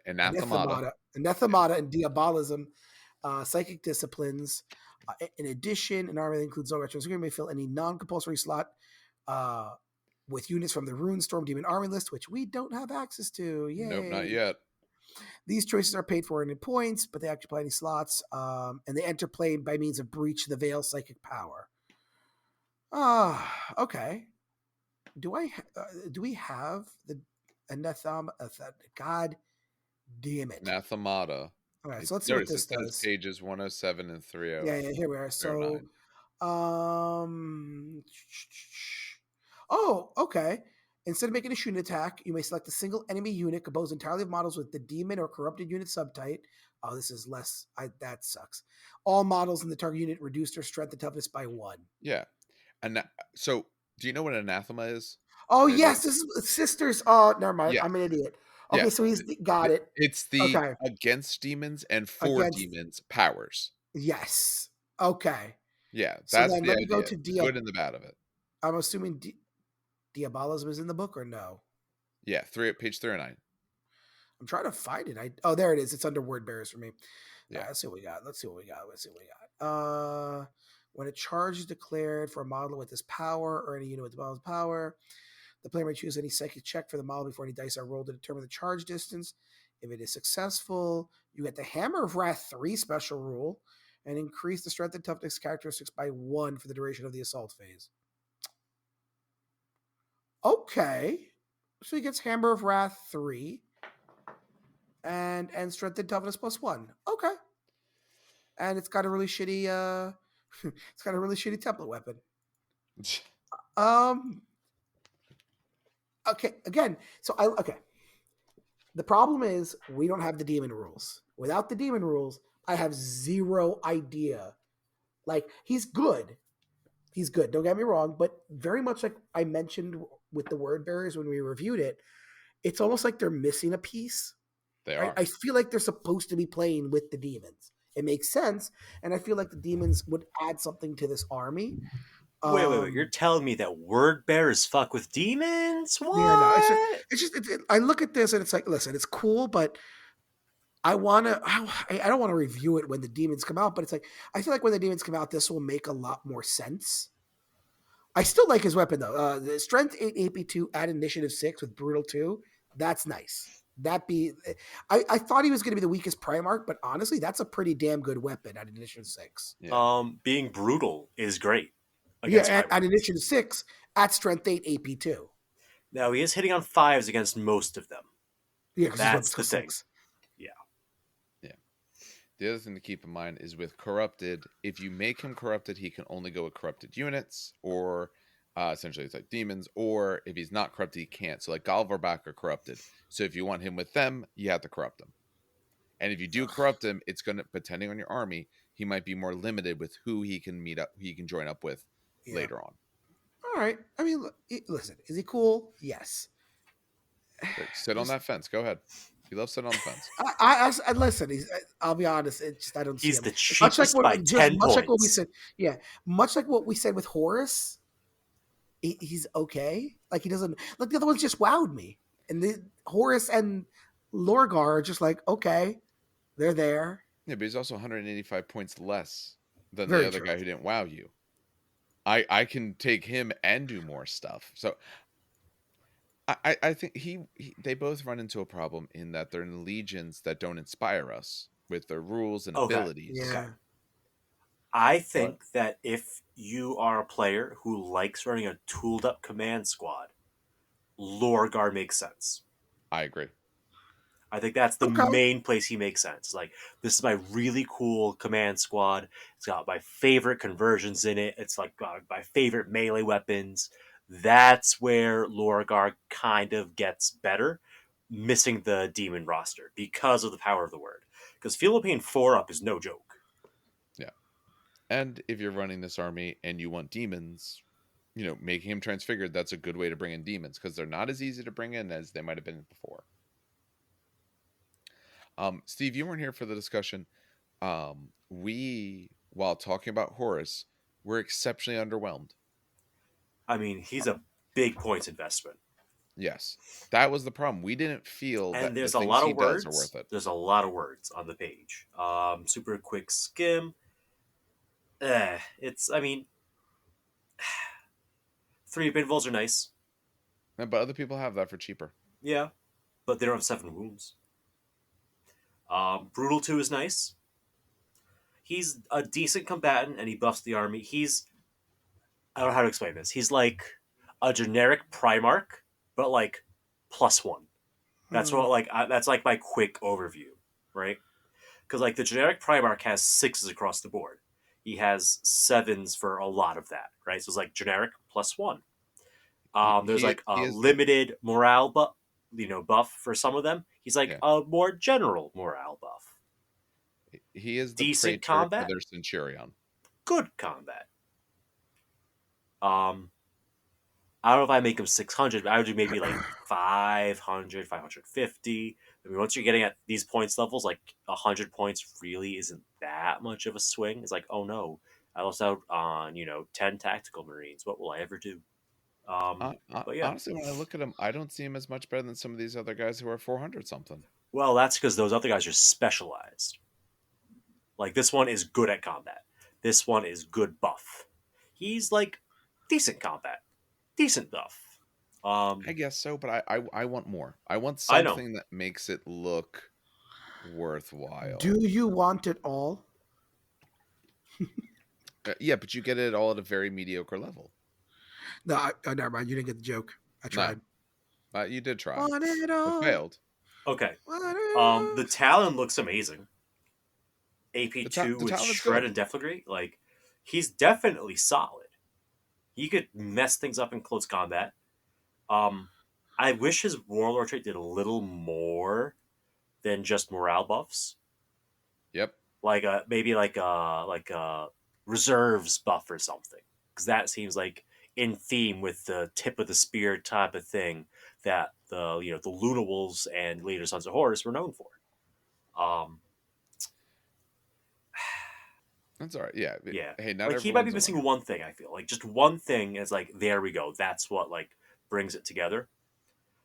Anathemata and Diabolism. Psychic disciplines. In addition, an army that includes Lorgar Transfigured may fill any non-compulsory slot with units from the Rune Storm Demon Army list, which we don't have access to. Yay. Nope, not yet. These choices are paid for in points, but they occupy any slots, and they enter play by means of Breach the Veil Psychic Power. Okay. Do we have the anathema? God damn it! Anathemata. All right, so let's see what this It says does. pages 107 and 30. Yeah, here we are. So, 309. Okay. Instead of making a shooting attack, you may select a single enemy unit composed entirely of models with the demon or corrupted unit subtype. Oh, this is less. That sucks. All models in the target unit reduce their strength and toughness by 1. Yeah. And so, do you know what anathema is? Oh, yes, this is sisters. Oh, never mind. Yeah. I'm an idiot. Okay, Yeah. so he's got it. It's the Okay. against demons and for demons powers. Yes. Okay. Yeah, So that's then the let idea. me go to The good and the bad of it. I'm assuming Diabolism is in the book or no? Yeah, page 309. I'm trying to find it. Oh, there it is. It's under word bearers for me. Yeah. Let's see what we got. When a charge is declared for a model with this power or any unit with the model's power, the player may choose any psychic check for the model before any dice are rolled to determine the charge distance. If it is successful, you get the Hammer of Wrath 3 special rule and increase the strength and toughness characteristics by 1 for the duration of the assault phase. Okay. So he gets Hammer of Wrath 3 and strength and toughness plus 1. Okay. And it's got a really shitty template weapon. Okay, again, the problem is we don't have the demon rules. Without the demon rules, I have zero idea. Like, he's good. Don't get me wrong, but very much like I mentioned with the word bearers when we reviewed it, it's almost like they're missing a piece. They are. I feel like they're supposed to be playing with the demons. It makes sense, and I feel like the demons would add something to this army. Wait. You're telling me that word bearers fuck with demons? What? Yeah, no, I look at this and it's like, listen, it's cool, but I don't want to review it when the demons come out, but it's like, I feel like when the demons come out, this will make a lot more sense. I still like his weapon though. The strength 8 AP2 at initiative 6 with brutal 2. That's nice. I thought he was going to be the weakest Primarch, but honestly, that's a pretty damn good weapon at initiative 6. Yeah. Being brutal is great. Yeah, at initiative 6 at strength 8 AP2. Now he is hitting on 5s against most of them. Yeah, that's the thing. Yeah. The other thing to keep in mind is with corrupted, if you make him corrupted, he can only go with corrupted units, or essentially it's like demons, or if he's not corrupted, he can't. So like Galvarbach are corrupted. So if you want him with them, you have to corrupt him. And if you do corrupt him, it's going to, depending on your army, he might be more limited with who he can join up with later on. All right. I mean, listen, is he cool? Yes. Sit on that fence. Go ahead. He loves sitting on the fence. I listen. I'll be honest. I don't. He's see him. the cheapest by 10 much points. Like what we said. Yeah, much like what we said with Horus. He's okay. Like he doesn't. Like the other ones just wowed me, and the Horus and Lorgar are just like okay, they're there. Yeah, but he's also 185 points less than the other guy who didn't wow you. I can take him and do more stuff. So I think they both run into a problem in that they're in legions that don't inspire us with their rules and abilities. Yeah. Okay. I think that if you are a player who likes running a tooled up command squad, Lorgar makes sense. I agree. I think that's the main place he makes sense. Like, this is my really cool command squad. It's got my favorite conversions in it. It's like got my favorite melee weapons. That's where Lorgar kind of gets better, missing the demon roster because of the power of the word. Because Philippine 4-up is no joke. Yeah. And if you're running this army and you want demons, making him transfigured, that's a good way to bring in demons because they're not as easy to bring in as they might have been before. Steve, you weren't here for the discussion. We, while talking about Horus, were exceptionally underwhelmed. I mean, he's a big points investment. Yes, that was the problem. We didn't feel and that there's the a things lot he of words. does are worth it. There's a lot of words on the page. Super quick skim. I mean, 3 Binvolls are nice. But other people have that for cheaper. Yeah, but they don't have 7 wounds. Brutal 2 is nice. He's a decent combatant, and he buffs the army. I don't know how to explain this. He's like a generic Primarch, but like +1. That's what that's like my quick overview, right? Because like the generic Primarch has 6s across the board. He has 7s for a lot of that, right? So it's like generic +1. There's like He a is the limited morale buff for some of them. He's like yeah. a more general morale buff. He is the Decent Traitor for combat, their Centurion. good combat. I don't know if I make him 600, but I would do maybe like 500, 550. I mean, once you're getting at these points levels, like 100 points really isn't that much of a swing. It's like, oh no, I lost out on 10 tactical marines. What will I ever do? But yeah, Honestly, when I look at him, I don't see him as much better than some of these other guys who are 400 something. well, that's because those other guys are specialized. Like this one is good at combat. This one is good buff. He's like decent combat, decent buff. I guess so, but I want more. I want I know. something that makes it look worthwhile. Do you want it all? Yeah, but you get it all at a very mediocre level. No, never mind. You didn't get the joke. I tried. No, you did try. Want it It all. failed. Okay. Want it all. The Talon looks amazing. AP2 the with Talon is Shred good. and Deflagrate, like he's definitely solid. He could mess things up in close combat. I wish his Warlord trait did a little more than just morale buffs. Yep. Like maybe like a reserves buff or something, because that seems like in theme with the tip of the spear type of thing that the the Luna Wolves and later Sons of Horus were known for. That's all right. Yeah. Yeah, Hey, not like he might be everyone's a missing winner. one thing. I feel like just one thing is like there we go. That's what like brings it together.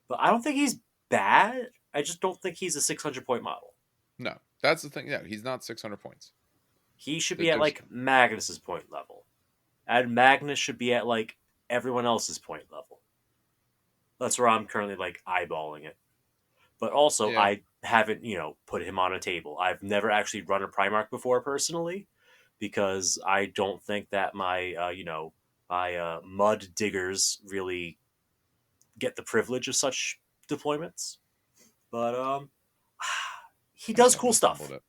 But I don't think he's bad. I just don't think he's a 600-point model. No, that's the thing. Yeah, he's not 600 points. He should be at There's like Magnus's point level, and Magnus should be at like everyone else's point level. That's where I'm currently like eyeballing it. But also, yeah. I haven't put him on a table. I've never actually run a Primarch before personally, because I don't think that my my mud diggers really get the privilege of such deployments. But he does I've cool just stuff stumbled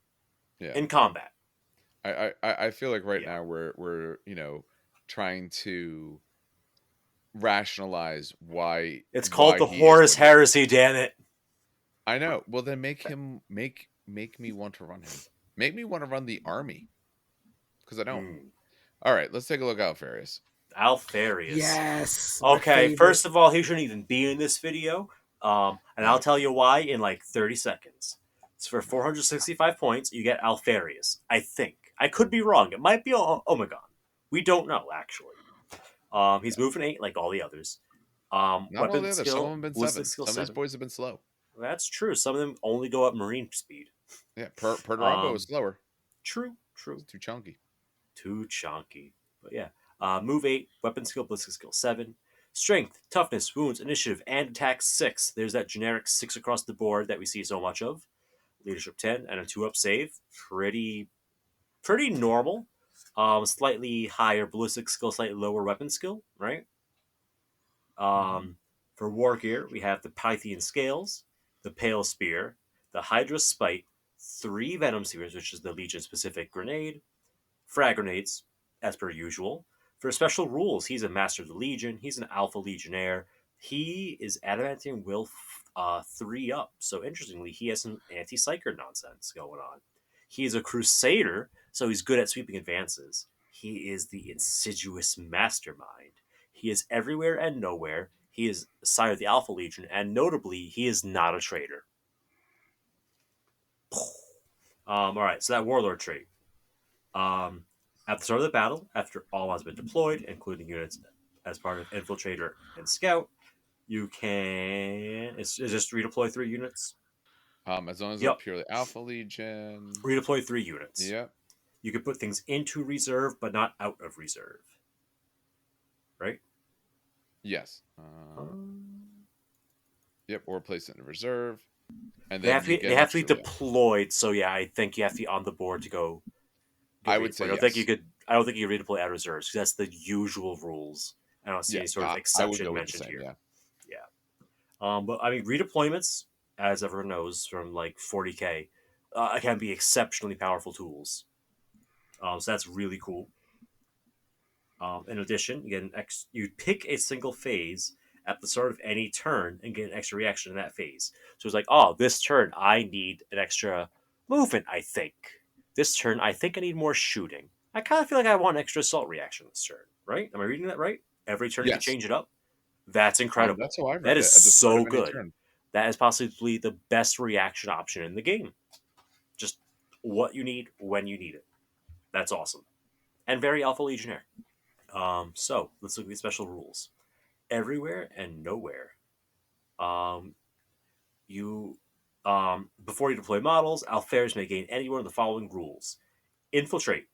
it. Yeah. in combat. I feel like right Yeah. now we're trying to rationalize why It's called the he is Horus what he is. Heresy, damn it. I know. Well, then make me want to run him. Make me want to run the army, because I don't. All right, let's take a look at Alpharus. Alpharus. Yes. my Okay, favorite. first of all, he shouldn't even be in this video. And I'll tell you why in like 30 seconds. It's for 465 points. You get Alpharus, I think. I could be wrong. It might be Omegon. We don't know, actually. He's moving 8 like all the others. Not all Weapon the others. Some of skill, them have been ballistic 7. skill Some of these 7. boys have been slow. That's true. Some of them only go up marine speed. Yeah, Perterabo is slower. True. It's too chunky. Too chunky. But yeah. Move 8, weapon skill, ballistic skill 7. Strength, toughness, wounds, initiative, and attack 6. There's that generic 6 across the board that we see so much of. Leadership 10 and a 2-up save. Pretty normal. Slightly higher ballistic skill, slightly lower weapon skill, right? For war gear, we have the Pythian Scales, the Pale Spear, the Hydra Spite, 3 Venom Spears, which is the Legion specific grenade, frag grenades, as per usual. For special rules, he's a Master of the Legion. He's an Alpha Legionnaire. He is Adamantium Will 3 up. So interestingly, he has some anti-psyker nonsense going on. He is a Crusader, so he's good at sweeping advances. He is the insidious mastermind. He is everywhere and nowhere. He is sire of the Alpha Legion, and notably, he is not a traitor. All right, so that Warlord trait. At the start of the battle, after all has been deployed, including units as part of Infiltrator and Scout, you can... It's just redeploy 3 units. As long as they're purely Alpha Legion. Redeploy 3 units. Yep. You can put things into reserve, but not out of reserve. Right? Yes. Um, Yep, or place it in reserve, and they then have to you be get they an have to be extra. Yeah, deployed. So yeah, I think you have to be on the board to go get I would redeployed. say I don't think you yes. could. I don't think you could redeploy out of reserves because that's the usual rules. I don't see Yeah, any sort of I would exception go with the mentioned same. here. Yeah. Yeah. But I mean, redeployments, as everyone knows, from like 40k, can be exceptionally powerful tools. So that's really cool. In addition, you get you pick a single phase at the start of any turn and get an extra reaction in that phase. So it's like, oh, this turn I need an extra movement. I think this turn I think I need more shooting. I kind of feel like I want an extra assault reaction this turn. Right? Am I reading that right? Every turn you can Yes. change it up. That's incredible. That's how I That read is it. At the start so of any good. turn. That is possibly the best reaction option in the game. Just what you need when you need it. That's awesome. And very Alpha Legionnaire. So let's look at these special rules. Everywhere and nowhere. Um, you before you deploy models, Alpharus may gain any one of the following rules: infiltrate,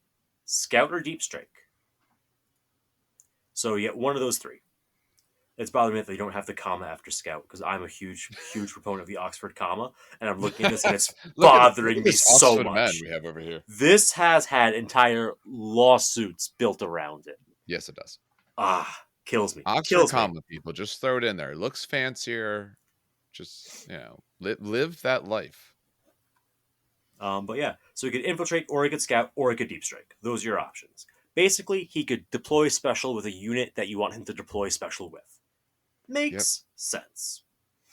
scout, or deep strike. So you get one of those three. It's bothering me that they don't have the comma after scout because I'm a huge proponent of the Oxford comma, and I'm looking at this and it's Look bothering at me this so Oxford man much. we have over here. This has had entire lawsuits built around it. Yes, it does. Kills me. Oxford Kills me. comma, people. Just throw it in there. It looks fancier. Just live that life. But yeah, so he could infiltrate, or he could scout, or he could deep strike. Those are your options. Basically, he could deploy special with a unit that you want him to deploy special with. Yep. Makes sense.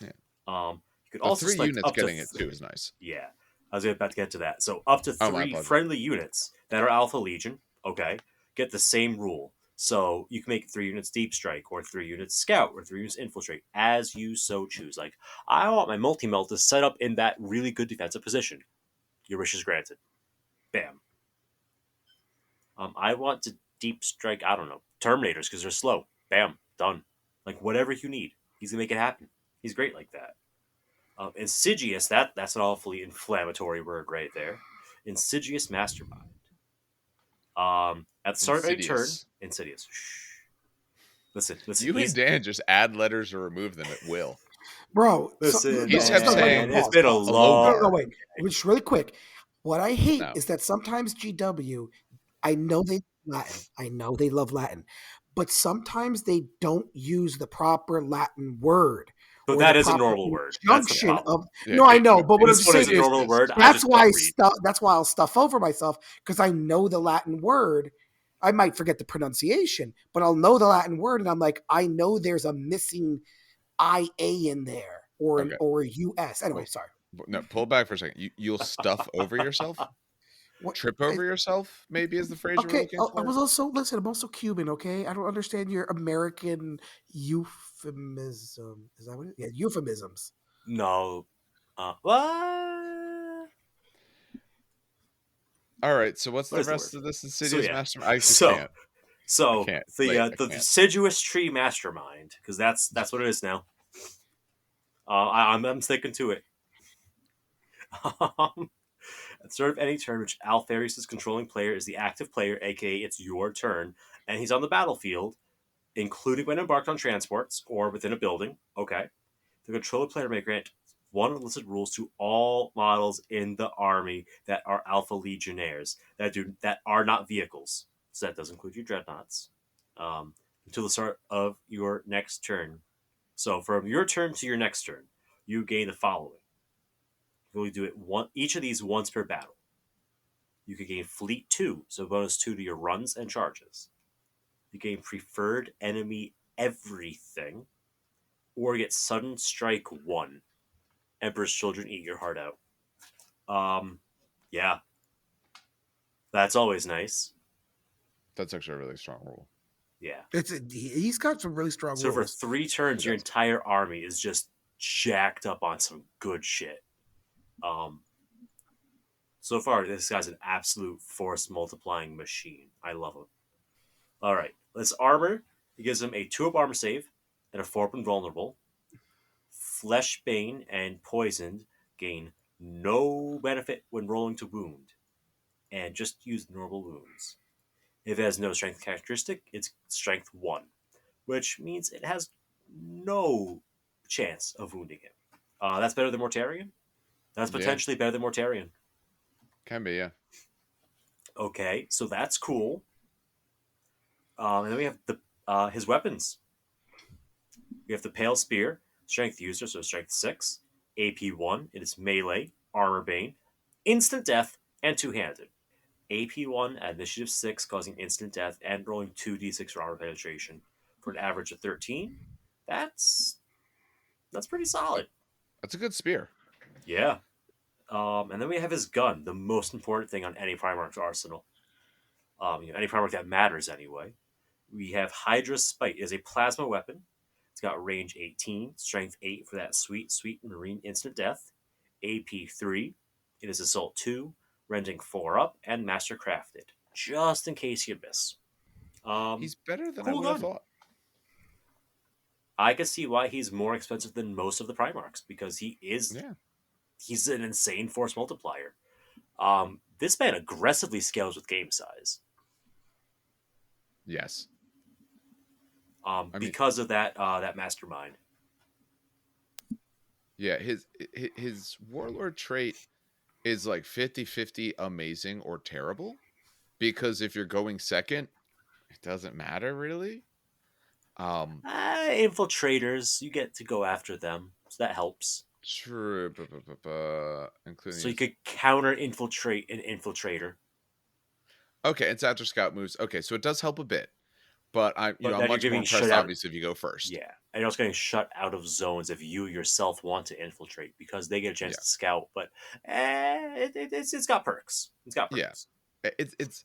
Yeah. You could The also 3 select units up to getting it too is nice. yeah. I was about to get to that. So up to Oh, my 3 apologies. friendly units that are Alpha Legion, okay, get the same rule. So you can make 3 units deep strike, or 3 units scout, or 3 units infiltrate, as you so choose. Like, I want my multi melt to set up in that really good defensive position. Your wish is granted. Bam. I want to deep strike, I don't know, Terminators because they're slow. Bam. Done. Like, whatever you need. He's going to make it happen. He's great like that. Insidious, that's an awfully inflammatory word right there. Insidious Mastermind. At the start of any turn, Insidious. Insidious. Shh. Listen. You and He's Dan just add letters or remove them at will. Bro, so, listen, He's no, kept no, wait, man. saying wait, It's pause, been a pause. long. No, Lorgar. wait, just really quick. What I hate No. is that sometimes GW, I know they Latin, I know they love Latin, but sometimes they don't use the proper Latin word But or the that is a proper normal word. That's the conjunction problem. of. Yeah, No, I know, but what I'm This just one saying is a is normal insidious. word. I that's just why don't I read. that's why I'll stuff over myself because I know the Latin word. I might forget the pronunciation, but I'll know the Latin word, and I'm like, I know there's a missing IA in there or an Okay. or a US. Anyway, Well, sorry. no, pull back for a second. You'll stuff over yourself? What? Trip over yourself, maybe is the phrase you were Okay, looking I for? was also listen. I'm also Cuban. Okay, I don't understand your American euphemism. Is that what it is? Yeah, euphemisms. No. What? All right, so what's What the is the word rest of for it? this So Insidious yeah. Master? I just So can't. I so can't. the Wait, uh, I the can't. deciduous tree mastermind, because that's what it is now. I'm sticking to it. At the start of any turn which Alpharius' controlling player is the active player, aka it's your turn, and he's on the battlefield, including when embarked on transports or within a building. Okay, the controller player may grant one of the listed rules to all models in the army that are Alpha Legionnaires that are not vehicles. So that does include your dreadnoughts. Until the start of your next turn. So from your turn to your next turn, you gain the following. You only do it each of these once per battle. You could gain Fleet 2, so bonus 2 to your runs and charges. You gain Preferred Enemy Everything, or get Sudden Strike 1. Emperor's Children eat your heart out. Yeah, that's always nice. That's actually a really strong rule. Yeah. He's got some really strong So for rules. 3 turns, your entire army is just jacked up on some good shit. So far, this guy's an absolute force multiplying machine. I love him. All right, let's armor. It gives him a 2-up armor save and a 4-up invulnerable. Fleshbane and Poisoned gain no benefit when rolling to wound, and just use normal wounds. If it has no strength characteristic, it's strength 1. which means it has no chance of wounding him. That's better than Mortarion. That's Yeah, potentially better than Mortarion. can be. Yeah. Okay, so that's cool. And then we have his weapons. We have the Pale Spear, Strength User, so Strength 6, AP 1, it is melee, Armor Bane, Instant Death, and Two Handed. AP 1 at Initiative 6, causing instant death and rolling 2d6 for armor penetration for an average of 13. That's pretty solid. That's a good spear. Yeah. And then we have his gun, the most important thing on any Primarch's arsenal. Any Primarch that matters anyway. We have Hydra's Spite. It is a plasma weapon. It's got range 18, strength 8 for that sweet marine instant death, AP 3. It is assault 2, rending 4 up, and master crafted, just in case you miss. He's better than I Cool would have gun. thought. I can see why he's more expensive than most of the Primarchs, because he's an insane force multiplier. This man aggressively scales with game size. Yes. Because of that mastermind. Yeah, his warlord trait is like 50-50 amazing or terrible, because if you're going second, it doesn't matter really. Infiltrators, you get to go after them, so that helps. True, including so you could counter infiltrate an infiltrator. Okay, it's after scout moves. Okay, so it does help a bit, but I'm much more impressed obviously if you go first. Yeah, and you're also getting shut out of zones if you yourself want to infiltrate, because they get a chance to scout. But it's got perks. It's got perks. Yeah, it's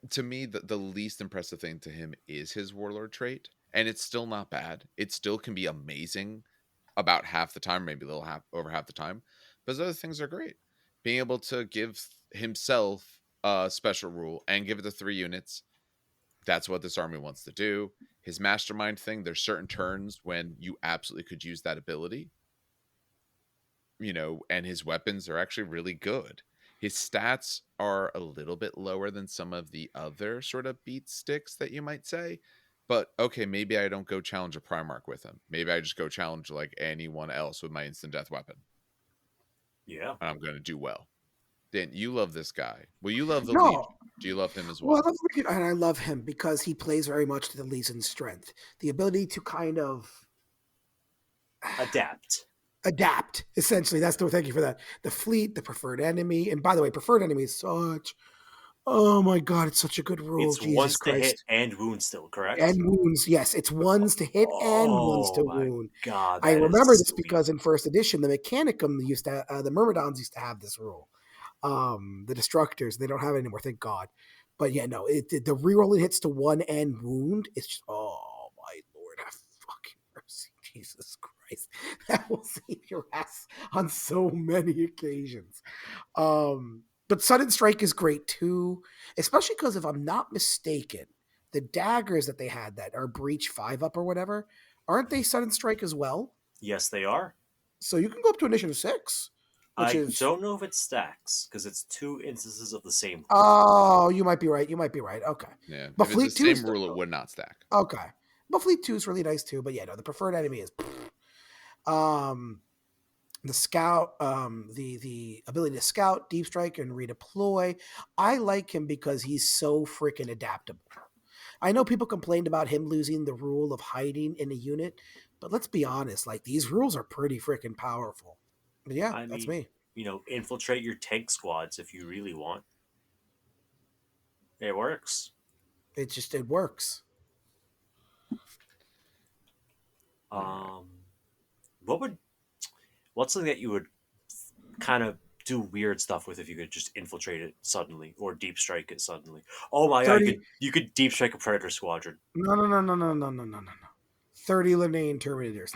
to me the least impressive thing to him is his warlord trait, and it's still not bad. It still can be amazing about half the time, maybe a little over half the time, but his other things are great. Being able to give himself a special rule and give it to 3 units, that's what this army wants to do. His mastermind thing, there's certain turns when you absolutely could use that ability, and his weapons are actually really good. His stats are a little bit lower than some of the other sort of beat sticks that you might say, but okay, maybe I don't go challenge a Primarch with him. Maybe I just go challenge like anyone else with my instant death weapon. Yeah, and I'm going to do well. Dan, you love this guy. Well, you love the Legion. Do you love him as well? And I love him because he plays very much to the Legion's strength. The ability to kind of adapt, essentially. That's the thank you for that. The fleet, the preferred enemy, and by the way, preferred enemy is such. Oh my god, it's such a good rule. It's Jesus once Christ. to hit and wound still, correct? And wounds, yes. It's ones to hit and ones to wound. God, I remember this because in first edition, the Mechanicum used to, the Myrmidons used to have this rule. The Destructors, they don't have it anymore, thank God. But yeah, no, the rerolling hits to 1 and wound. It's just, oh my Lord, have fucking mercy, Jesus Christ. That will save your ass on so many occasions. But Sudden Strike is great too, especially because if I'm not mistaken, the daggers that they had that are breach 5 up or whatever, aren't they Sudden Strike as well? Yes, they are. So you can go up to initiative 6. I don't know if it stacks because it's 2 instances of the same rule. Oh, you might be right. Okay. Yeah. But if Fleet it's the 2 same rule, it would not stack. Okay. But Fleet 2 is really nice too. But yeah, no, the preferred enemy is the scout, the ability to scout, deep strike, and redeploy. I like him because he's so freaking adaptable. I know people complained about him losing the rule of hiding in a unit, but let's be honest, like these rules are pretty freaking powerful. But yeah, that's me. Infiltrate your tank squads if you really want. It works. It works. What's something that you would kind of do weird stuff with if you could just infiltrate it suddenly or deep strike it suddenly? Oh my god, you could deep strike a Predator squadron. No. 30 Linnaean Terminators.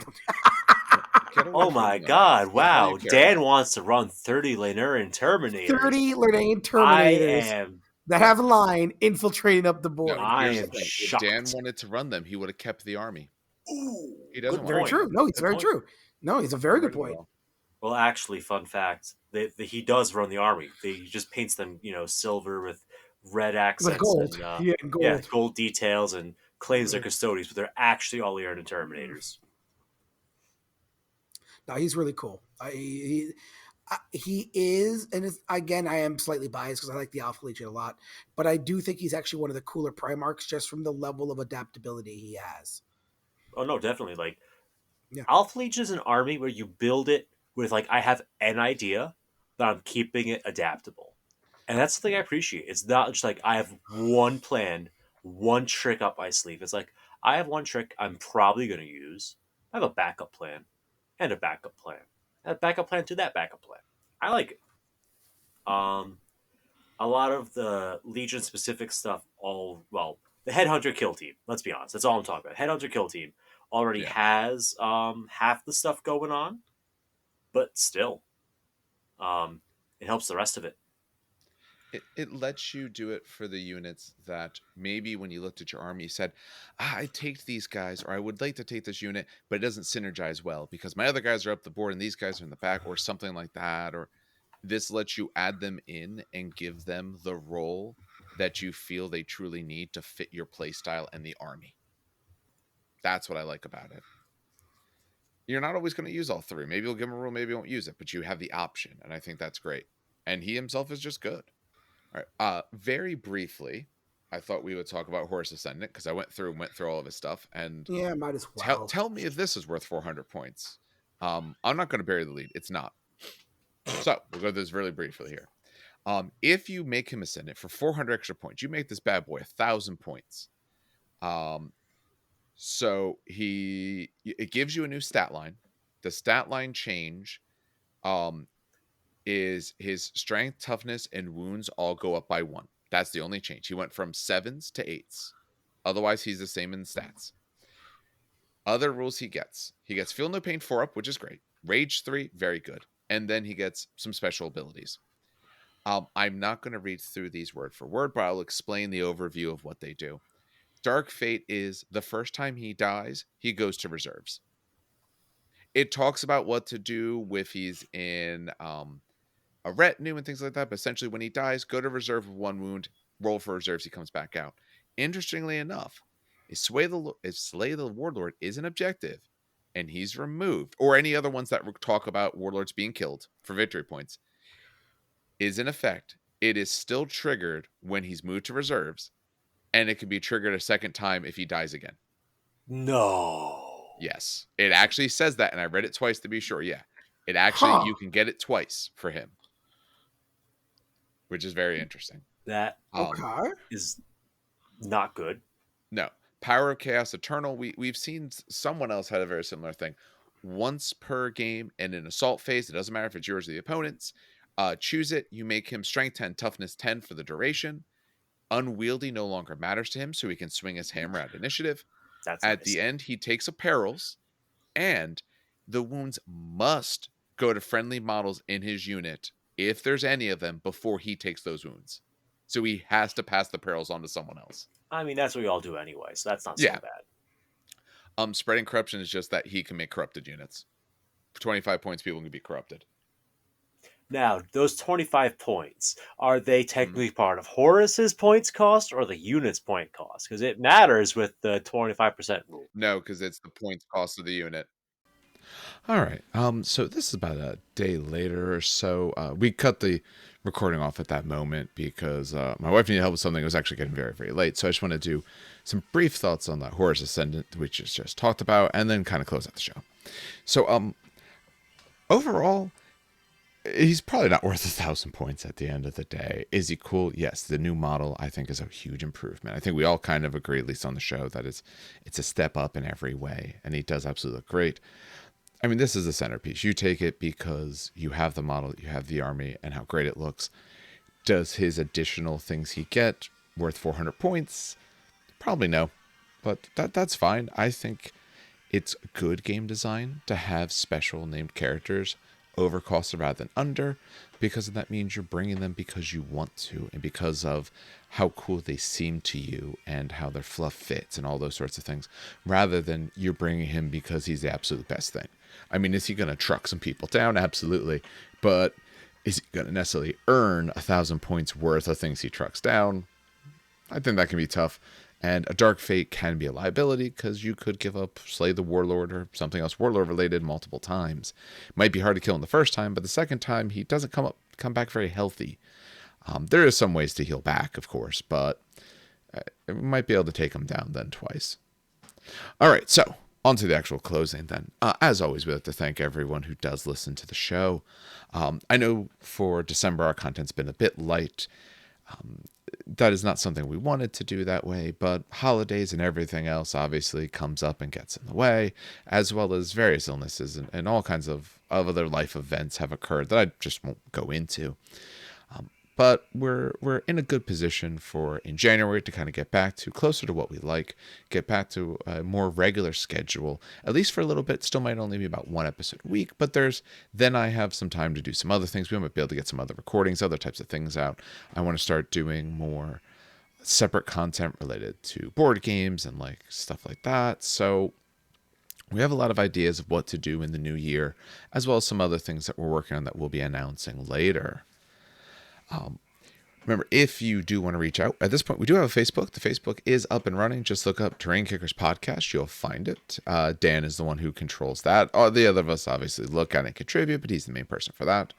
Oh my god, wow. Dan wants to run 30 Linnaean Terminators. 30 Linnaean Terminators that have a line infiltrating up the board. No, I am shocked. If Dan wanted to run them, he would have kept the army. Ooh, he doesn't. Very true. No, it's very true. No, it's a very good point. Well, actually, fun fact: he does run the army. He just paints them, silver with red accents gold. and gold. Gold details and claims they're custodians, but they're actually all Earden Terminators. No, he's really cool. He is, and it's, again, I am slightly biased because I like the Alpha Legion a lot, but I do think he's actually one of the cooler Primarchs just from the level of adaptability he has. Oh no, definitely. Like Yeah. Alpha Legion is an army where you build it with like I have an idea, but I'm keeping it adaptable, and that's the thing I appreciate. It's not just like I have one plan, one trick up my sleeve. It's like I have one trick I'm probably going to use. I have a backup plan, and a backup plan, and a backup plan to that backup plan. I like it. Um, a lot of the Legion specific stuff, the Headhunter kill team. Let's be honest, that's all I'm talking about. Headhunter kill team already Yeah. has half the stuff going on, but still, it helps the rest of it. It lets you do it for the units that maybe when you looked at your army, you said, I take these guys, or I would like to take this unit, but it doesn't synergize well because my other guys are up the board and these guys are in the back, or something like that. Or this lets you add them in and give them the role that you feel they truly need to fit your play style and the army. That's what I like about it. You're not always going to use all three. Maybe you'll give him a rule, maybe you won't use it, but you have the option, and I think that's great. And he himself is just good. All right. Very briefly, I thought we would talk about Horus Ascendant because I went through all of his stuff. And Yeah, might as well. Tell me if this is worth 400 points. I'm not going to bury the lead. It's not. So we'll go through this really briefly here. If you make him Ascendant for 400 extra points, you make this bad boy 1,000 points. So it gives you a new stat line. The stat line change is his strength, toughness, and wounds all go up by 1. That's the only change. He went from 7s to 8s. Otherwise, he's the same in stats. Other rules he gets Feel No Pain 4 up, which is great. Rage 3, very good. And then he gets some special abilities. I'm not going to read through these word for word, but I'll explain the overview of what they do. Dark Fate is the first time he dies, he goes to reserves. It talks about what to do if he's in a retinue and things like that, but essentially when he dies, go to reserve with 1 wound, roll for reserves, he comes back out. Interestingly enough, if Slay the Warlord is an objective and he's removed, or any other ones that talk about warlords being killed for victory points, is in effect, it is still triggered when he's moved to reserves, and it can be triggered a second time if he dies again. No. Yes, it actually says that, and I read it twice to be sure. Yeah, it actually, you can get it twice for him, which is very interesting. That Okay. is not good. No. Power of Chaos Eternal. We've seen someone else had a very similar thing. Once per game in an assault phase, it doesn't matter if it's yours or the opponent's. Choose it. You make him strength 10, toughness 10 for the duration. Unwieldy no longer matters to him, so he can swing his hammer at initiative. That's at nice. the end, he takes a perils, and the wounds must go to friendly models in his unit, if there's any of them, before he takes those wounds. So he has to pass the perils on to someone else. I mean, that's what we all do anyway, so that's not so bad. Spreading corruption is just that he can make corrupted units. For 25 points, people can be corrupted. Now, those 25 points, are they technically part of Horus's points cost or the unit's point cost? Because it matters with the 25% rule. No, because it's the points cost of the unit. All right. So this is about a day later or so. We cut the recording off at that moment because my wife needed help with something. It was actually getting very, very late. So I just want to do some brief thoughts on the Horus Ascendant, which is just talked about, and then kind of close out the show. So overall, he's probably not worth 1,000 points at the end of the day. Is he cool? Yes. The new model, I think, is a huge improvement. I think we all kind of agree, at least on the show, that it's a step up in every way, and he does absolutely look great. I mean, this is the centerpiece. You take it because you have the model, you have the army, and how great it looks. Does his additional things he get worth 400 points? Probably no, but that's fine. I think it's good game design to have special named characters over cost rather than under, because that means you're bringing them because you want to and because of how cool they seem to you and how their fluff fits and all those sorts of things, rather than you're bringing him because he's the absolute best thing. I mean, is he going to truck some people down? Absolutely. But is he going to necessarily earn 1,000 points worth of things he trucks down? I think that can be tough. And a Dark Fate can be a liability because you could give up Slay the Warlord or something else Warlord related multiple times. It might be hard to kill him the first time, but the second time he doesn't come back very healthy. There is some ways to heal back, of course, but we might be able to take him down then twice. All right, so on to the actual closing then. As always, we'd like to thank everyone who does listen to the show. I know for December our content's been a bit light. That is not something we wanted to do that way, but holidays and everything else obviously comes up and gets in the way, as well as various illnesses and all kinds of other life events have occurred that I just won't go into. But we're in a good position for in January to kind of get back to closer to what we like, get back to a more regular schedule, at least for a little bit. Still might only be about one episode a week, but then I have some time to do some other things. We might be able to get some other recordings, other types of things out. I want to start doing more separate content related to board games and like stuff like that. So we have a lot of ideas of what to do in the new year, as well as some other things that we're working on that we'll be announcing later. Remember, if you do want to reach out, at this point, we do have a Facebook. The Facebook is up and running. Just look up Terrain Kickers Podcast. You'll find it. Dan is the one who controls that. The other of us obviously look at and contribute, but he's the main person for that.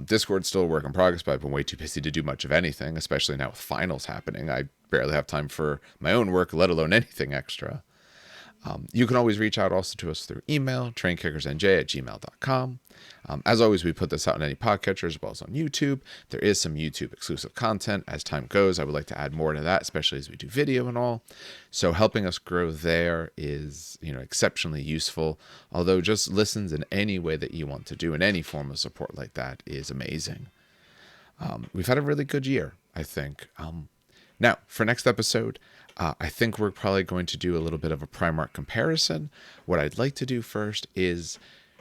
Discord's still a work in progress, but I've been way too busy to do much of anything, especially now with finals happening. I barely have time for my own work, let alone anything extra. You can always reach out also to us through email, trainkickersnj@gmail.com. As always, we put this out on any podcatcher as well as on YouTube. There is some YouTube exclusive content. As time goes, I would like to add more to that, especially as we do video and all. So helping us grow there is, exceptionally useful. Although just listens in any way that you want to do, in any form of support like that is amazing. We've had a really good year, I think. Now, for next episode, I think we're probably going to do a little bit of a Primarch comparison. What I'd like to do first is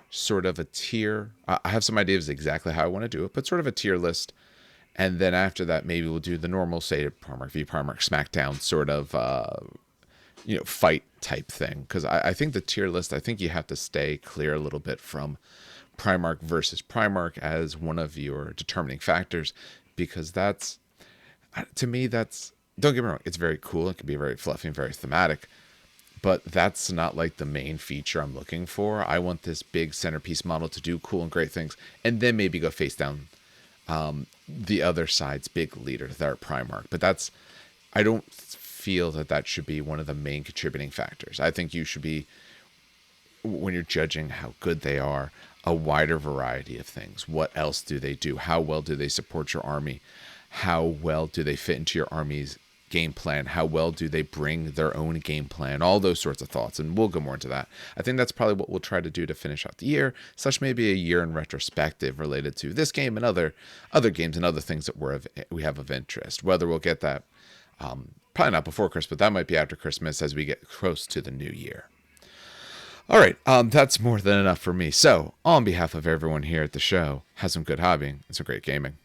sort of a tier. I have some ideas exactly how I want to do it, but sort of a tier list. And then after that, maybe we'll do the normal, say, Primarch v Primarch Smackdown sort of, fight type thing. Because I think the tier list, I think you have to stay clear a little bit from Primarch versus Primarch as one of your determining factors. Because to me, don't get me wrong, it's very cool. It can be very fluffy and very thematic. But that's not like the main feature I'm looking for. I want this big centerpiece model to do cool and great things, and then maybe go face down the other side's big leader, their Primarch. But I don't feel that should be one of the main contributing factors. I think you should be, when you're judging how good they are, a wider variety of things. What else do they do? How well do they support your army? How well do they fit into your army's game plan? How well do they bring their own game plan? All those sorts of thoughts, and we'll go more into that. I think that's probably what we'll try to do to finish out the year, such maybe a year in retrospective related to this game and other games and other things that we have of interest. Whether we'll get that, probably not before Christmas, but that might be after Christmas as we get close to the new year. All right, that's more than enough for me. So, on behalf of everyone here at the show, have some good hobbying and some great gaming.